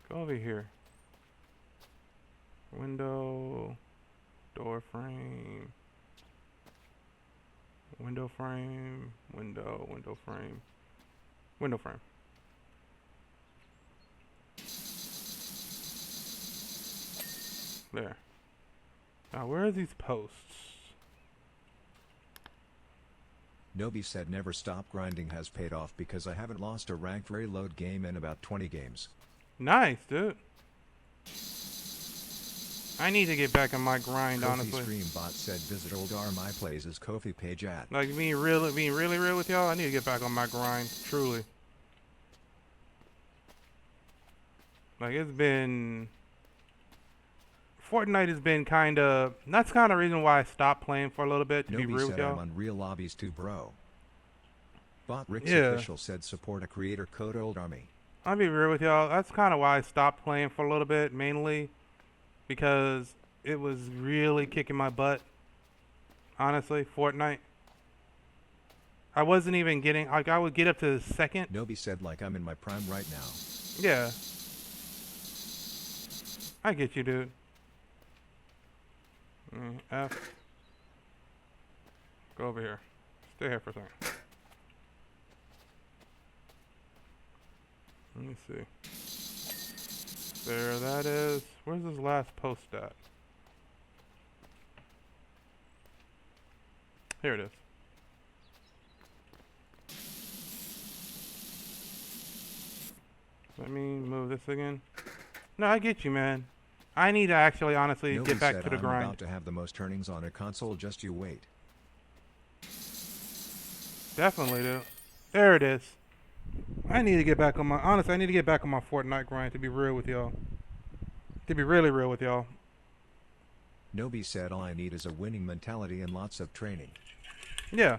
Go over here. Window, door frame, window frame, window frame, window frame. There. Now, where are these posts? Nobi said never stop grinding has paid off because I haven't lost a ranked reload game in about 20 games. Nice, dude. I need to get back on my grind, Kofi honestly. Stream Bot said visit old My Plays' Kofi page at. Like being really real with y'all, I need to get back on my grind, truly. Like it's been Fortnite has been kind of, that's kind of the reason why I stopped playing for a little bit, to be Nobi real with said I'm y'all. on real lobbies too, bro. Bot Rick's Yeah. official said support a creator code old army. I'll be real with y'all, that's kind of why I stopped playing for a little bit, mainly because it was really kicking my butt, honestly, Fortnite. I wasn't even getting, like I would get up to the second. Nobi said like I'm in my prime right now. Yeah. I get you, dude. F. Go over here. Stay here for a second. Let me see. There that is. Where's this last post at? Here it is. Let me move this again. No, I get you, man. I need to actually, honestly, Nobi get back said to the I'm grind. about to have the most earnings on a console, just you wait. Definitely, dude. There it is. I need to get back on my, honestly, I need to get back on my Fortnite grind, to be real with y'all. To be really real with y'all. Nobi said all I need is a winning mentality and lots of training. Yeah.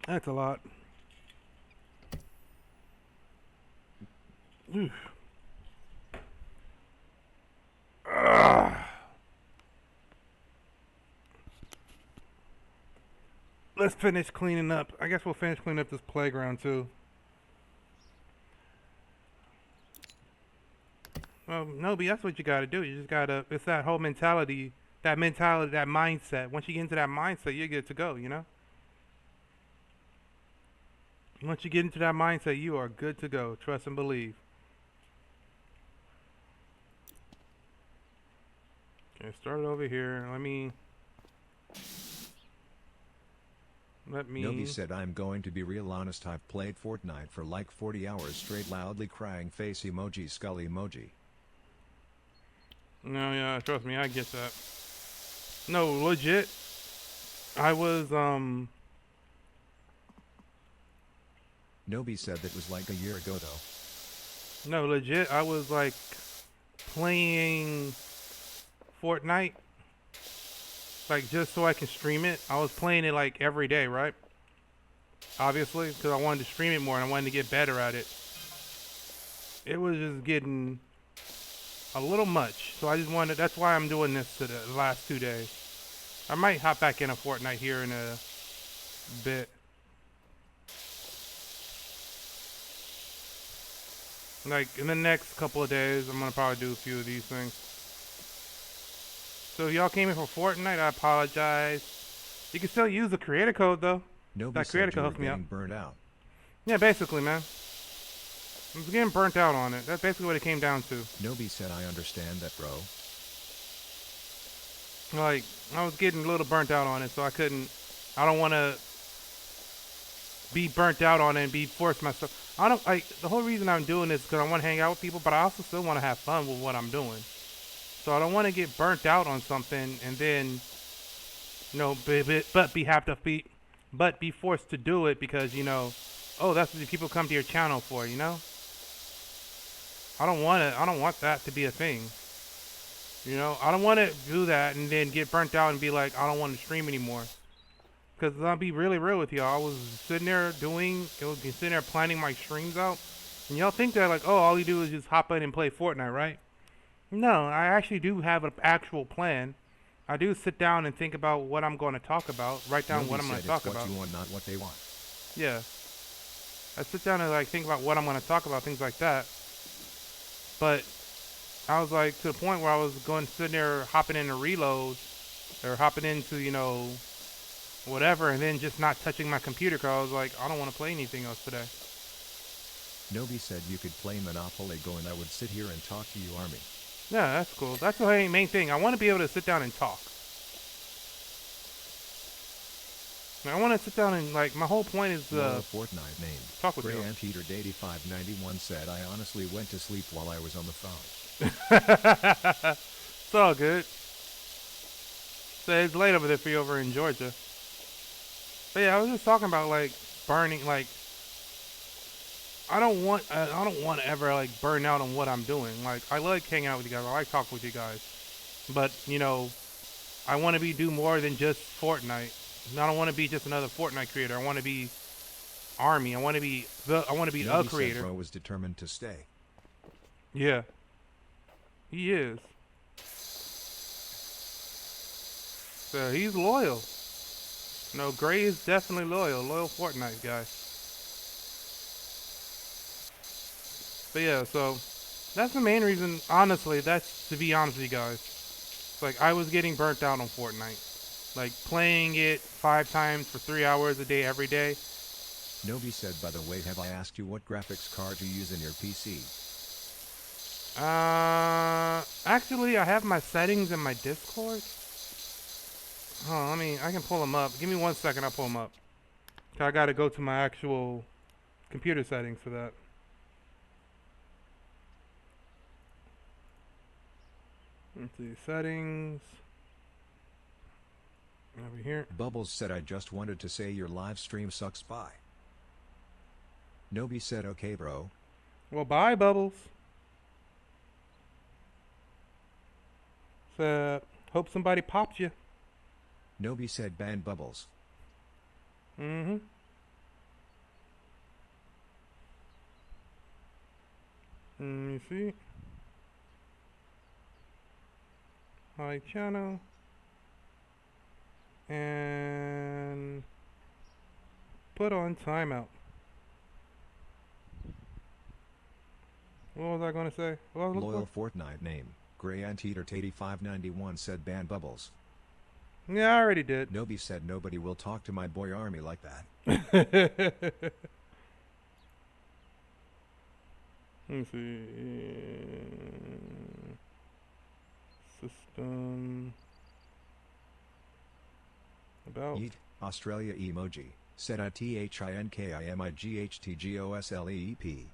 That's a lot. Oof. Let's finish cleaning up. I guess we'll finish cleaning up this playground too. Well, Nobi, that's what you gotta do. You just gotta, it's that whole mentality, that mindset. Once you get into that mindset, you're good to go, you know? Once you get into that mindset, you are good to go. Trust and believe. Okay, start it over here. Let me... Nobi said I'm going to be real honest, I've played Fortnite for like 40 hours straight, loudly crying face emoji, skull emoji. No, yeah, trust me, I get that. No, legit. I was, Nobi said that was like a year ago though. No, legit, I was like playing Fortnite, like just so I can stream it. I was playing it like every day, right? Obviously, because I wanted to stream it more and I wanted to get better at it. It was just getting a little much, so I just wanted, that's why I'm doing this to the last 2 days. I might hop back in a Fortnite here in a bit. Like in the next couple of days, I'm gonna probably do a few of these things. So if y'all came in for Fortnite, I apologize. You can still use the creator code though. Nobody That creator said you code were helps me out. getting burned out. Yeah, basically, man. I was getting burnt out on it. That's basically what it came down to. Nobody said I understand that, bro. Like, I was getting a little burnt out on it, so I don't want to be burnt out on it and be forced myself. I don't, like, the whole reason I'm doing this is because I want to hang out with people, but I also still want to have fun with what I'm doing. So I don't want to get burnt out on something and then, you know, but be forced to do it because, you know, oh, that's what the people come to your channel for, you know? I don't want that to be a thing. You know, I don't want to do that and then get burnt out and be like, I don't want to stream anymore. Because I'll be really real with y'all. I was sitting there planning my streams out. And y'all think that like, oh, all you do is just hop in and play Fortnite, right? No, I actually do have an actual plan. I do sit down and think about what I'm going to talk about. Write down what I'm going to talk about. What you want, not what they want. Yeah. I sit down and like think about what I'm going to talk about, things like that. But I was like to the point where I was sitting there hopping into reload or hopping into, you know, whatever, and then just not touching my computer because I was like, I don't want to play anything else today. Nobody said you could play Monopoly Go and I would sit here and talk to you, Army. Yeah, that's cool. That's the main thing. I want to be able to sit down and talk. I want to sit down and, like, my whole point is Fortnite name. Talk with Gray you. Anteater 8591 said, I honestly went to sleep while I was on the phone. It's all good. So it's late over there for you over in Georgia. But yeah, I was just talking about like burning, like I don't want to ever like burn out on what I'm doing. Like I like hanging out with you guys. I like talking with you guys. But you know, I want to do more than just Fortnite. I don't want to be just another Fortnite creator. I want to be Army. I want to be the creator. Bro was determined to stay. Yeah, he is. So he's loyal. No, Gray is definitely loyal Fortnite guy. But yeah, so that's the main reason. Honestly, that's to be honest with you guys. Like I was getting burnt out on Fortnite. Like playing it 5 times for 3 hours a day every day. Nobi said, by the way, have I asked you what graphics card you use in your PC? Actually, I have my settings in my Discord. Oh, I can pull them up. Give me 1 second, I'll pull them up. I gotta go to my actual computer settings for that. Let's see, settings. Over here. Bubbles said, I just wanted to say your live stream sucks, bye. Nobi said, okay bro. Well, bye Bubbles. So, hope somebody popped you. Nobi said, ban Bubbles. Mm-hmm. Let me see. Hi channel. And put on timeout. What was I going to say? Loyal Fortnite name. Gray Anteater 8591 said ban Bubbles. Yeah, I already did. Nobi said nobody will talk to my boy Army like that. Let me see. System. About. Yeet, Australia emoji. Said ITHINKIMIGHTGOSLEEP.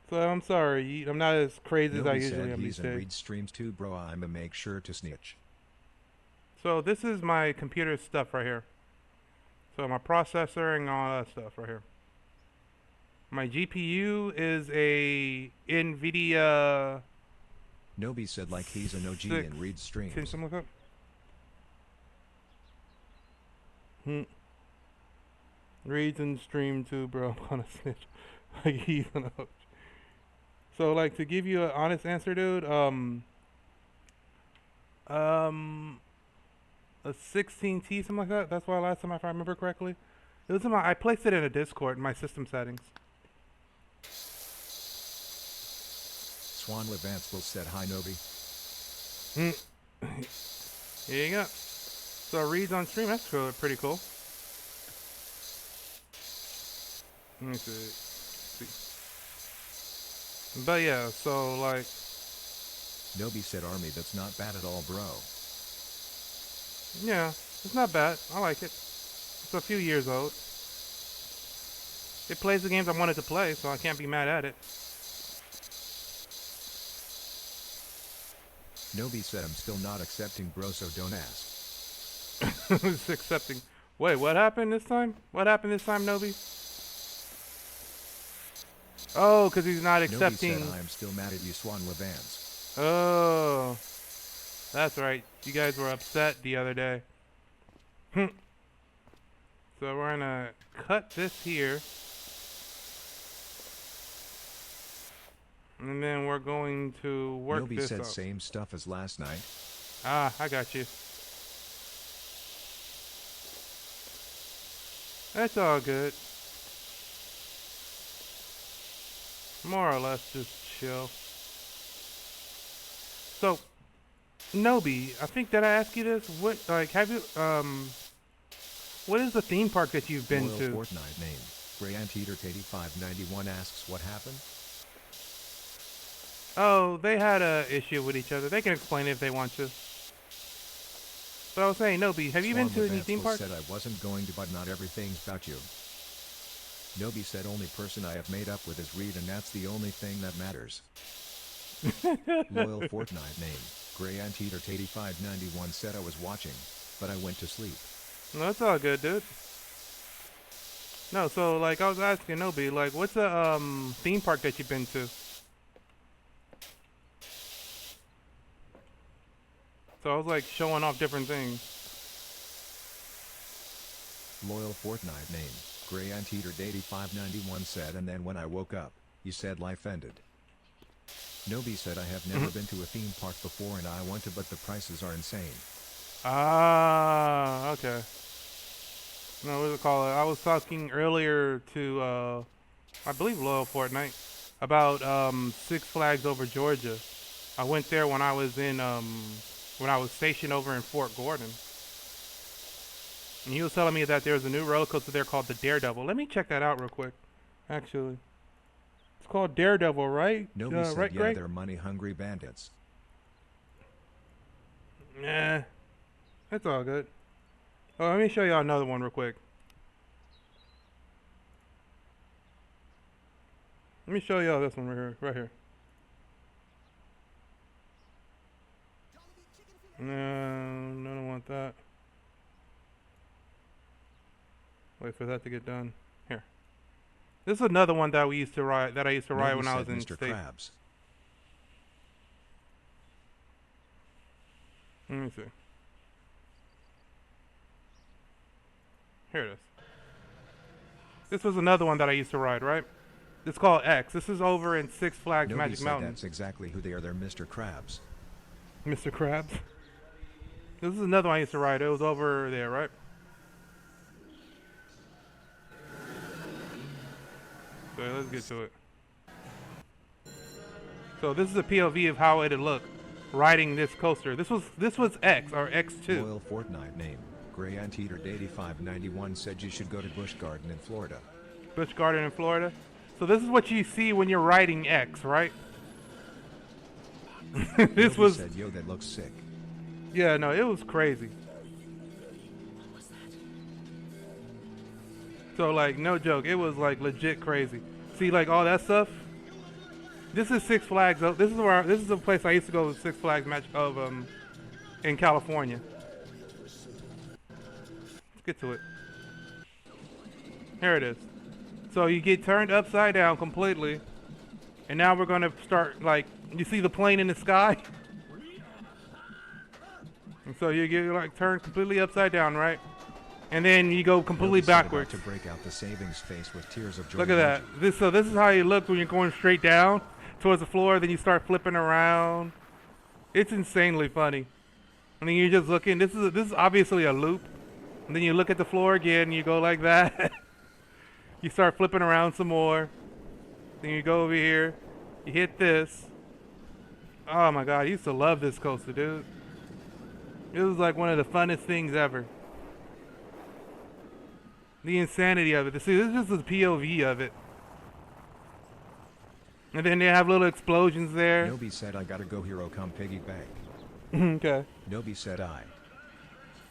So I'm sorry, I'm not as crazy as I usually am these days. Read streams too, bro. I'ma make sure to snitch. So this is my computer stuff right here. So my processor and all that stuff right here. My GPU is a NVIDIA. Nobi said like he's an OG and reads streams. Can someone look up? Reads and stream too, bro. I'm gonna snitch. Like he's an OG. So like to give you an honest answer, dude, a 16T, something like that. That's why last time, if I remember correctly, it was in I placed it in a Discord in my system settings. Swan Levanceville said hi, Nobi. Here you go. So reads on stream, that's pretty cool. Let me see. But yeah, so like... Nobi said Army, that's not bad at all, bro. Yeah, it's not bad. I like it. It's a few years old. It plays the games I wanted to play, so I can't be mad at it. Nobi said I'm still not accepting, bro, so don't ask. It's accepting. Wait, what happened this time? What happened this time, Nobi? Oh, because he's not accepting. Nobi said I'm still mad at you, Swan Levans. Oh, that's right. You guys were upset the other day. So we're gonna cut this here. And then we're going to work Nobi this said up. Same stuff as last night. Ah, I got you. That's all good. More or less just chill. So, Nobi, I think, did I ask you this? What, like, have you, what is the theme park that you've been Royal to? Fortnite name. Grey Anteater 8591 asks what happened? Oh, they had a issue with each other. They can explain it if they want to. But I was saying, Nobi, have you been to any theme parks? Said I wasn't going to, but not everything's about you. Nobi said only person I have made up with is Reed, and that's the only thing that matters. Loyal Fortnite name. Grey Anteater 8591 said I was watching, but I went to sleep. No, it's all good, dude. No, so like I was asking Nobi, like what's the theme park that you've been to? So I was like showing off different things. Loyal Fortnite name. Grey Anteater 8591 said, and then when I woke up, you said life ended. Nobi said I have never been to a theme park before and I want to, but the prices are insane. Ah, okay. No, what do it call it? I was talking earlier to, I believe Loyal Fortnite, about Six Flags over Georgia. I went there when I was in, when I was stationed over in Fort Gordon. And he was telling me that there's a new roller coaster there called the Daredevil. Let me check that out real quick, actually. It's called Daredevil, right? Nobi said, right, yeah, Greg? they're money-hungry bandits. Nah, that's all good. Oh, let me show y'all another one real quick. Let me show y'all this one right here. Right here. No, I don't want that. Wait for that to get done. Here. This is another one that we used to ride. That I used to ride when I was in Mr. state. Krabs. Let me see. Here it is. This was another one that I used to ride, right? It's called X. This is over in Six Flags Nobi Magic said Mountain. that's exactly who they are. They're Mr. Krabs. Mr. Krabs. This is another one I used to ride. It was over there, right? So let's get to it. So this is a POV of how it'd look riding this coaster. This was X or X2. Loyal Fortnite name. Grey Anteater 8591 said you should go to Busch Garden in Florida. Busch Garden in Florida. So this is what you see when you're riding X, right? This Nobi was said, yo, that looks sick. Yeah, no, it was crazy. So like no joke, it was like legit crazy. See like all that stuff? This is Six Flags. This is the place I used to go to Six Flags match of in California. Let's get to it. Here it is. So you get turned upside down completely. And now we're gonna start like you see the plane in the sky? And so you get like turned completely upside down, right? And then you go completely Nobi said about backwards. to break out the savings face with tears of joy. Look at that. This is how you look when you're going straight down towards the floor. Then you start flipping around. It's insanely funny. And then you're just looking. This is obviously a loop. And then you look at the floor again. And you go like that. You start flipping around some more. Then you go over here. You hit this. Oh my god, I used to love this coaster, dude. It was like one of the funnest things ever. The insanity of it. See, this is just the POV of it. And then they have little explosions there. Nobi said I gotta go hero come piggy bank. Okay. Nobi said I.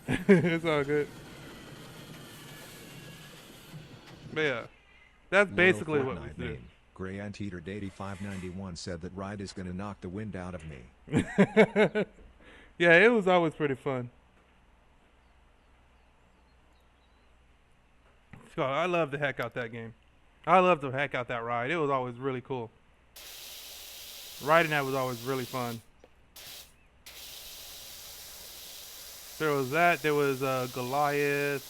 It's all good. But yeah. That's Loyal basically what Fortnite we do. name. Gray Anteater 8591 said that ride is gonna knock the wind out of me. Yeah, it was always pretty fun. So I love the heck out that game. I love the heck out that ride. It was always really cool. Riding that was always really fun. There was that. There was Goliath.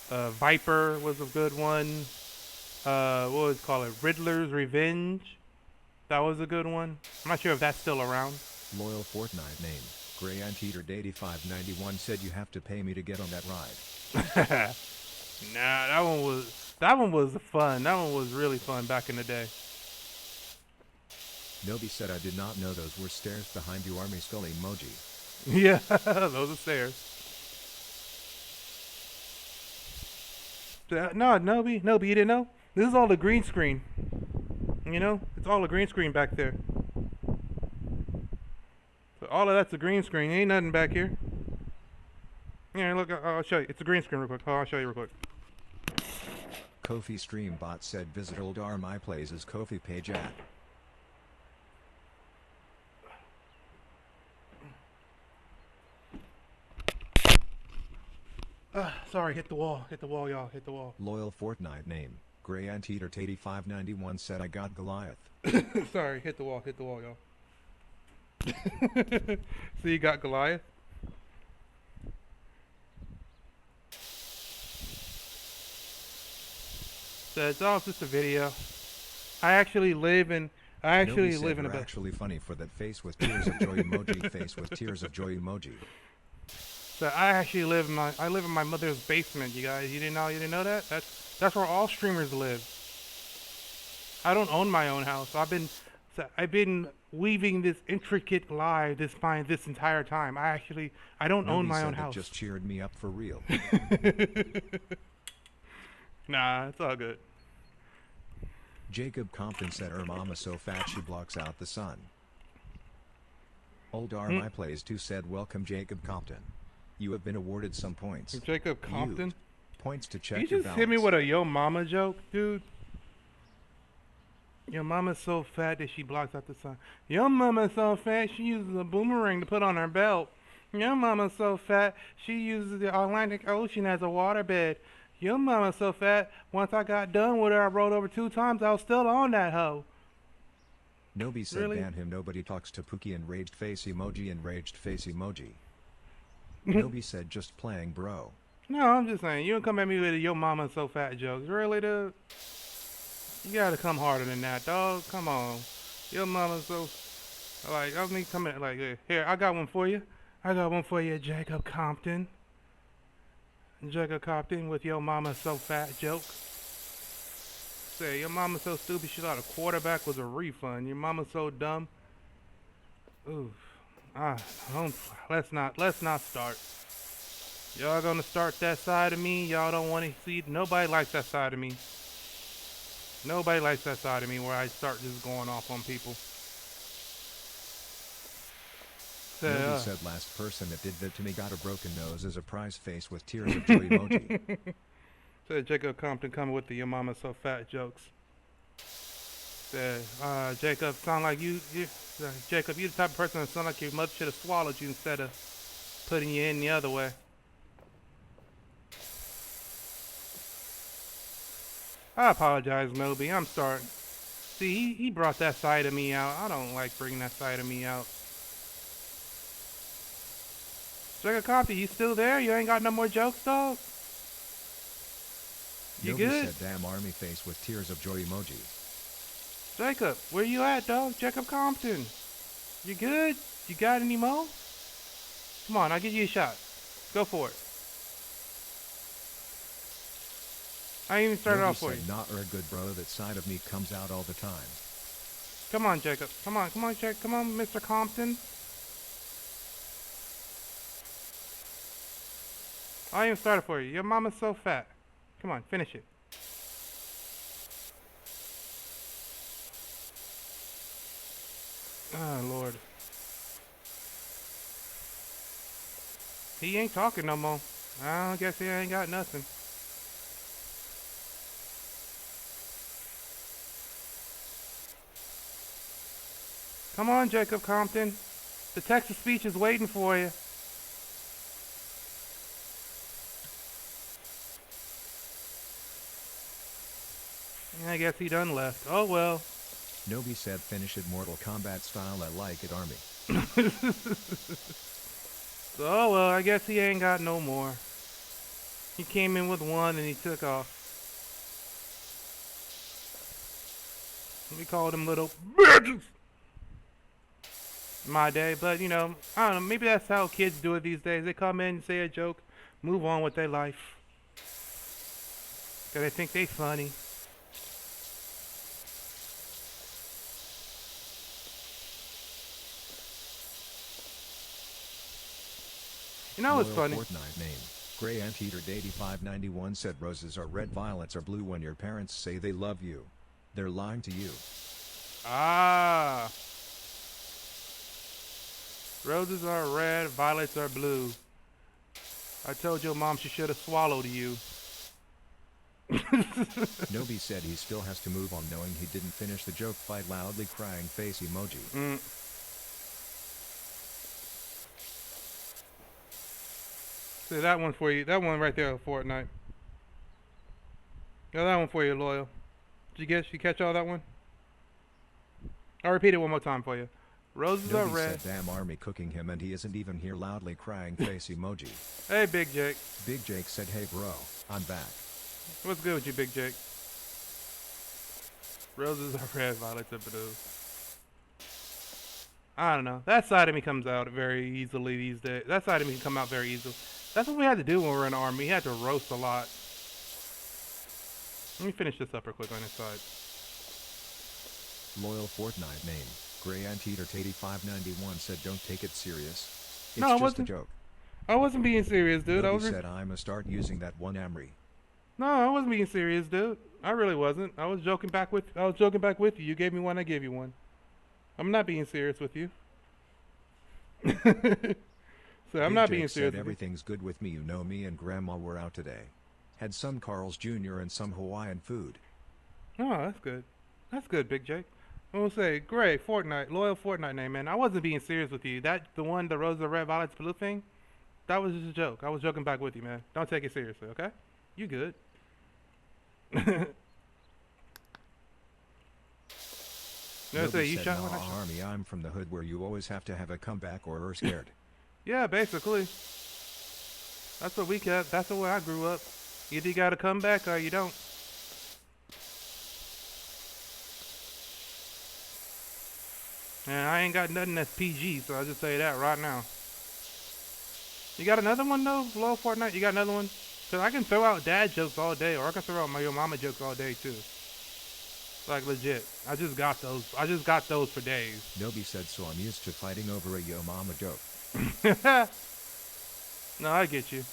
Viper was a good one. What was it called? Riddler's Revenge. That was a good one. I'm not sure if that's still around. Loyal Fortnite name. Gray Anteater 8591 said you have to pay me to get on that ride. Nah, that one was fun. That one was really fun back in the day. Nobi said I did not know those were stairs behind you. Army skull emoji. Yeah, those are stairs. No, Nobi, you didn't know? This is all the green screen. You know, it's all a green screen back there. So all of that's a green screen. Ain't nothing back here. Yeah, look, I'll show you. It's a green screen real quick. I'll show you real quick. Kofi Stream Bot said visit old R My Plays' Kofi page at. Sorry, hit the wall, y'all, hit the wall. Loyal Fortnite name. Gray Anteater 8591 said I got Goliath. Sorry, hit the wall, y'all. So you got Goliath? So it's all just a video. I actually live in a You're actually funny for that face with tears of joy emoji. Face with tears of joy emoji. So I actually live in my mother's basement, you guys. You didn't know that? That's where all streamers live. I don't own my own house. I've been weaving this intricate lie this entire time. I don't own my own house. Just cheered me up for real. Nah, it's all good. Jacob Compton said her mama so fat she blocks out the sun. Old R My Plays 2 said welcome Jacob Compton. You have been awarded some points. Jacob Compton? Points to check You your just balance. hit me with a yo mama joke, dude. Your mama's so fat that she blocks out the sun. Your mama's so fat she uses a boomerang to put on her belt. Your mama's so fat she uses the Atlantic Ocean as a waterbed. Your mama's so fat, once I got done with her, I rolled over 2 times, I was still on that hoe. Nobi said Really? ban him. Nobody talks to Pookie. Enraged face emoji. Enraged face emoji. Nobi said just playing bro. No, I'm just saying, you don't come at me with a yo mama's so fat jokes. Really, dude? You gotta come harder than that, dog. Come on. Your mama's so... Like, I mean, come in, like, here, I got one for you. I got one for you, Jacob Compton. Jacob Compton with your mama so fat joke. Say, your mama so stupid she thought a quarterback was a refund. Your mama so dumb. Oof. Let's not start. Y'all gonna start that side of me? Y'all don't want to see. Nobody likes that side of me. Nobody likes that side of me where I start just going off on people. Nobi said last person that did that to me got a broken nose as a prize face with tears of joy emoji. Said Jacob Compton coming with the your mama so fat jokes. Said, Jacob, sound like Jacob, you the type of person that sound like your mother should have swallowed you instead of putting you in the other way. I apologize, Nobi. I'm sorry. See, he brought that side of me out. I don't like bringing that side of me out. Jacob Compton, you still there? You ain't got no more jokes, dog? You Nobi good? said damn army face with tears of joy emoji. Jacob, where you at, dog? Jacob Compton. You good? You got any more? Come on, I'll give you a shot. Go for it. I even started Nobi off for you. said not a good bro. That side of me comes out all the time. Come on, Jacob. Come on, Jacob. Come on, Mr. Compton. I'll even start it for you. Your mama's so fat. Come on, finish it. Oh, Lord. He ain't talking no more. I guess he ain't got nothing. Come on, Jacob Compton. The text-to speech is waiting for you. I guess he done left. Oh well. Nobi said finish it Mortal Kombat style, I like it Army. Oh well, I guess he ain't got no more. He came in with one and he took off. We called them little bitches. My day, but you know, I don't know, maybe that's how kids do it these days. They come in and say a joke, move on with their life. Cause they think they funny. You know what's funny? Fortnite name. Gray Anteater 8591 said roses are red, violets are blue. When your parents say they love you, they're lying to you. Ah. Roses are red, violets are blue. I told your mom she should have swallowed you. Nobi said he still has to move on knowing he didn't finish the joke. Fight loudly crying face emoji. See that one for you. That one right there, Fortnite. Got that one for you, Loyal. Did you catch all that one? I'll repeat it one more time for you. Roses are Nobi red. said damn Army cooking him and he isn't even here. Loudly crying face emoji. Hey, Big Jake. Big Jake said hey bro, I'm back. What's good with you, Big Jake? Roses are red, violets are blue. I don't know. That side of me comes out very easily these days. That side of me can come out very easily. That's what we had to do when we were in the army. We had to roast a lot. Let me finish this up real quick on this side. Loyal Fortnite name. Gray Anteater 8591 said don't take it serious. It's No, I just wasn't. a joke. I wasn't being serious, dude. Nobi said I'ma start using that one Amri. No, I wasn't being serious, dude. I really wasn't. I was joking back with you. You gave me one, I gave you one. I'm not being serious with you. So I'm not being serious. Said everything's good with me. You know me and Grandma were out today. Had some Carl's Jr. and some Hawaiian food. Oh, that's good. That's good, Big Jake. I will say, great, Fortnite, loyal Fortnite name, man. I wasn't being serious with you. The rose, the red, violets, blue thing, that was just a joke. I was joking back with you, man. Don't take it seriously, okay? You good. No, say you shot nah, Army, I'm from the hood where you always have to have a comeback or are scared. Yeah, basically. That's what we kept. That's the way I grew up. Either you got to come back or you don't. And I ain't got nothing that's PG, so I'll just say that right now. You got another one though, Low Fortnite? You got another one? Cause I can throw out dad jokes all day, or I can throw out my your mama jokes all day too. Like legit. I just got those. I just got those for days. Nobi said so I'm used to fighting over a yo mama joke. No, I get you.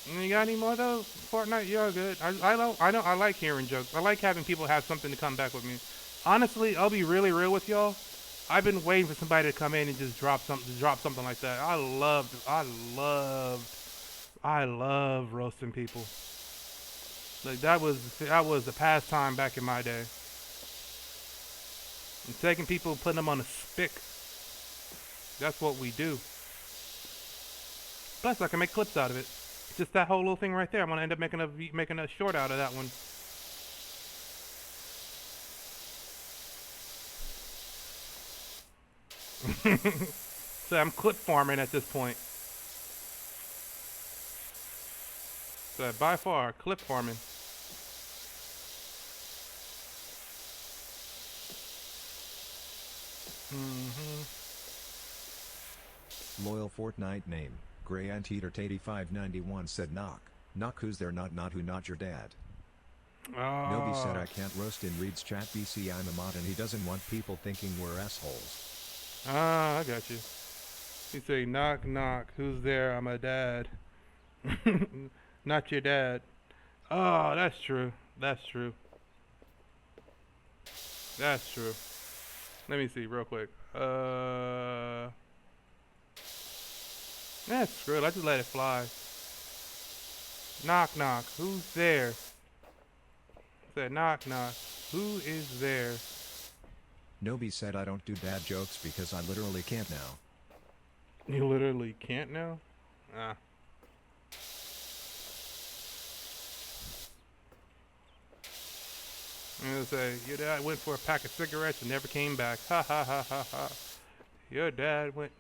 You got any more though? Fortnite, you're good. I like hearing jokes. I like having people have something to come back with me. Honestly, I'll be really real with y'all. I've been waiting for somebody to come in and just drop something like that. I love roasting people. Like that was a pastime back in my day. And taking people, putting them on a stick. That's what we do. Plus, I can make clips out of it. Just that whole little thing right there. I'm gonna end up making a short out of that one. So I'm clip farming at this point. So by far, clip farming. Loyal Fortnite name. Gray Anteater 8591 said knock. Knock who's there, not who, not your dad. Nobi said Oh. I can't roast in Reed's chat BC, I'm a mod and he doesn't want people thinking we're assholes. Ah, I got you. You say knock knock, who's there? I'm a dad. Not your dad. Oh, that's true. That's true. That's true. Let me see real quick. Yeah, screw it. I just let it fly. Knock knock, who's there? Said knock knock, who is there? Nobi said I don't do dad jokes because I literally can't now. You literally can't now? Ah. I'm gonna say, your dad went for a pack of cigarettes and never came back. Ha ha ha ha ha. Your dad went.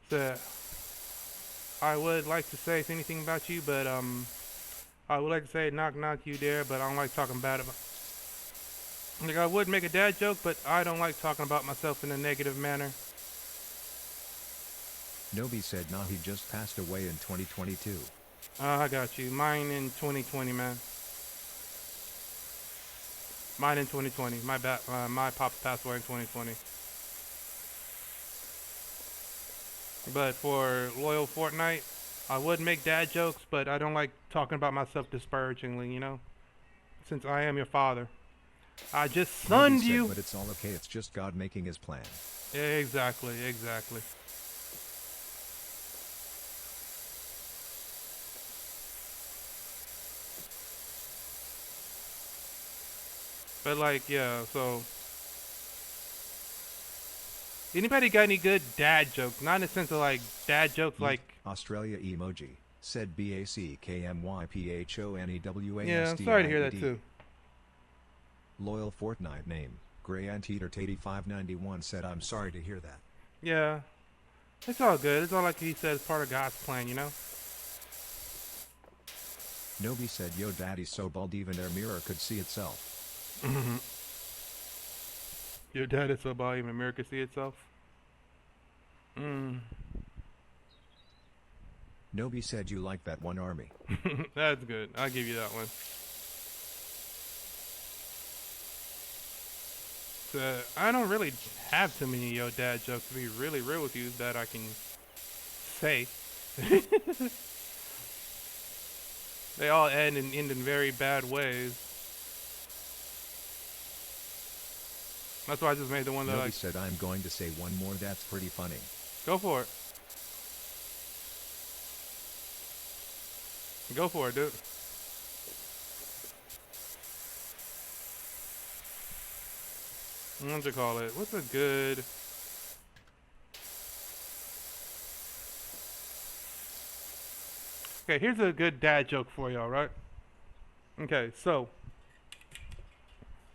Said, I would like to say anything about you, but I would like to say knock knock you there, but I don't like talking bad about. Like I would make a dad joke, but I don't like talking about myself in a negative manner. Nobi said nah, he just passed away in 2022. I got you. Mine in 2020, man. Mine in 2020. My papa passed away in 2020. But for loyal Fortnite, I would make dad jokes, but I don't like talking about myself disparagingly, you know? Since I am your father. I just sunned Nobi said, you. but it's all okay, it's just God making his plan. Yeah, exactly, exactly. But like, yeah, so anybody got any good dad jokes? Not in the sense of like dad jokes like Australia emoji said BACKMYPHONEWASTIED. yeah, I'm sorry to hear that too. Loyal Fortnite name Grey Anteater 8591 said I'm sorry to hear that. Yeah. It's all good. It's all like he said, it's part of God's plan, you know? Nobi said yo daddy's so bald even their mirror could see itself. Your dad is so bald even America see itself? Nobi said you like that one army. That's good. I'll give you that one. So, I don't really have too many yo dad jokes to be really real with you that I can say. They all end in very bad ways. That's why I just made the one that Nobi I said I'm going to say one more that's pretty funny. go for it. Go for it, dude. What you call it? What's a good... Okay, here's a good dad joke for y'all, right? Okay, so...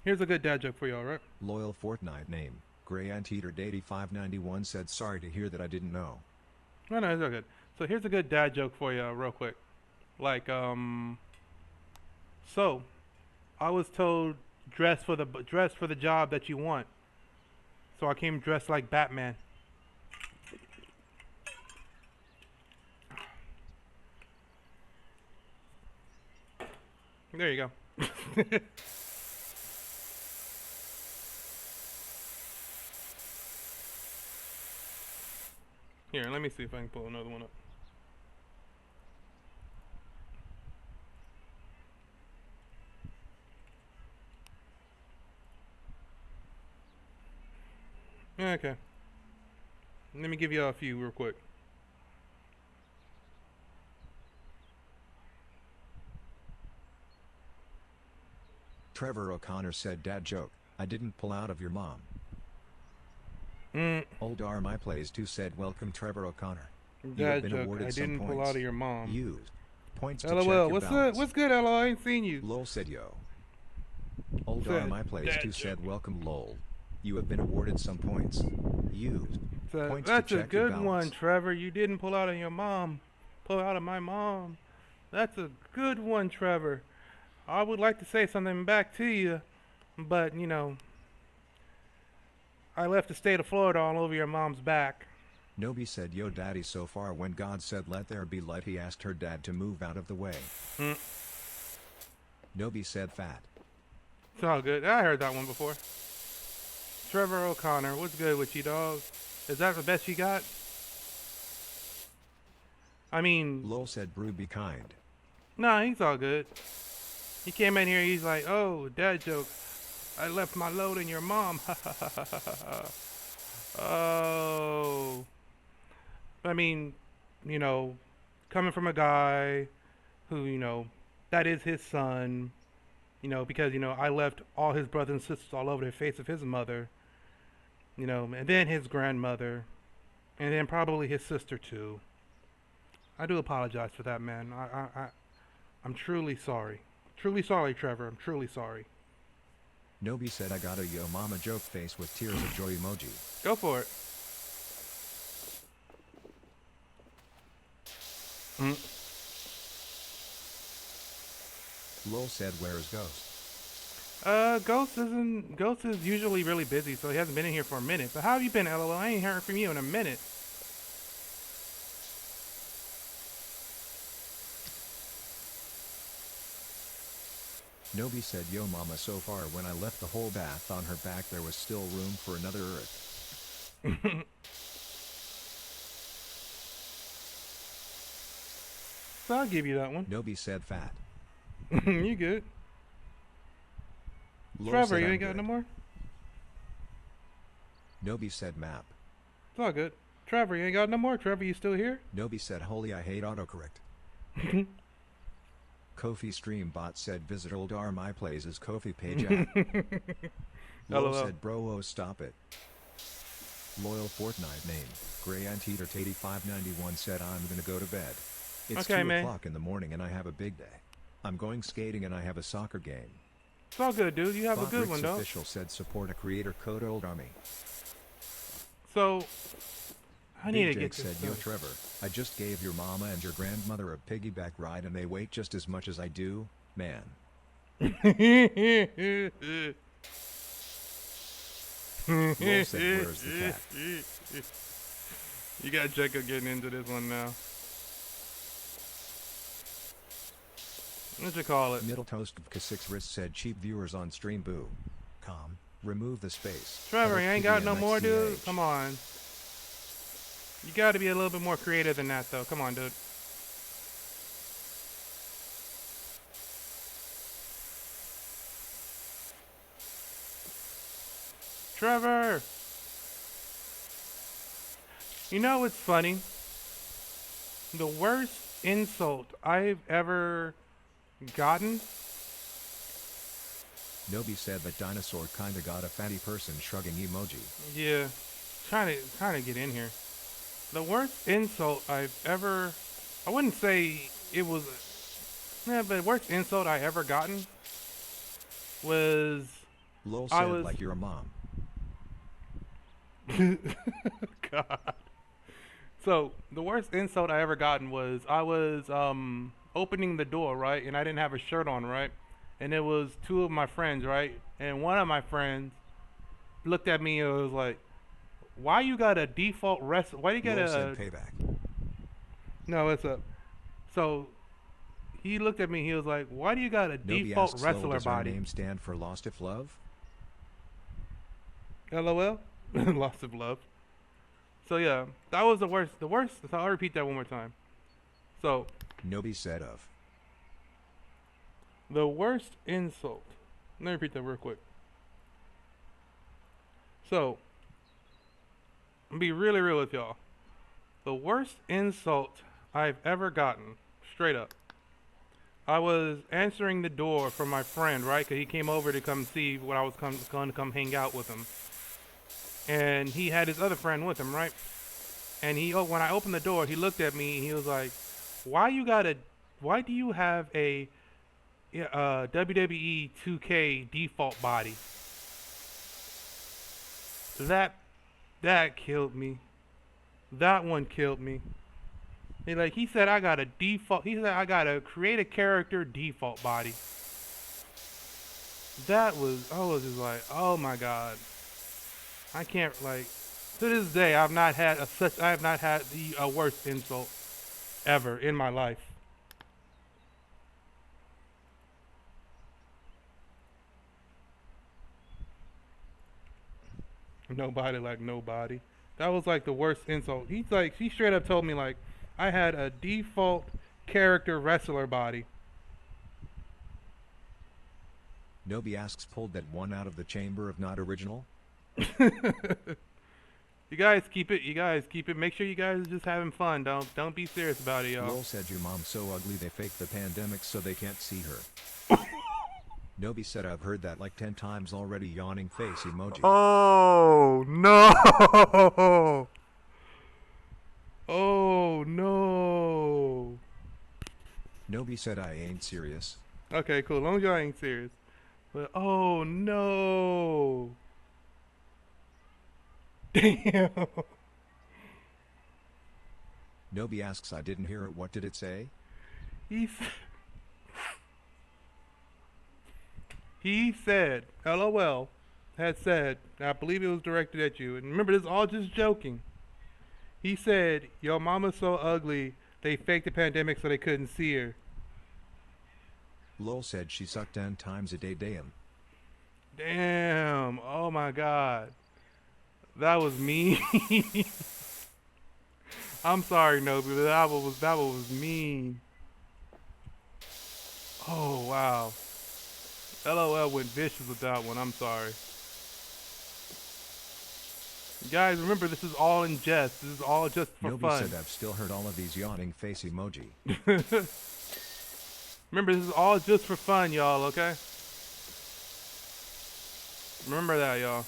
Here's a good dad joke for y'all, right? Loyal Fortnite name Grey Anteater 8591 said sorry to hear that I didn't know. No, it's all good. So here's a good dad joke for y'all real quick. Like, so, I was told dress for the job that you want. So I came dressed like Batman. There you go. Here, let me see if I can pull another one up. Okay. Let me give you a few real quick. Trevor O'Connor said dad joke, I didn't pull out of your mom. Old R My Plays 2 said welcome Trevor O'Connor. Dad joke, I didn't pull out of your mom. Used. Points to check LOL, your what's balance. good? What's good, LOL? I ain't seen you. Lol said yo. Old Said R My Plays dad 2 joke. said welcome lol. You have been awarded some points. Used. So Points that's to a check your good balance. one, Trevor. You didn't pull out of your mom. Pull out of my mom. That's a good one, Trevor. I would like to say something back to you, but, you know, I left the state of Florida all over your mom's back. Nobi said, yo daddy, so far when God said let there be light, he asked her dad to move out of the way. Nobi said fat. It's all good. I heard that one before. Trevor O'Connor, what's good with you, dog? Is that the best you got? I mean... Lol said brew be kind. Nah, he's all good. He came in here, he's like, oh, dad joke. I left my load in your mom. Oh. I mean, you know, coming from a guy who, you know, that is his son, you know, because, you know, I left all his brothers and sisters all over the face of his mother, you know, and then his grandmother, and then probably his sister too. I do apologize for that, man. I'm truly sorry. Truly sorry, Trevor. I'm truly sorry. Nobi said, I got a yo mama joke face with tears of joy emoji. Go for it. Lol said, where is Ghost? Ghost is usually really busy, so he hasn't been in here for a minute. So how have you been, LOL? I ain't heard from you in a minute. Nobi said, yo mama, so far when I left the whole bath on her back there was still room for another earth. So I'll give you that one. Nobi said fat. You good. Lol Trevor, said, you I'm ain't got good. no more? Nobi said map. It's all good. Trevor, you ain't got no more? Trevor, you still here? Nobi said, holy I hate autocorrect. Kofi Stream Bot said, visit old R my plays' Kofi page at. Lol said, bro, oh stop it. Loyal Fortnite name, Gray Anteater 8591 said, I'm gonna go to bed. It's Okay, 2 man. o'clock in the morning and I have a big day. I'm going skating and I have a soccer game. It's all good, dude. You have a good one, though. Official said, support a creator code old army. So, I need to Big get Jake this. said, yo Trevor, I just gave your mama and your grandmother a piggyback ride and they weight just as much as I do, man. Lol said, where's the cat? You got Jacob getting into this one now. What you call it? Middle Toast of K6 Wrist said, cheap viewers on stream boo. Calm. Remove the space. Trevor, you ain't got no more, dude? PBMXDH. Come on. You gotta be a little bit more creative than that, though. Come on, dude. Trevor! You know what's funny? The worst insult I've ever gotten. Nobi said that dinosaur kinda got a fatty person shrugging emoji. Yeah, trying to get in here. The worst insult I've ever, I wouldn't say it was, but the worst insult I ever gotten was, Lol I said, was- like your mom. God. So the worst insult I ever gotten was I was opening the door, right, and I didn't have a shirt on, right, and it was two of my friends, right, and one of my friends looked at me and was like, "Why you got a default rest? Why you got Lol a said payback. no? It's a." So he looked at me. He was like, "Why do you got a Nobi default asks, lol, wrestler does our body?" name stand for Lost If Love? LOL. Lost of love. So yeah, that was the worst. The worst. So I'll repeat that one more time. So Nobi said of. the worst insult. Let me repeat that real quick. So, I'm gonna be really real with y'all. The worst insult I've ever gotten, straight up. I was answering the door for my friend, right? Cause he came over to come see what I was going to come hang out with him. And he had his other friend with him, right? And when I opened the door, he looked at me and he was like, why do you have a WWE 2K default body? That killed me. That one killed me. He said I got a create a character default body. I was just like, oh my god. I can't To this day, I have not had the worst insult ever in my life. Nobody like nobody. That was like the worst insult. He straight up told me like I had a default character wrestler body. Nobi asks, pulled that one out of the chamber of not original? You guys keep it. Make sure you guys are just having fun. Don't be serious about it, y'all. Lol said your mom's so ugly they faked the pandemic so they can't see her. Nobi said I've heard that like 10 times already, yawning face emoji. Oh no. Oh no. Nobi said I ain't serious. Okay, cool. As long as y'all ain't serious. But oh no. Damn. Nobi asks, I didn't hear it, what did it say? He said, LOL, had said, I believe it was directed at you, and remember this is all just joking. He said, your mama's so ugly, they faked the pandemic so they couldn't see her. Lol said she sucked 10 times a day, damn. Damn, oh my god. That was mean. I'm sorry, Nobi, that was mean. Oh wow. LOL went vicious with that one. I'm sorry. Guys, remember this is all in jest. This is all just for Nobi fun. said I've still heard all of these yawning face emoji. Remember this is all just for fun, y'all, okay? Remember that, y'all.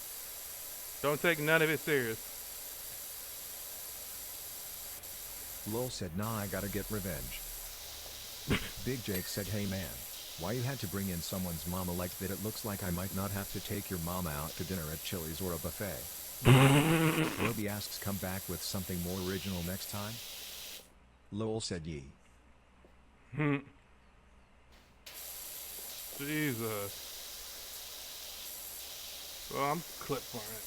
Don't take none of it serious. Lol said nah, I gotta get revenge. Big Jake said hey man, why you had to bring in someone's mama like that? It looks like I might not have to take your mama out to dinner at Chili's or a buffet. Roby asks, come back with something more original next time? Lol said ye. Jesus. Well, I'm clip for it.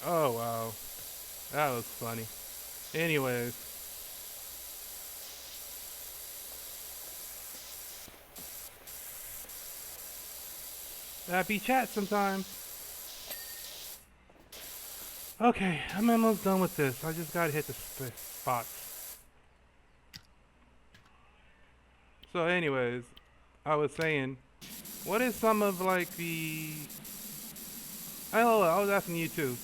Oh wow. That was funny. Anyways. Happy chat sometimes. Okay, I'm almost done with this. I just gotta hit the spots. So anyways, I was saying, what is some of like the... I was asking you too.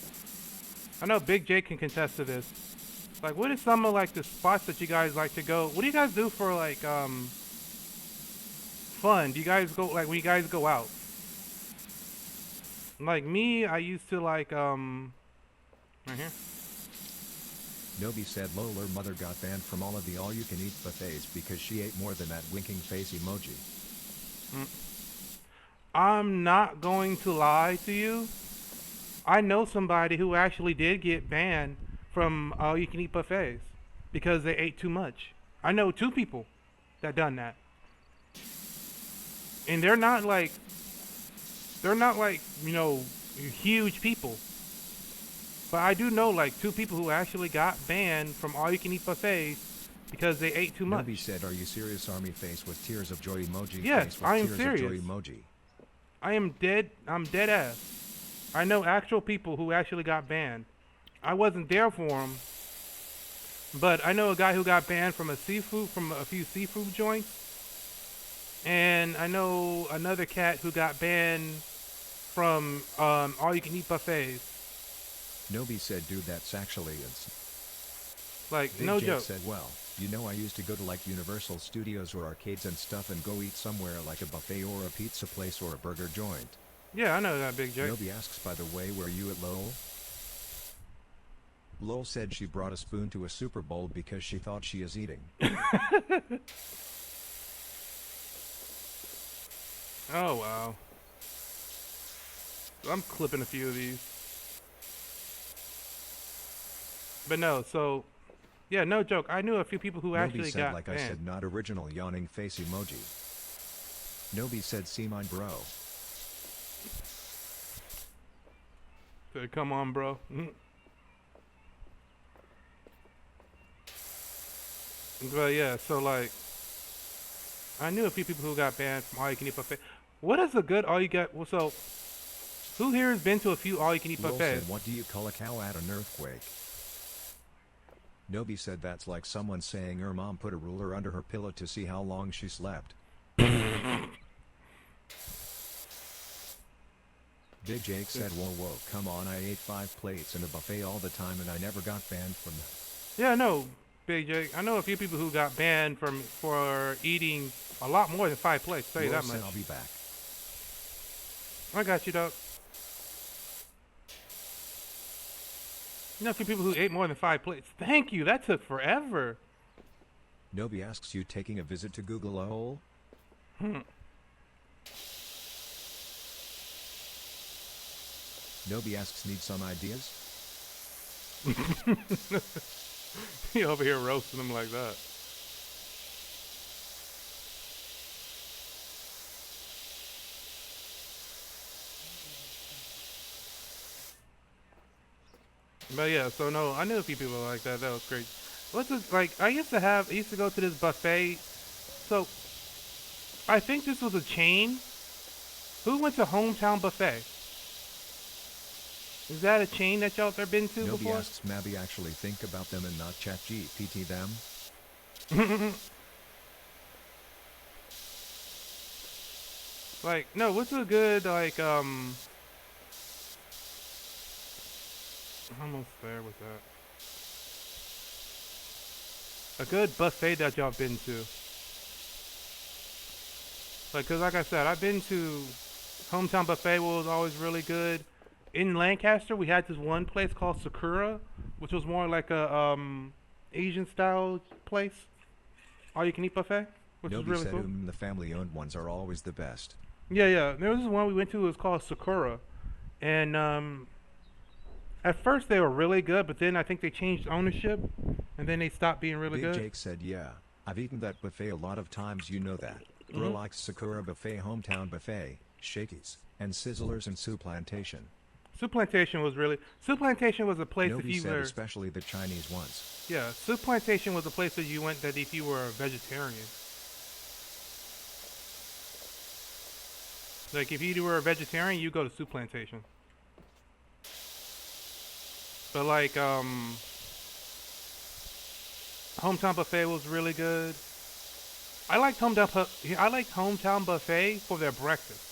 I know Big J can contest to this. Like, what is some of like the spots that you guys like to go? What do you guys do for like fun? Do you guys go like when you guys go out? Like me, I used to like right here. Nobi said lol, her mother got banned from all of the all-you-can-eat buffets because she ate more than that winking face emoji. I'm not going to lie to you. I know somebody who actually did get banned from all-you-can-eat buffets because they ate too much. I know 2 people that done that. And they're not like, you know, huge people. But I do know like 2 people who actually got banned from all-you-can-eat buffets because they ate too much. Nobi said, are you serious? Army face with tears of joy emoji. Yes, face with I am tears serious. Of joy emoji. I am dead. I'm dead ass. I know actual people who actually got banned. I wasn't there for them, but I know a guy who got banned from a few seafood joints, and I know another cat who got banned from all-you-can-eat buffets. Nobi said, dude, that's actually like Big no Jake joke. said, well, you know, I used to go to like Universal Studios or arcades and stuff and go eat somewhere like a buffet or a pizza place or a burger joint. Yeah, I know that, Big Jake. Nobi asks, by the way, were you at Lowell? Lowell said she brought a spoon to a Super Bowl because she thought she is eating. Oh wow. I'm clipping a few of these. But no, so yeah, no joke. I knew a few people who Nobi actually said, got like banned. I said, not original yawning face emoji. Nobi said, see mine bro. Said, come on, bro. But yeah, so like, I knew a few people who got banned from all you can eat buffet. What is a good all you get? Well, so who here has been to a few all you can eat Lil buffets? said, what do you call a cow at an earthquake? Nobi said that's like someone saying her mom put a ruler under her pillow to see how long she slept. Big Jake said, whoa, come on, I ate 5 plates in a buffet all the time and I never got banned from them. Yeah, no, Big Jake. I know a few people who got banned for eating a lot more than 5 plates. Tell you Lil that much. said, I'll be back. I got you, dog. You know a few people who ate more than 5 plates. Thank you. That took forever. Nobi asks, you taking a visit to Google a hole? Nobi asks, need some ideas? You over here roasting them like that. But yeah, so no, I knew a few people like that. That was great. What's this, like, I used to go to this buffet. So, I think this was a chain. Who went to Hometown Buffet? Is that a chain that y'all ever been to Nobi before? asks, Mabby actually think about them and not ChatGPT them? Like, no, what's a good, like, almost there with that. A good buffet that y'all been to. Like, cause like I said, I've been to Hometown Buffet, was always really good. In Lancaster, we had this one place called Sakura, which was more like a Asian style place. All you can eat buffet, which was Nobi really said, cool. the family owned ones are always the best. Yeah. There was this one we went to. It was called Sakura, and at first they were really good, but then I think they changed ownership, and then they stopped being really Big good. Jake said, yeah, I've eaten that buffet a lot of times, you know that. Bro likes Sakura Buffet, Hometown Buffet, Shakey's, and Sizzlers and Soup Plantation. Soup Plantation was a place if Nobi you said, were. especially the Chinese ones. Yeah, Soup Plantation was a place that you went that if you were a vegetarian. Like if you were a vegetarian, you go to Soup Plantation. But like Hometown Buffet was really good. I liked Hometown Buffet for their breakfast.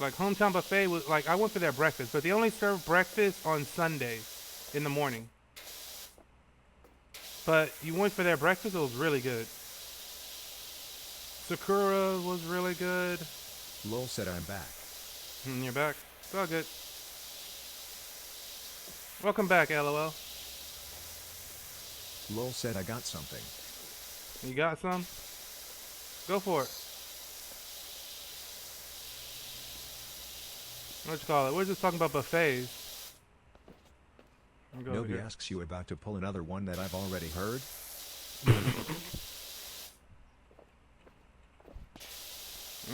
Like Hometown Buffet was like I went for their breakfast, but they only served breakfast on Sundays in the morning. But you went for their breakfast, it was really good. Sakura was really good. Lol said, I'm back. You're back. It's all good. Welcome back, LOL. Lol said, I got something. You got some? Go for it. What you call it? We're just talking about buffets. Nobi asks, you about to pull another one that I've already heard?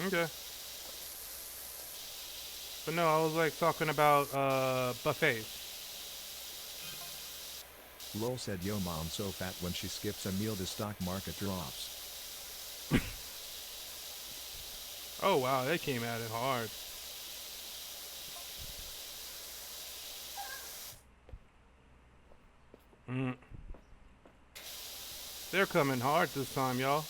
Okay. But no, I was like talking about buffets. Lol said, yo mom so fat when she skips a meal the stock market drops. Oh wow, they came at it hard. They're coming hard this time, y'all.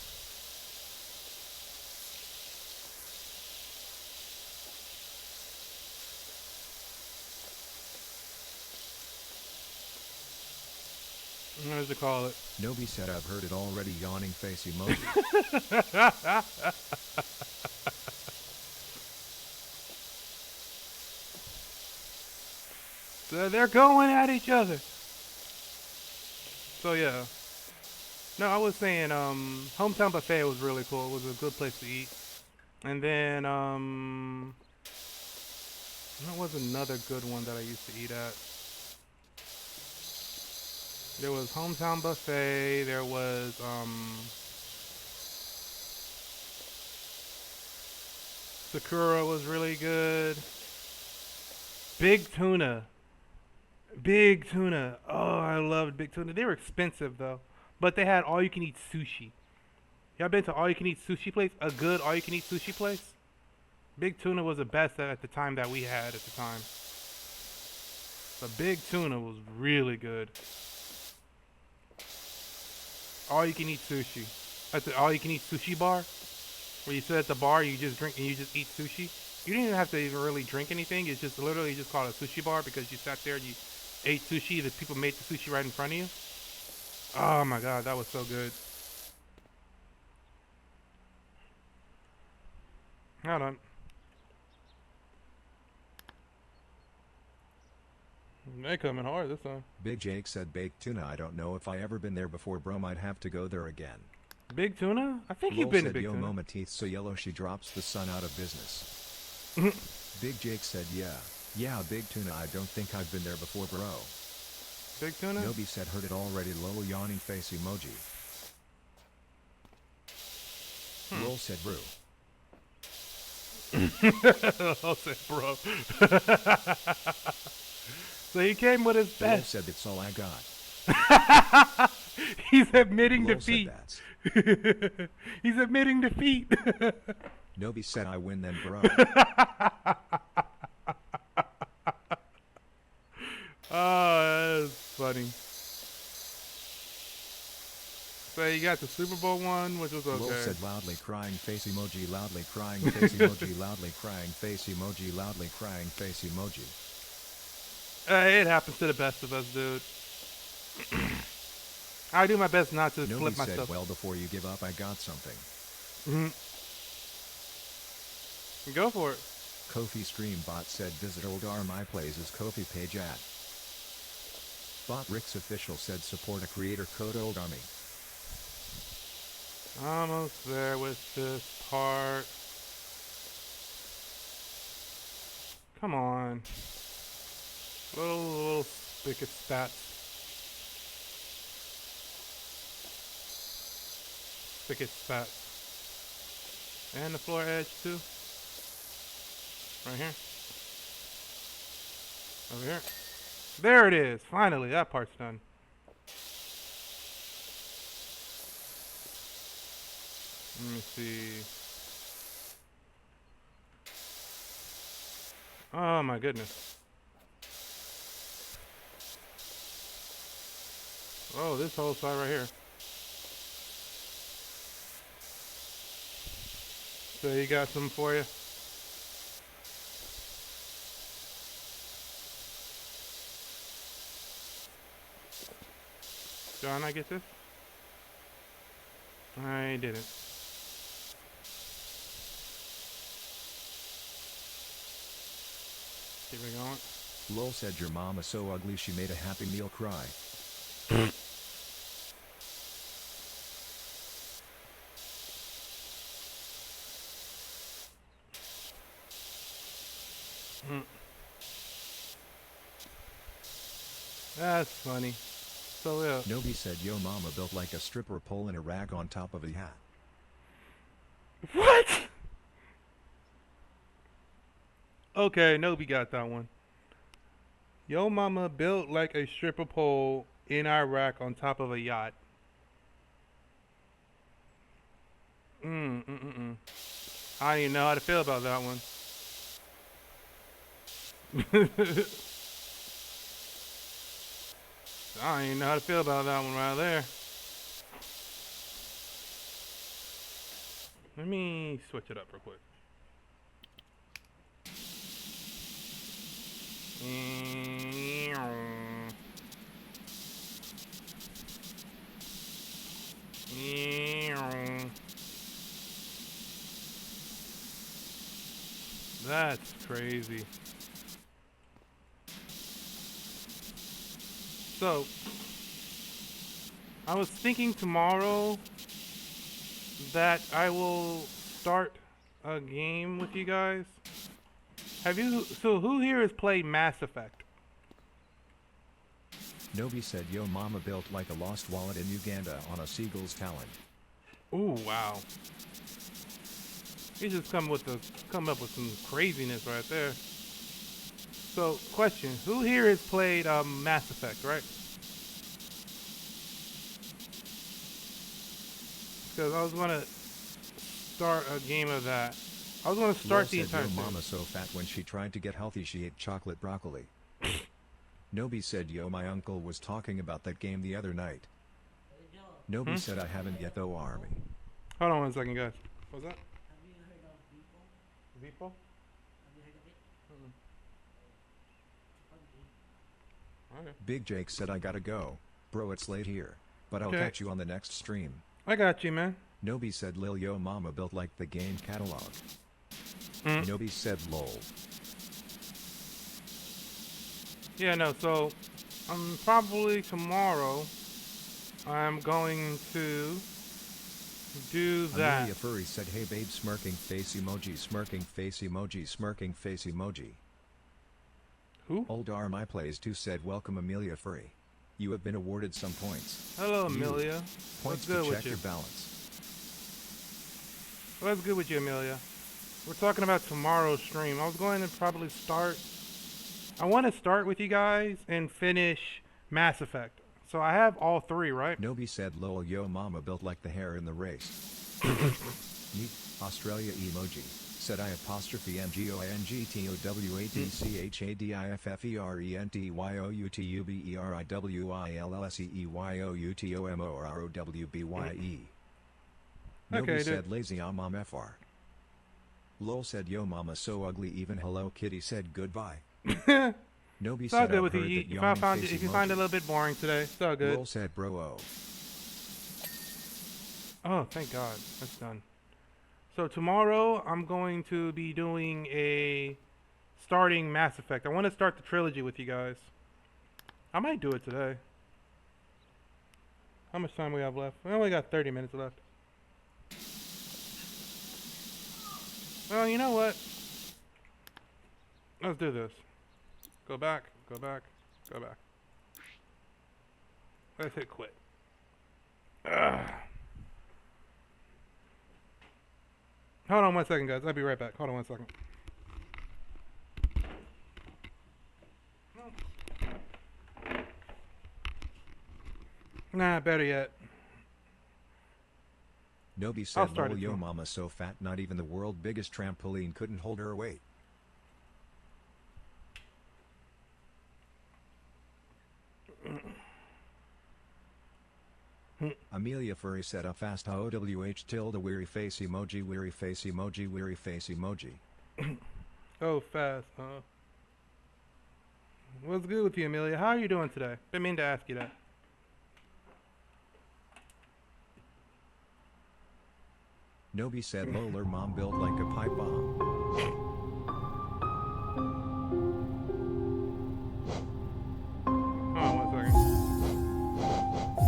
What does it call it? Nobi said, I've heard it already, yawning face emoji. So they're going at each other. So yeah. No, I was saying Hometown Buffet was really cool. It was a good place to eat. And then there was another good one that I used to eat at. There was Hometown Buffet, there was Sakura was really good. Big tuna. Big tuna. Oh, I loved big tuna. They were expensive though, but they had all you can eat sushi. Y'all been to all you can eat sushi place? A good all you can eat sushi place? Big tuna was the best at the time that we had at the time. The big tuna was really good. All you can eat sushi. At the all you can eat sushi bar, where you sit at the bar, you just drink and you just eat sushi. You didn't even have to even really drink anything. It's just literally just called a sushi bar because you sat there and you ate sushi. The people made the sushi right in front of you. Oh my god, that was so good. Hold on. They coming hard this time. Big Jake said baked tuna. I don't know if I ever been there before, bro. Might have to go there again. Big tuna? I think you've Lol been to said, big yo, tuna. Mama teeth so yellow she drops the sun out of business. Big Jake said, yeah, big tuna. I don't think I've been there before, bro. Big tuna? Nobi said, heard it already. Lol yawning face emoji. Lol said, bro. I'll say, bro. So he came with his Lol best. said, that's all I got. He's admitting Lol defeat. said, that's. He's admitting defeat. Nobi said, I win then, bro. Oh, that's funny. So you got the Super Bowl one, which was okay. Lol said, loudly crying face emoji, loudly crying face emoji, loudly crying face emoji, loudly crying face emoji. It happens to the best of us, dude. I do my best not to Nobi flip said, myself. well, before you give up, I got something. Go for it. Kofi Stream Bot said, visit old my place's Kofi page at. Bot Rick's official said, support a creator code old army. Almost there with this part. Come on. Little spigot stats. Spigot spats. And the floor edge too. Right here. Over here. There it is. Finally, that part's done. Let me see. Oh my goodness. Oh, this whole side right here. So you got some for you. John, I get this? I didn't. Keep it going. Lol said, your mama so ugly she made a Happy Meal cry. That's funny. So yeah. Nobi said, yo, mama built like a stripper pole in a rag on top of a hat. What? Okay, Nobi got that one. Yo mama built like a stripper pole in Iraq on top of a yacht. I don't even know how to feel about that one. I don't even know how to feel about that one right there. Let me switch it up real quick. That's crazy. So, I was thinking tomorrow that I will start a game with you guys. So who here has played Mass Effect? Nobi said, yo, mama built like a lost wallet in Uganda on a seagull's talon. Ooh, wow. He just come up with some craziness right there. So, question: who here has played Mass Effect, right? Because I was gonna start a game of that. I was gonna start the entire Yo thing. mama so fat when she tried to get healthy she ate chocolate broccoli. Nobi said yo my uncle was talking about that game the other night. Nobi said I haven't yet though army. Hold on 1 second, guys. What's that? Vipo? Okay. Big Jake said I gotta go. Bro it's late here. But I'll Okay. catch you on the next stream. I got you, man. Nobi said Lil Yo Mama built like the game catalog. Nobi said lol. Yeah, no, so probably tomorrow I'm going to do that. Amelia Furry said hey babe smirking face emoji smirking face emoji smirking face emoji. Who? Old R My Plays 2 said welcome Amelia Furry. You have been awarded some points. Hello, Amelia. Points What's to good check with you? your balance. What's good with you, Amelia? We're talking about tomorrow's stream. I was going to probably start... I want to start with you guys and finish Mass Effect. So I have all three, right? Nobi said lol yo mama built like the hair in the race. Neat, Australia emoji. Said I apostrophe MGOANGTOWADCHADIFFERENTYOUTUBERIWILLSEEYOUTOMOROWBYE. Nobi Okay, said dude. lazy mom FR. Lol said yo mama so ugly even Hello Kitty said goodbye. Nobi It's all said good I've with you. heard that If yawning face if you find it a little bit boring today, it's all good. Lol said bro oh. Oh, thank God. That's done. So tomorrow I'm going to be doing starting Mass Effect. I want to start the trilogy with you guys. I might do it today. How much time we have left? We only got 30 minutes left. Well, you know what? Let's do this. Go back, go back, go back. Let's hit quit. Ugh. Hold on 1 second, guys. I'll be right back. Hold on 1 second. Nah, better yet. Nobi I'll said start lol it yo too. mama so fat not even the world biggest trampoline couldn't hold her weight. Amelia Furry said a fast OWH tilde weary face emoji weary face emoji weary face emoji. Oh, fast, huh? What's good with you, Amelia? How are you doing today? Been meaning to ask you that. Nobi said lol her mom built like a pipe bomb. Hold on 1 second.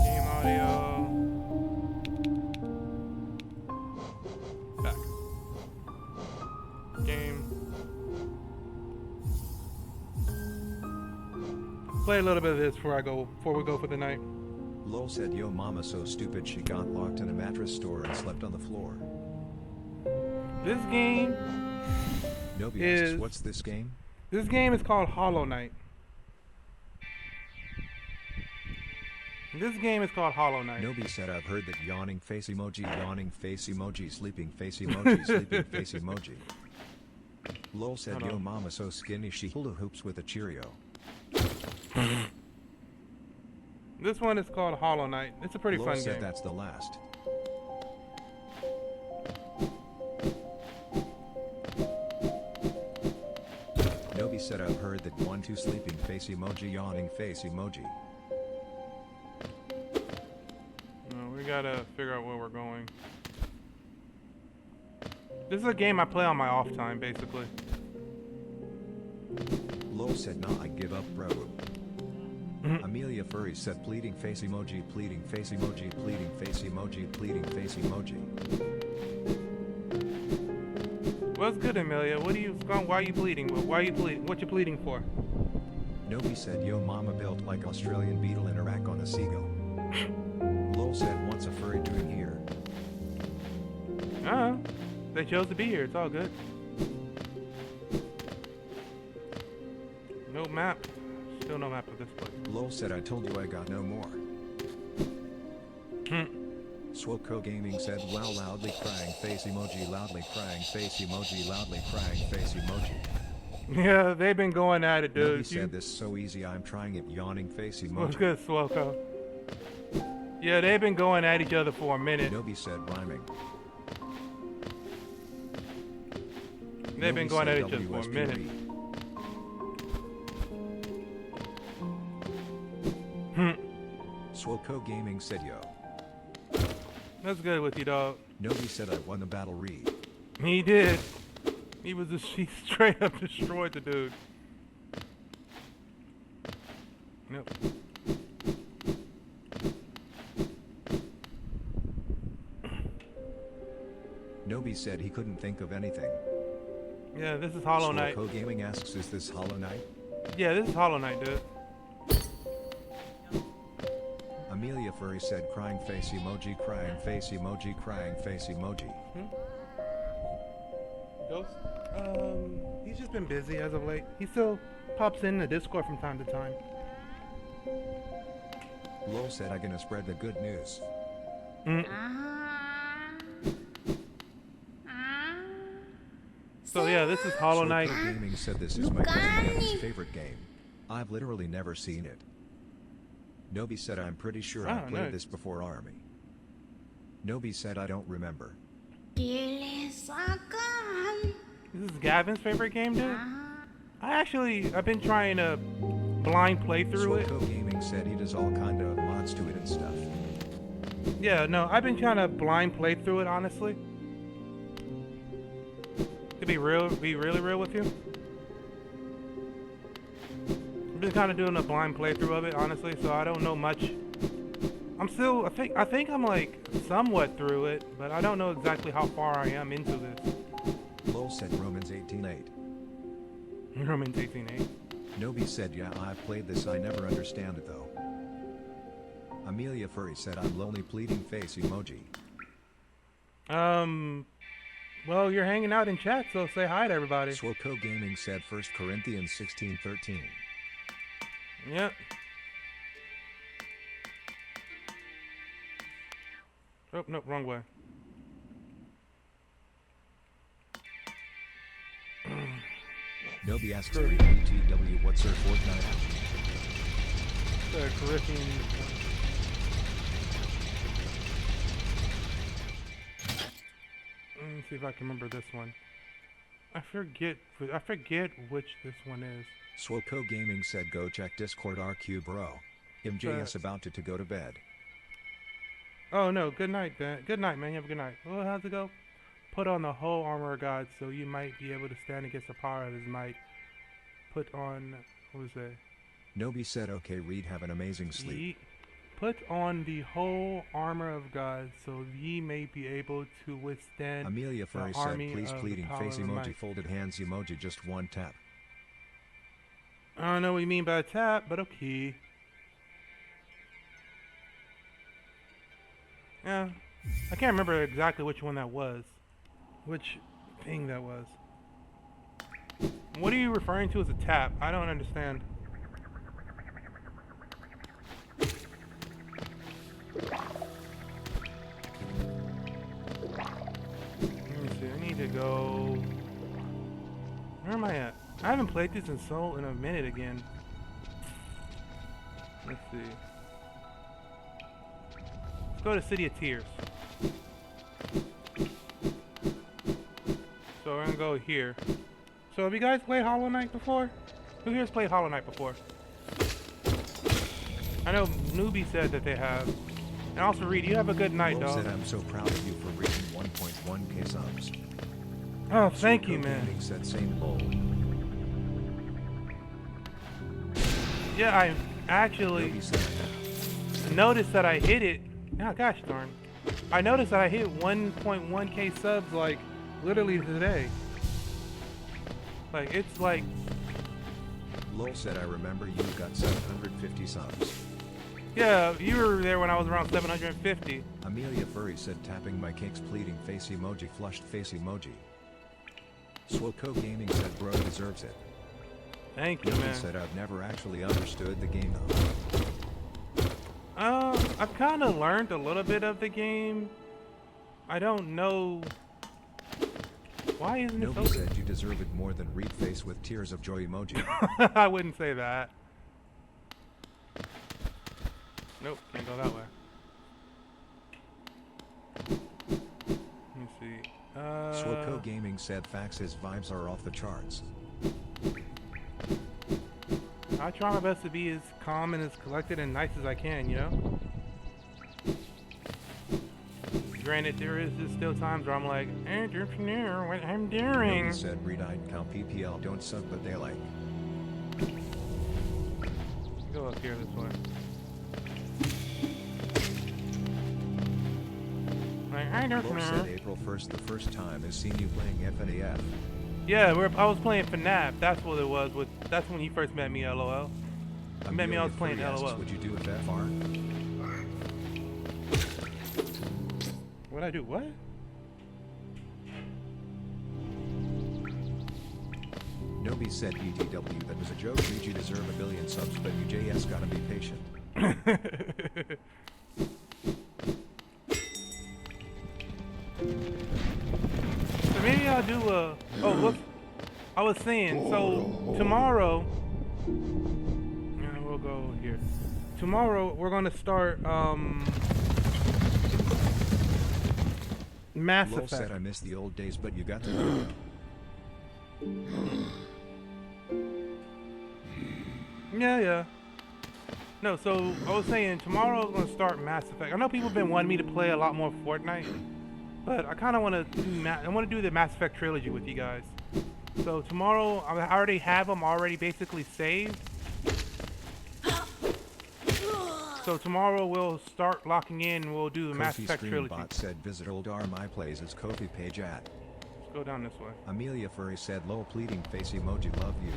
Game audio. Back. Game. Play a little bit of this before we go for the night. Lol said yo mama so stupid she got locked in a mattress store and slept on the floor. This game Nobi is- asks what's this game? This game is called Hollow Knight. This game is called Hollow Knight. Nobi said I've heard that yawning face emoji sleeping face emoji sleeping face emoji. Lol said Hold yo on. mama so skinny she hula hoops with a Cheerio. This one is called Hollow Knight. It's a pretty Lol fun said game. that's the last. Nobi said I've heard that 1-2 sleeping face emoji yawning face emoji. No, we gotta figure out where we're going. This is a game I play on my off time, basically. Lol said nah I give up bro. Amelia Furry said pleading face emoji pleading face emoji pleading face emoji pleading face emoji. What's good, Amelia? Why are you bleeding? Why are you bleeding? What you bleeding for? Nobi said yo mama built like Australian beetle in a rack on a seagull. Lol said what's a furry doing here? They chose to be here. It's all good. No map. Still no map of this place. Lol said I told you I got no more. Swoko Gaming said wow loudly crying face emoji loudly crying face emoji loudly crying face emoji. Yeah, they've been going at it, dude. He said this so easy I'm trying it yawning face emoji. What's good, Swoko? Yeah, they've been going at each other for a minute. Nobi said rhyming. They've been going at each other for a minute. Swoko Gaming said yo. That's good with you, dog. Nobi said I won the battle read. He did. He straight up destroyed the dude. Yep. Nobi said he couldn't think of anything. Yeah, this is Hollow Knight. Swoko Gaming asks, is this Hollow Knight? Yeah, this is Hollow Knight, dude. Amelia Furry said crying face emoji crying face emoji crying face emoji. Ghost? He's just been busy as of late. He still pops in the Discord from time to time. Lol said I'm gonna spread the good news. So yeah, this is Hollow Knight. Swoko Gaming said this is my cousin Danny's favorite game. I've literally never seen it. Nobi said I'm pretty sure I played this before Army. Nobi said I don't remember. This is Gavin's favorite game, dude? I've been trying to blind play through it. Swoko Gaming said he does all kind of mods to it and stuff. Yeah, no, I've been trying to blind play through it, honestly. To be really real with you. I've been kind of doing a blind playthrough of it, honestly, so I don't know much. I think I'm like somewhat through it, but I don't know exactly how far I am into this. Lol said Romans 18:8. Romans 18:8. Nobi said yeah I've played this I never understand it though. Amelia Furry said I'm lonely pleading face emoji. Well, you're hanging out in chat, so say hi to everybody. Swoko Gaming said 1 Corinthians 16:13. Yep. Oh, no, wrong way. Nobi asks me BTW what's her Fortnite? The Corinthian. Let me see if I can remember this one. I forget which this one is. Swoko Gaming said go check Discord RQ bro. MJS about to go to bed. Oh no, good night, Dan. Good night, man. You have a good night. Well, how's it go? Put on the whole armor of God so you might be able to stand against the power of his might. Put on, what was that? Nobi said okay Reed have an amazing sleep. Put on the whole armor of God so ye may be able to withstand. Amelia Furry said please pleading face emoji folded hands emoji just one tap. I don't know what you mean by tap, but okay. Yeah, I can't remember exactly which one that was. Which thing that was. What are you referring to as a tap? I don't understand. Let me see, I need to go... Where am I at? I haven't played this in a minute again. Let's see. Let's go to City of Tears. So we're gonna go here. So have you guys played Hollow Knight before? Who here's played Hollow Knight before? I know Newbie said that they have. And also Reed, you have a good night, dog. Said I'm so proud of you for reaching 1.1k subs. Oh, thank you, man. Said same lol. Yeah, I actually noticed that I hit it. Oh, gosh darn. I noticed that I hit 1.1k subs like literally today. Like it's like. Lol said I remember you got 750 subs. Yeah, you were there when I was around 750. Amelia Furry said tapping my cakes pleading face emoji flushed face emoji. Swoko Gaming said bro deserves it. Thank you, Nobi man. said I've never actually understood the game though. I've kind of learned a little bit of the game. I don't know. Why isn't it so Nobi said you deserve it more than read face with tears of joy emoji. I wouldn't say that. Nope, can't go that way. Let me see. Swoko Gaming said Fax's vibes are off the charts. I try my best to be as calm and as collected and nice as I can, you know? Granted, there is just still times where I'm like, entrepreneur, what I'm doing. Nobi said read-eyed count PPL don't suck, but they like. Go up here this way. Like, I don't Lord know. said April 1st the first time has seen you playing FNAF. Yeah, I was playing FNAF. That's what it was. That's when you first met me, LOL. You met me, I was playing Amelia LOL. asks, would you do with FR? What'd I do? What? Nobi said EDW, that was a joke. Read you deserve a billion subs, but you JS gotta be patient. So maybe I'll do a... Oh, look. I was saying, so tomorrow... Yeah, we'll go here. Tomorrow, we're going to start, Mass Lol Effect. said I miss the old days, but you got to do it. Yeah. No, so I was saying tomorrow I'm gonna start Mass Effect. I know people have been wanting me to play a lot more Fortnite, but I kind of want to do I want to do the Mass Effect trilogy with you guys. So tomorrow I already have them basically saved. So tomorrow we'll start locking in. We'll do the Mass Effect trilogy. Bot said visit old R my plays his Kofi page at. Let's go down this way. Amelia Furry said lol pleading face emoji love you.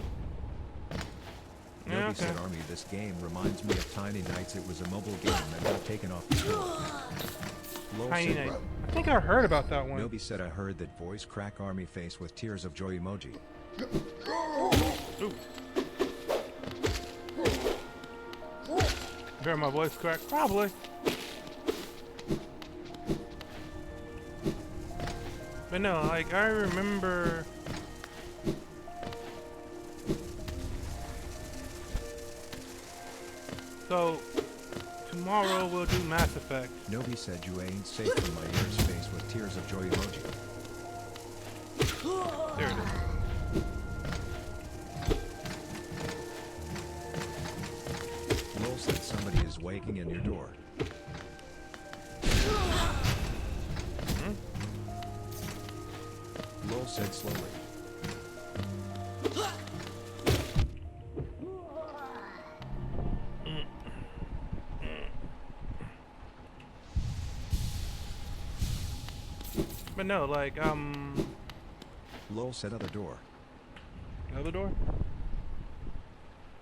Yeah, Nobi okay. said Army this game reminds me of Tiny Nights. It was a mobile game that got taken off the store. Lol Tiny said, Night. I think I heard about that one. Nobi said I heard that voice crack Army face with tears of joy emoji. Ooh. Hear my voice crack? Probably. But no, like I remember. So tomorrow we'll do Mass Effect. Nobi said you ain't safe from my ears face with tears of joy emoji. There it is. Lol said somebody is waking in your door. Lol said slowly. But no, like Lol said other door. another door.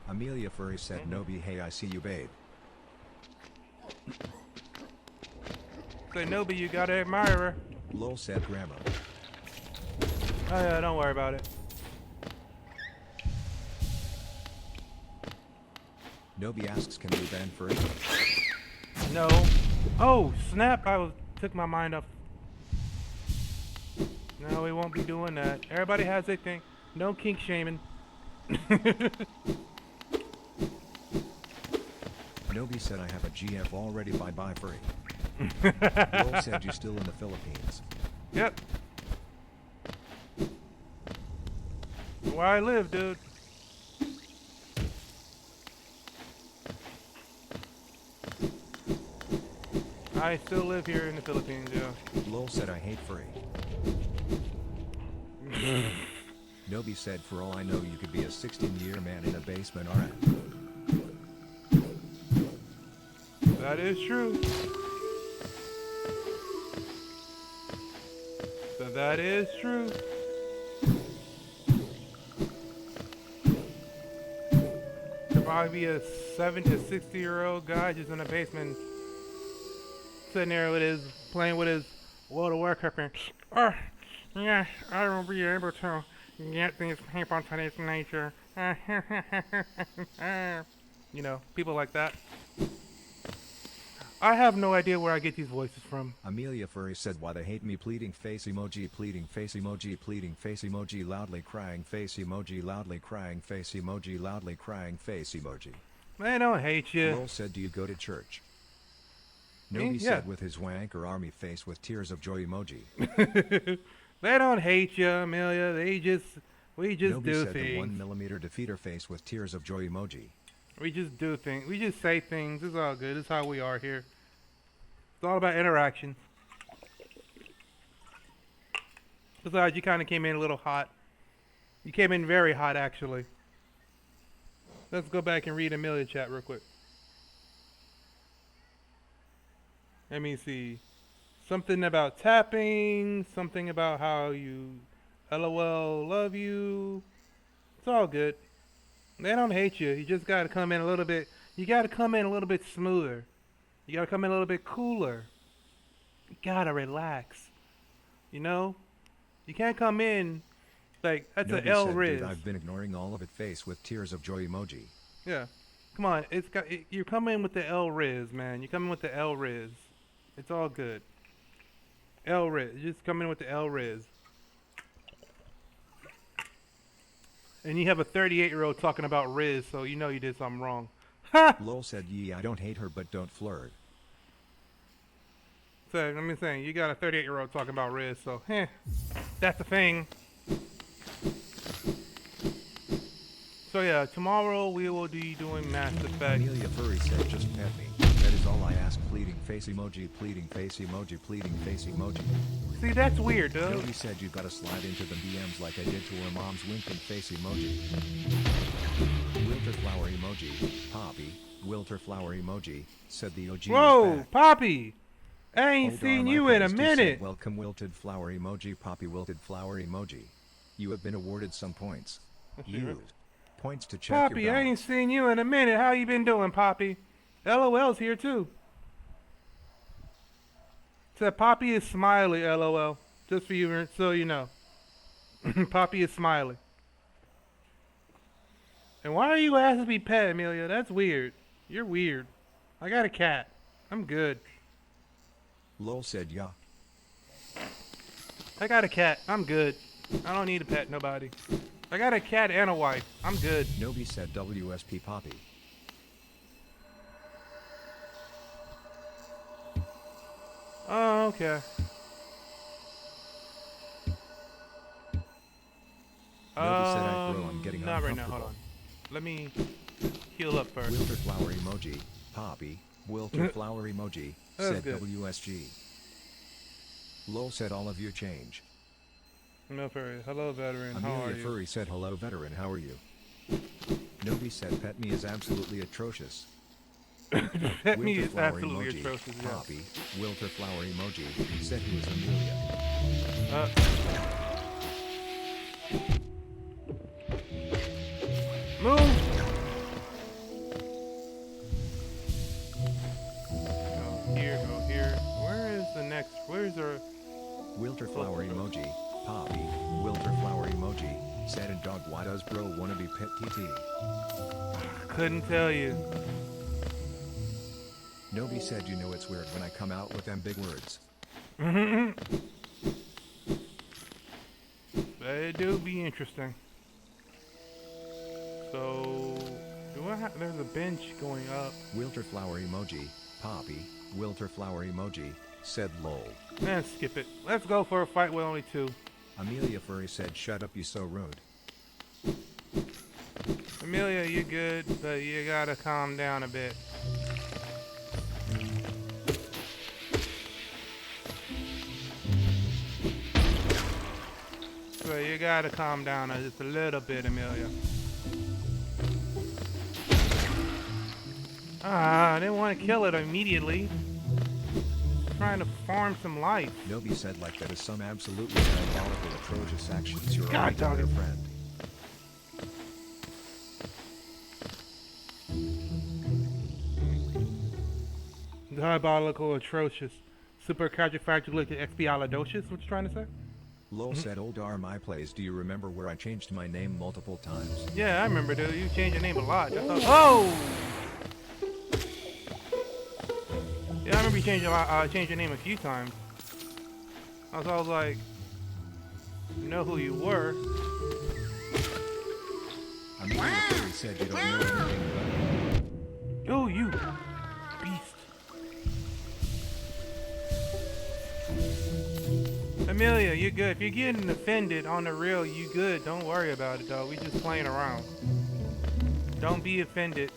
Amelia Furry said Nobi hey I see you babe. Say no, but you gotta admire her. Lol said grandma. Oh yeah, don't worry about it. Nobi asks can we ban Furry? No. Oh snap! Took my mind off. No, we won't be doing that. Everybody has their thing. No kink shaming. Nobi said I have a GF already bye Furry. Lol said you still in the Philippines. Yep. Where I live, dude. I still live here in the Philippines, yeah. Lol said I hate Furry. Nobi said for all I know you could be a 16-year man in a basement, alright. That is true. So that is true. Could probably be a 7 to 60-year-old guy just in a basement, sitting there with his playing with his World of Warcraft and yeah, I won't be able to Get these people to this nature. You know, people like that. I have no idea where I get these voices from. Amelia Furry said, why they hate me, pleading face emoji, pleading face emoji, pleading face emoji, loudly crying face emoji, loudly crying face emoji, loudly crying face emoji. They don't hate you. Lowell said, do you go to church? Me? Nobi Yeah. said with his wanker army face with tears of joy emoji. They don't hate you, Amelia. We just Nobi do said things. the 1mm defeater face with tears of joy emoji. We just do things. We just say things. It's all good. It's how we are here. It's all about interaction. Besides, you kind of came in a little hot. You came in very hot, actually. Let's go back and read Amelia chat real quick. Let me see. Something about tapping. Something about how you LOL love you. It's all good. They don't hate you. You just got to come in a little bit. You got to come in a little bit smoother. You got to come in a little bit cooler. You got to relax. You know? You can't come in like, that's Nobi an L said, Riz. dude, I've been ignoring all of it face with tears of joy emoji. Yeah. Come on. You're coming with the L Riz, man. You're coming with the L Riz. It's all good. L Riz. You're just coming with the L Riz. And you have a 38-year-old talking about Riz, so you know you did something wrong. Ha! Lowell said, yeah, I don't hate her, but don't flirt. So, I'm just saying, you got a 38-year-old talking about Riz, so, that's the thing. So, yeah, tomorrow we will be doing Mass Effect. Amelia Furry said, just pet me. That is all I ask. Pleading face emoji, pleading face emoji, pleading face emoji. See, that's weird, dude. Nobi said you gotta slide into the DMs like I did to her mom's winking face emoji. Wilter flower emoji, Poppy, Wilter flower emoji, said the OG Whoa, is back. Poppy! I ain't Hold seen on, you my in a friends, too, said, minute. welcome wilted flower emoji, Poppy wilted flower emoji. You have been awarded some points. You. Points to check Poppy, your I ain't balance. seen you in a minute. How you been doing, Poppy? LOL's here, too. Said Poppy is smiley, LOL. Just for you, so you know. Poppy is smiley. And why are you asking to be pet, Amelia? That's weird. You're weird. I got a cat. I'm good. Lowell said, yeah. I got a cat. I'm good. I don't need to pet nobody. I got a cat and a wife. I'm good. Nobi said WSP Poppy. Oh, okay. Nobi said I throw, I'm getting not right now. uncomfortable. Hold on. Let me heal up first. Wilter flower emoji, Poppy, Wilter flower emoji, That was said good. WSG. Lowell said all of you change. No furry. Hello, veteran. How are Amelia you? Furry said hello veteran, how are you? Nobi said pet me is absolutely atrocious. Pet me Wilter is flower absolutely emoji, atrocious. Yeah. Poppy, Wilter flower emoji, said he was Amelia. Move. Go here. Go here. Where is the next? Where's our? Wilter flower emoji, Poppy, Wilter flower emoji, said and dog why does bro wanna be pet TT? Couldn't tell you. Nobi said you know it's weird when I come out with them big words. They do be interesting. So, there's a bench going up. Wilter flower emoji, Poppy, Wilter flower emoji, said lol. Skip it. Let's go for a fight with only two. Amelia Furry said shut up you so rude. Amelia, you good, but you gotta calm down a bit. So you gotta calm down just a little bit, Amelia. I didn't want to kill it immediately. Trying to farm some life. Nobi said like that is some absolutely diabolical atrocious actions you're God, right to their dog. friend. Diabolical, atrocious, supercalifragilisticexpialidocious. What you trying to say? Lol said old R my plays. Do you remember where I changed my name multiple times? Yeah, I remember, dude. You changed your name a lot. That's all. Oh! Yeah, I remember you changed your name a few times. I was like, you know who you were. Amelia Furry said you don't know anything about. Oh, you beast. Amelia, you good. If you're getting offended on the real, you good. Don't worry about it, though. We just playing around. Don't be offended.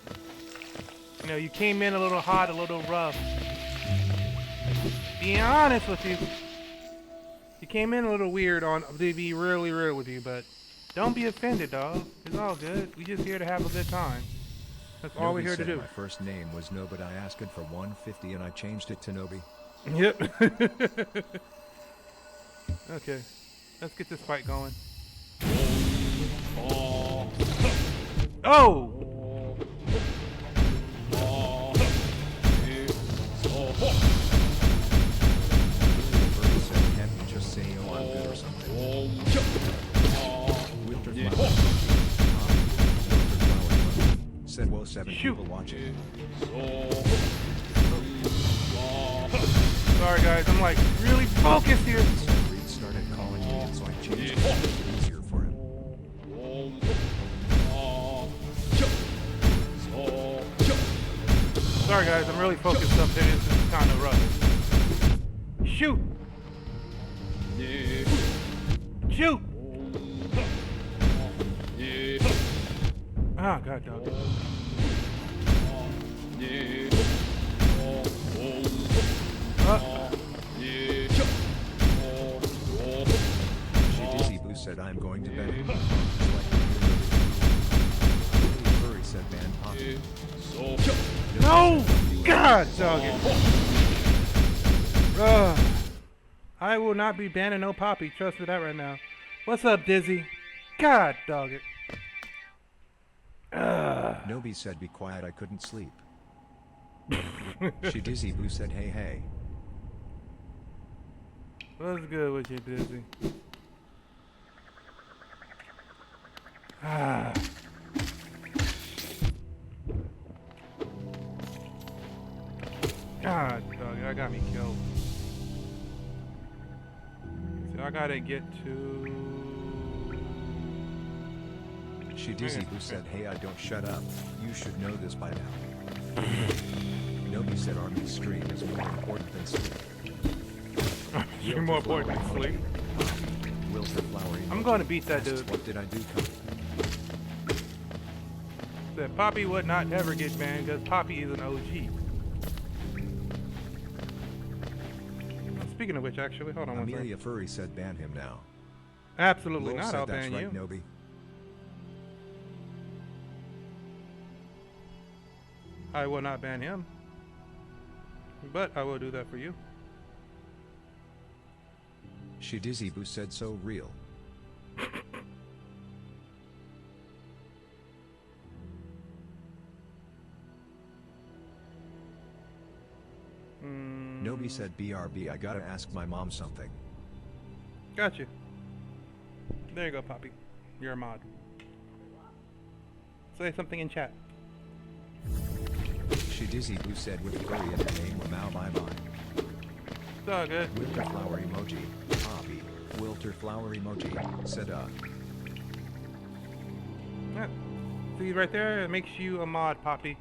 You know, you came in a little hot, a little rough. Being honest with you. You came in a little weird to be really real with you, but don't be offended, dog. It's all good. We just here to have a good time. That's all we're here to do. My first name was No, but I asked it for 150 and I changed it to Nobi. Yep. Okay. Let's get this fight going. Oh! Can't you just say, oh, I'm good or something? Said, well, 7 people watching. Sorry guys, I'm like really focused here. Reed started calling me and so I changed it to make it easier for him. Sorry guys, I'm really focused up here. This is kind of rough. Shoot! Shoot! Ah, God, dog. She Dizzy Boo said I'm going to bed. Furry said ban Poppy. No! God, dog it. I will not be banning no Poppy. Trust me that right now. What's up, Dizzy? God, dog it. Nobi said be quiet, I couldn't sleep. She Dizzy Boo said hey hey. What's good with you, Dizzy? God, dog, that got me killed. So I gotta get to... She Dizzy Boo said hey I don't shut up, you should know this by now. Nobi said Army stream is more important than sleep. You're more important than sleep. Wilter Flowery. I'm gonna beat that dude. What did I do? That Poppy would not ever get banned because Poppy is an OG. Speaking of which, actually, hold on one second. Amelia Furry said ban him now. Absolutely Lil not, said I'll that's ban right, you. Nobi. I will not ban him. But I will do that for you. She Dizzy Boo said so real. Nobi said BRB I gotta ask my mom something. Got you. There you go, Poppy. You're a mod. Say something in chat. She Dizzy Boo said with furry in the name Mao bye bye. It's all good. Wilter flower emoji. Poppy. Wilter flower emoji. Said Yeah. See right there, it makes you a mod, Poppy.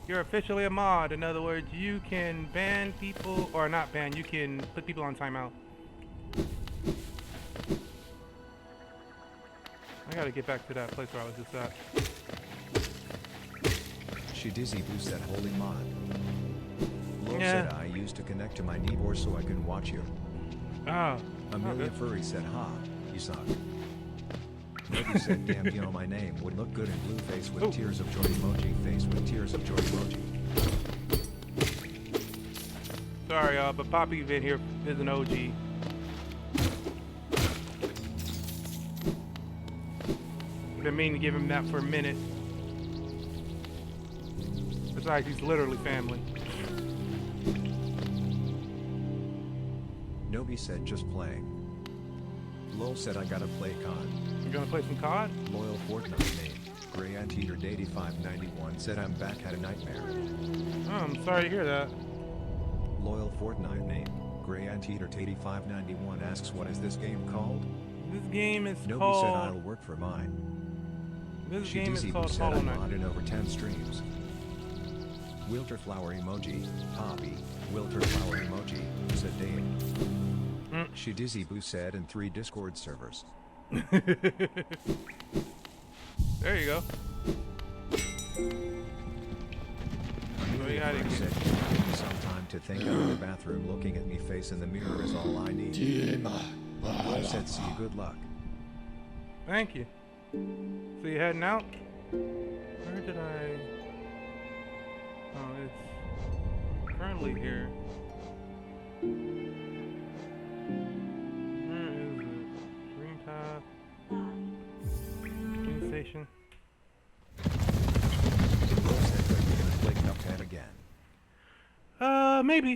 You're officially a mod. In other words, you can ban people, or not ban, you can put people on timeout. I gotta get back to that place where I was just at. She Dizzy Boo said holy mod. Lo Yeah. said I used to connect to my kneeboard so I can watch you. Ah. Amelia Okay. Furry said ha, you suck. Nobi said damn you know my name would look good in blue face with tears of joy emoji, face with tears of joy emoji. Sorry, but Poppy been here is an OG. Been meaning to give him that for a minute. Besides, he's literally family. Nobi said just playing. Lol said I gotta play COD. You gonna play some COD? Loyal Fortnite name. Gray Anteater 8591 said I'm back at a nightmare. Oh, I'm sorry to hear that. Loyal Fortnite name. Gray Anteater 8591 asks what is this game called? This game is Nobi called... said I'll work for mine. This She game is Dizzy called said Hollow I'm Knight. on in over 10 streams. Wilter Flower Emoji, Wilter Flower Emoji, said Dame. She Dizzy Boo said in 3 Discord servers. There you go. Amelia Bird said give me some time to think. I'm in the bathroom looking at me face in the mirror is all I need. I said see you, good luck. Thank you. So you heading out? Where did I... Oh, it's currently here. Where is it? Green path. Green station. Will said that you're gonna play Cuphead again. Maybe.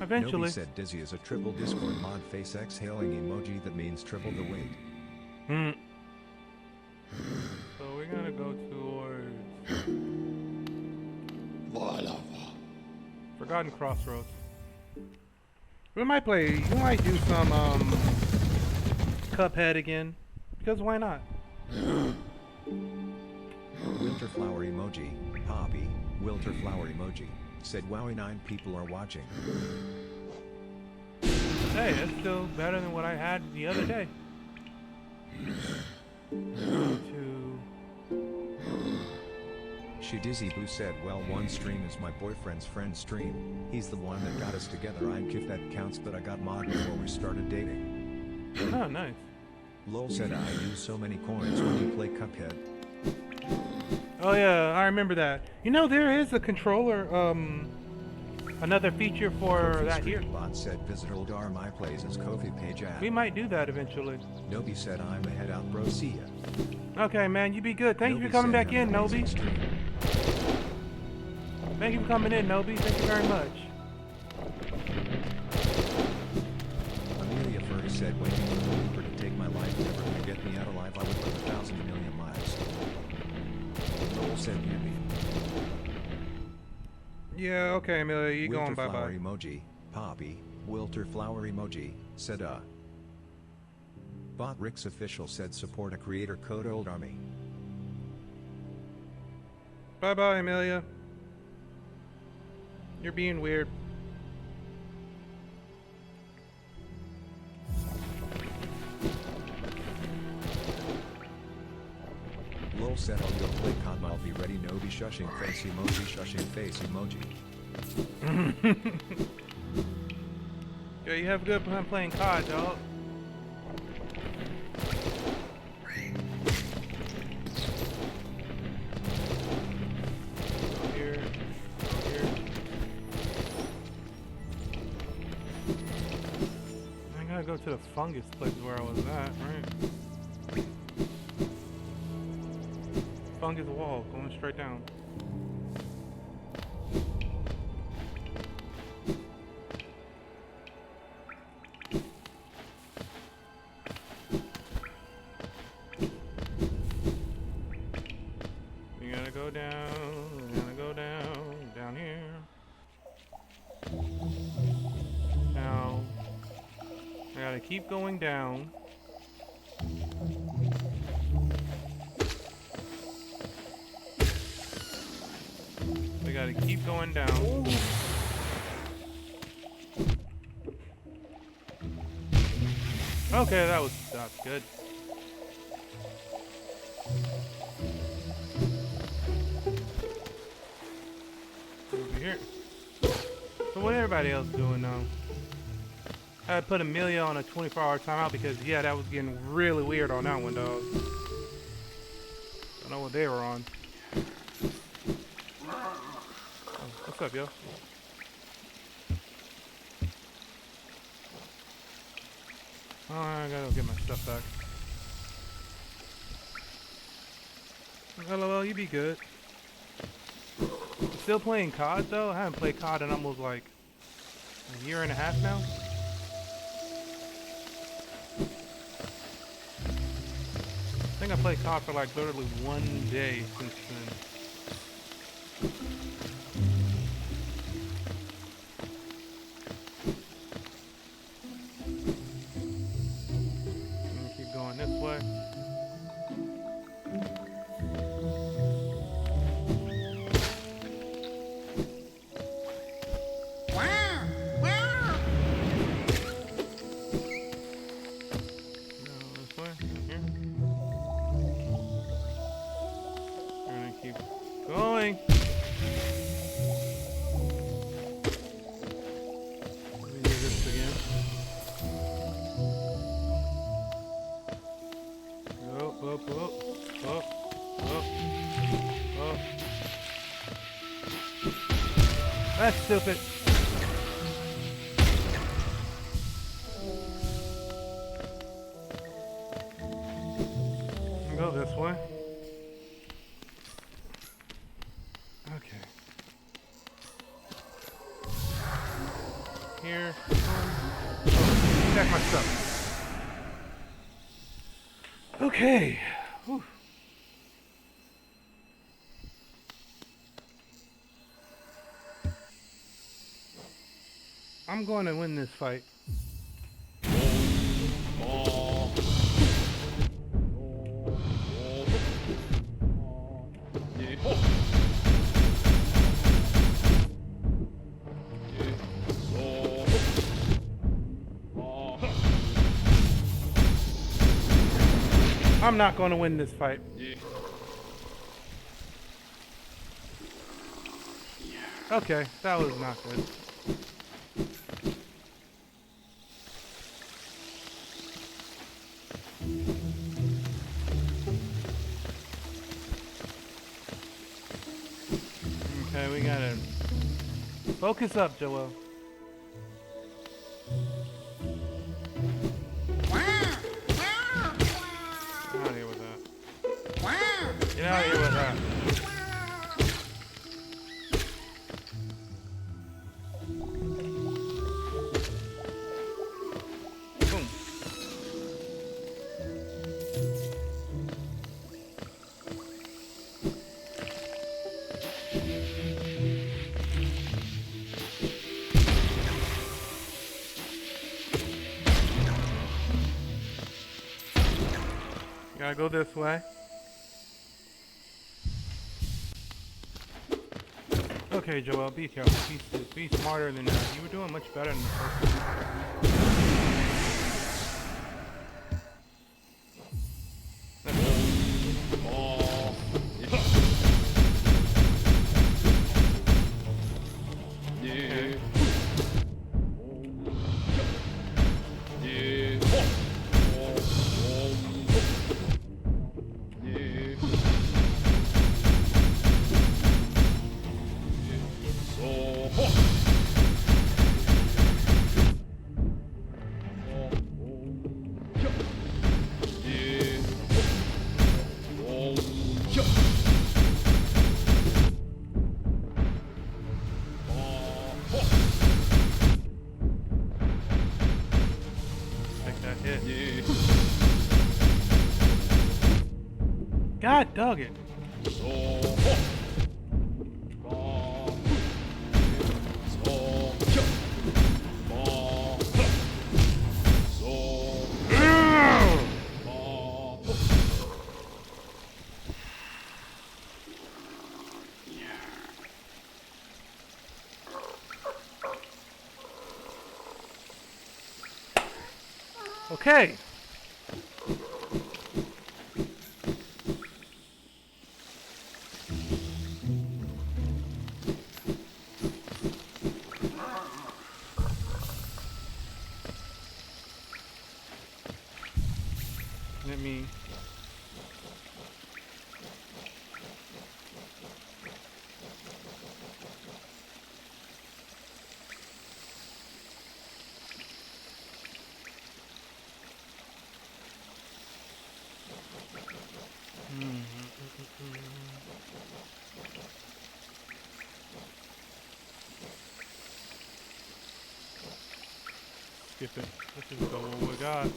Eventually. Nobi said Dizzy is a triple Discord mod face exhaling emoji that means triple the weight. So we're gonna go towards Forgotten Crossroads. We might play. We might do some Cuphead again, because why not? Wilter Flower Emoji, Poppy, Wilter Flower Emoji, said wowie 9 people are watching. Hey, that's still better than what I had the other day. She Dizzy Boo said well one stream is my boyfriend's friend's stream. He's the one that got us together. I'm if that counts but I got mod before we started dating. Oh, nice. Lol said I use so many coins when you play Cuphead. Oh yeah, I remember that. You know, there is a controller, another feature for Kofi that here. Bot said visit Oldar my plays as Kofi page app. We might do that eventually. Nobi said I'm a head out bro, see ya. Okay, man, you be good. Thank you Nobi for coming said back have in, an amazing Nobi. stream. Thank you for coming in, Nobi. Thank you very much. Amelia Furry said waiting for the Reaper to take my life never gonna get me out alive. I would live 1,000 million lives. Lol said Yippee. Yeah, okay, Amelia, you Wilter going Flower bye-bye. Emoji, Poppy, Wilter Flower Emoji, said Bot Rick's official said support a creator code Old Army. Bye-bye, Amelia. You're being weird. Lol said I'll go play COD. I'll be ready. Nobi shushing face emoji, shushing face emoji. Yeah, you have a good time playing COD, dog. Go here. Go here. I gotta go to the fungus place where I was at, right? Fungus wall, going straight down. We gotta go down, we gotta go down here. Now, I gotta keep going down. We gotta keep going down. Okay, that's good. Over here. So what everybody else doing now? I had to put Amelia on a 24-hour timeout because yeah, that was getting really weird on that one, dog. Don't know what they were on. What's up, yo? Oh, I gotta go get my stuff back. LOL, you be good. Still playing COD though? I haven't played COD in almost like a year and a half now. think I played COD for like literally 1 day since then. I'm gonna keep going this way. Going. Let me do this again. Up, up, up, up, up, up. That's stupid. Go this way. Okay. Here. Check my stuff. Okay. Whew. I'm going to win this fight. I'm not going to win this fight. Okay, that was not good. Okay, we gotta focus up, Joel. Get out of here with that. Boom. Gotta go this way. Okay, Joel, be careful. Be smarter than that. You were doing much better than the first God dog it. Okay. Let me skip it. Let's just go what we got.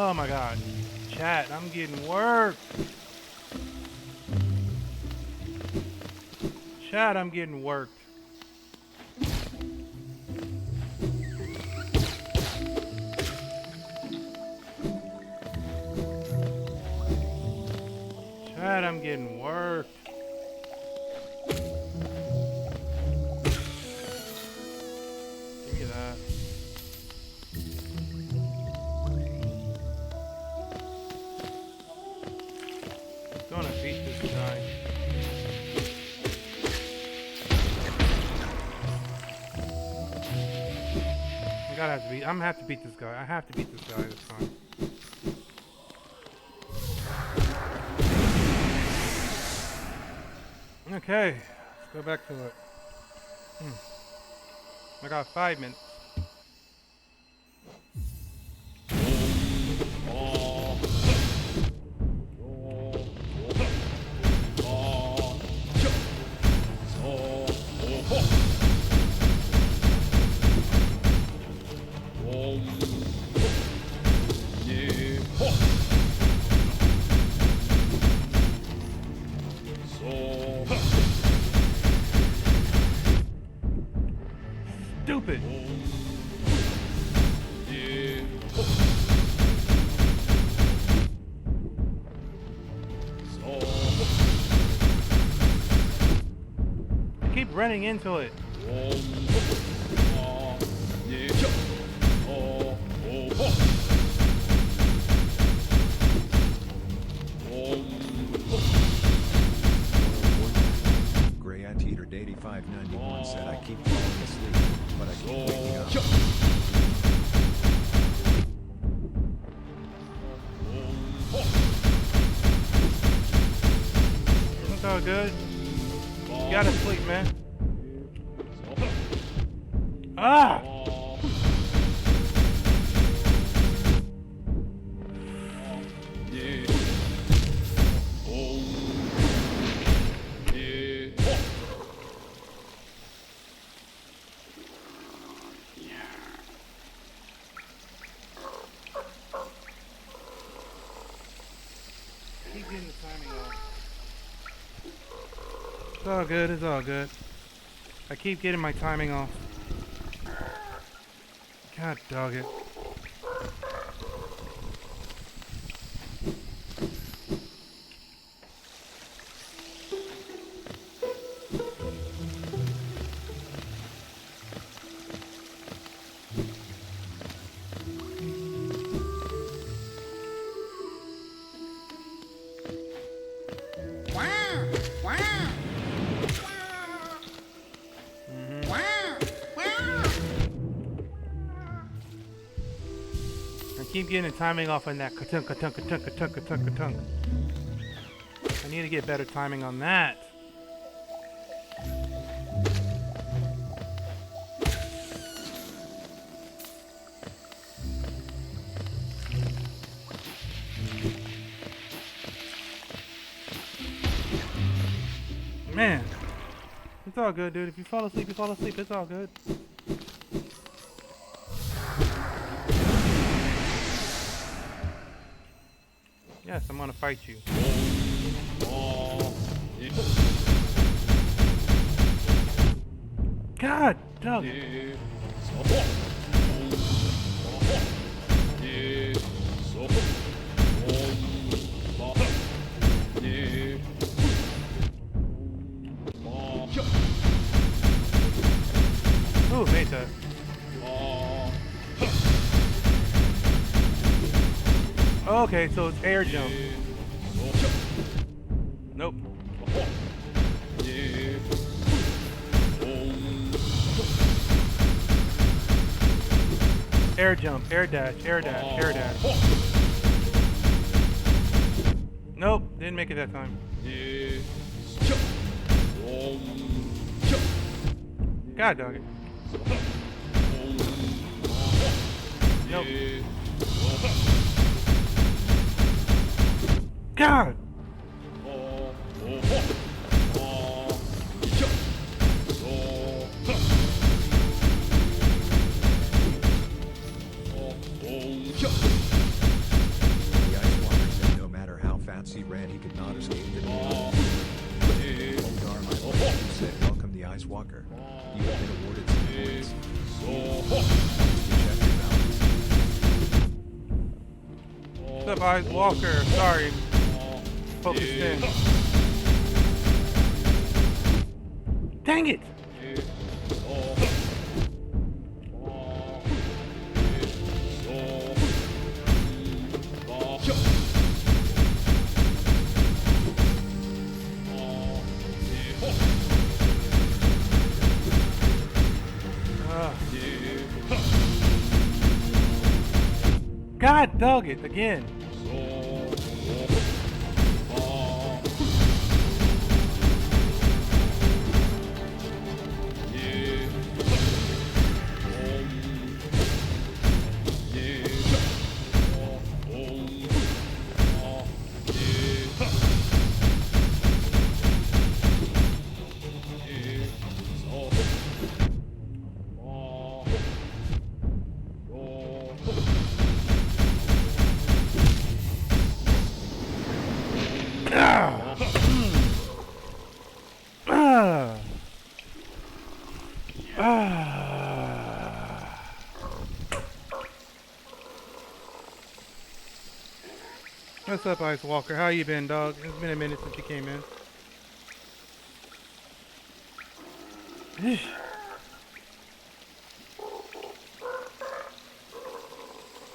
Oh my god. Chat, I'm getting worked. Chat, I'm getting worked. Chat, I'm getting worked. Give me that. Gonna beat this guy. I'm gonna have to beat this guy. I have to beat this guy this time. Okay, let's go back to it. I got 5 minutes. Stupid. I keep running into it. Gray Anteater 8591 said I keep falling asleep, but I keep waking up. It's all good. You gotta sleep, man. Ah! Keep getting the timing off. It's all good, it's all good. I keep getting my timing off. God dog it. Keep getting the timing off on that ka-tunk, ka-tunk, ka-tunk, ka-tunk, ka-tunk, ka-tunk. I need to get better timing on that. Man, it's all good, dude. If you fall asleep, you fall asleep. It's all good. Yes, I'm gonna fight you. God, dog. Ooh, made that. Okay, so it's air jump. Nope. Air jump, air dash, air dash, air dash. Nope, didn't make it that time. God dog it. Nope. God! You have been awarded some points. Check your balance. What's up, Ice Walker? Sorry. Focus in. Dang it! God dog it again. What's up, Ice Walker? How you been, dog? It's been a minute since you came in.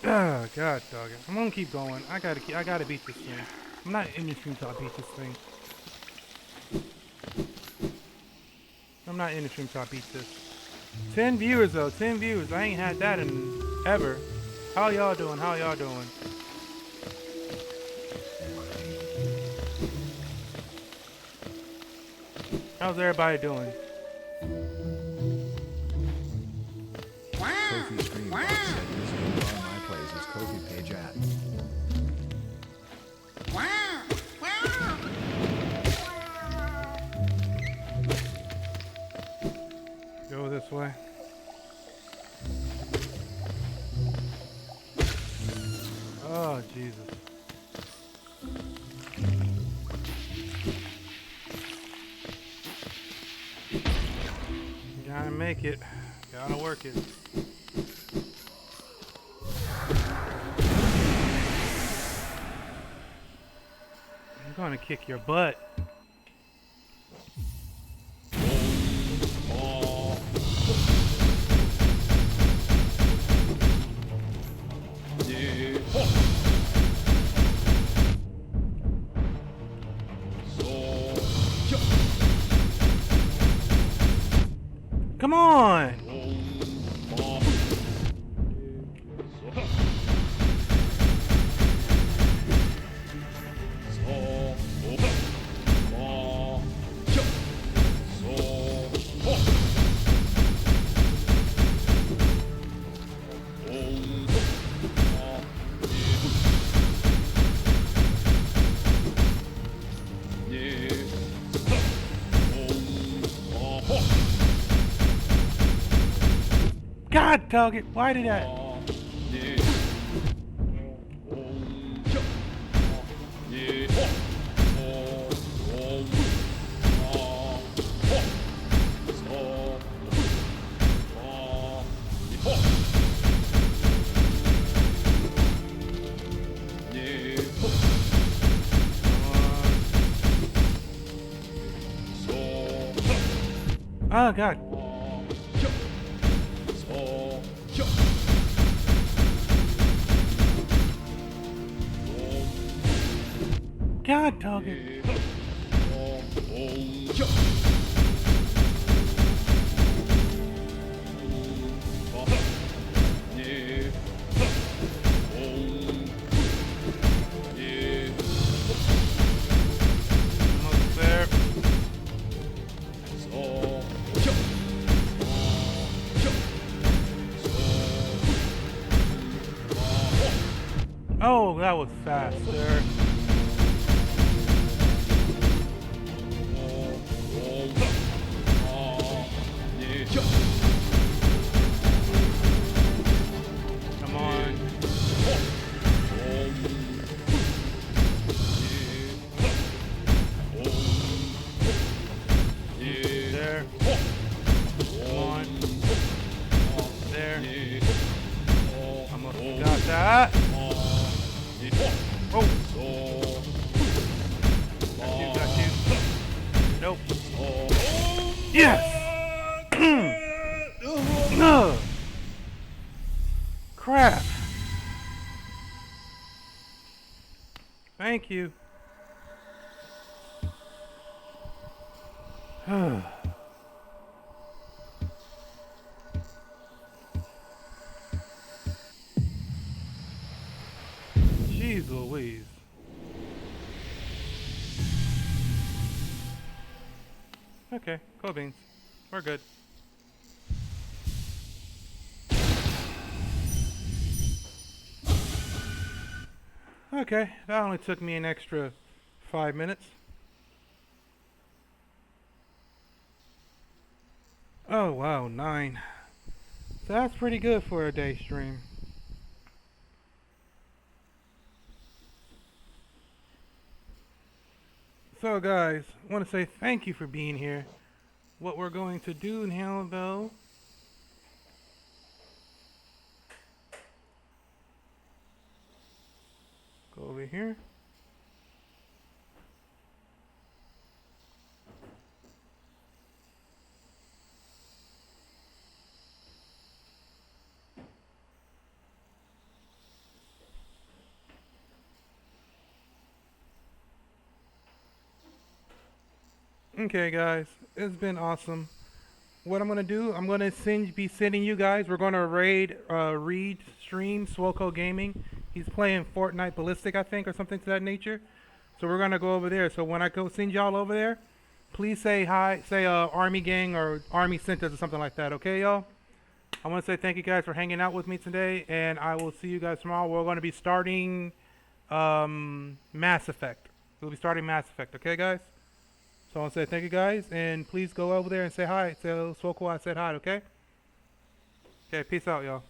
Oh, God, dog it. I'm gonna keep going. I gotta beat this thing. I'm not in the stream till I beat this thing. I'm not in the stream till I beat this. 10 viewers though, 10 viewers. I ain't had that in ever. How y'all doing? How y'all doing? How's everybody doing? Kofi Stream Box said using on my plays is Kofi page at. Go this way. Oh, Jesus. Gotta make it. Gotta work it. I'm gonna kick your butt. Come on! God dog it, why did I? Oh God. God dog it. Almost there. Oh, that was fast there. Come on. There. Thank you. Jeez Louise. Okay, cool beans. We're good. Okay, that only took me an extra 5 minutes. Oh wow, 9. So that's pretty good for a day stream. So guys, I want to say thank you for being here. What we're going to do now though, go over here. Okay guys, it's been awesome. What I'm gonna do, I'm gonna be sending you guys. We're gonna raid Reed stream Swoko Gaming. He's playing Fortnite Ballistic, I think, or something to that nature. So we're gonna go over there. So when I go send y'all over there, please say hi, say Army Gang or Army sent us or something like that. Okay, y'all. I want to say thank you guys for hanging out with me today, and I will see you guys tomorrow. We're gonna be starting Mass Effect. We'll be starting Mass Effect. Okay, guys. So I want to say thank you guys, and please go over there and say hi. Tell Swoko I said hi, okay? Okay, peace out, y'all.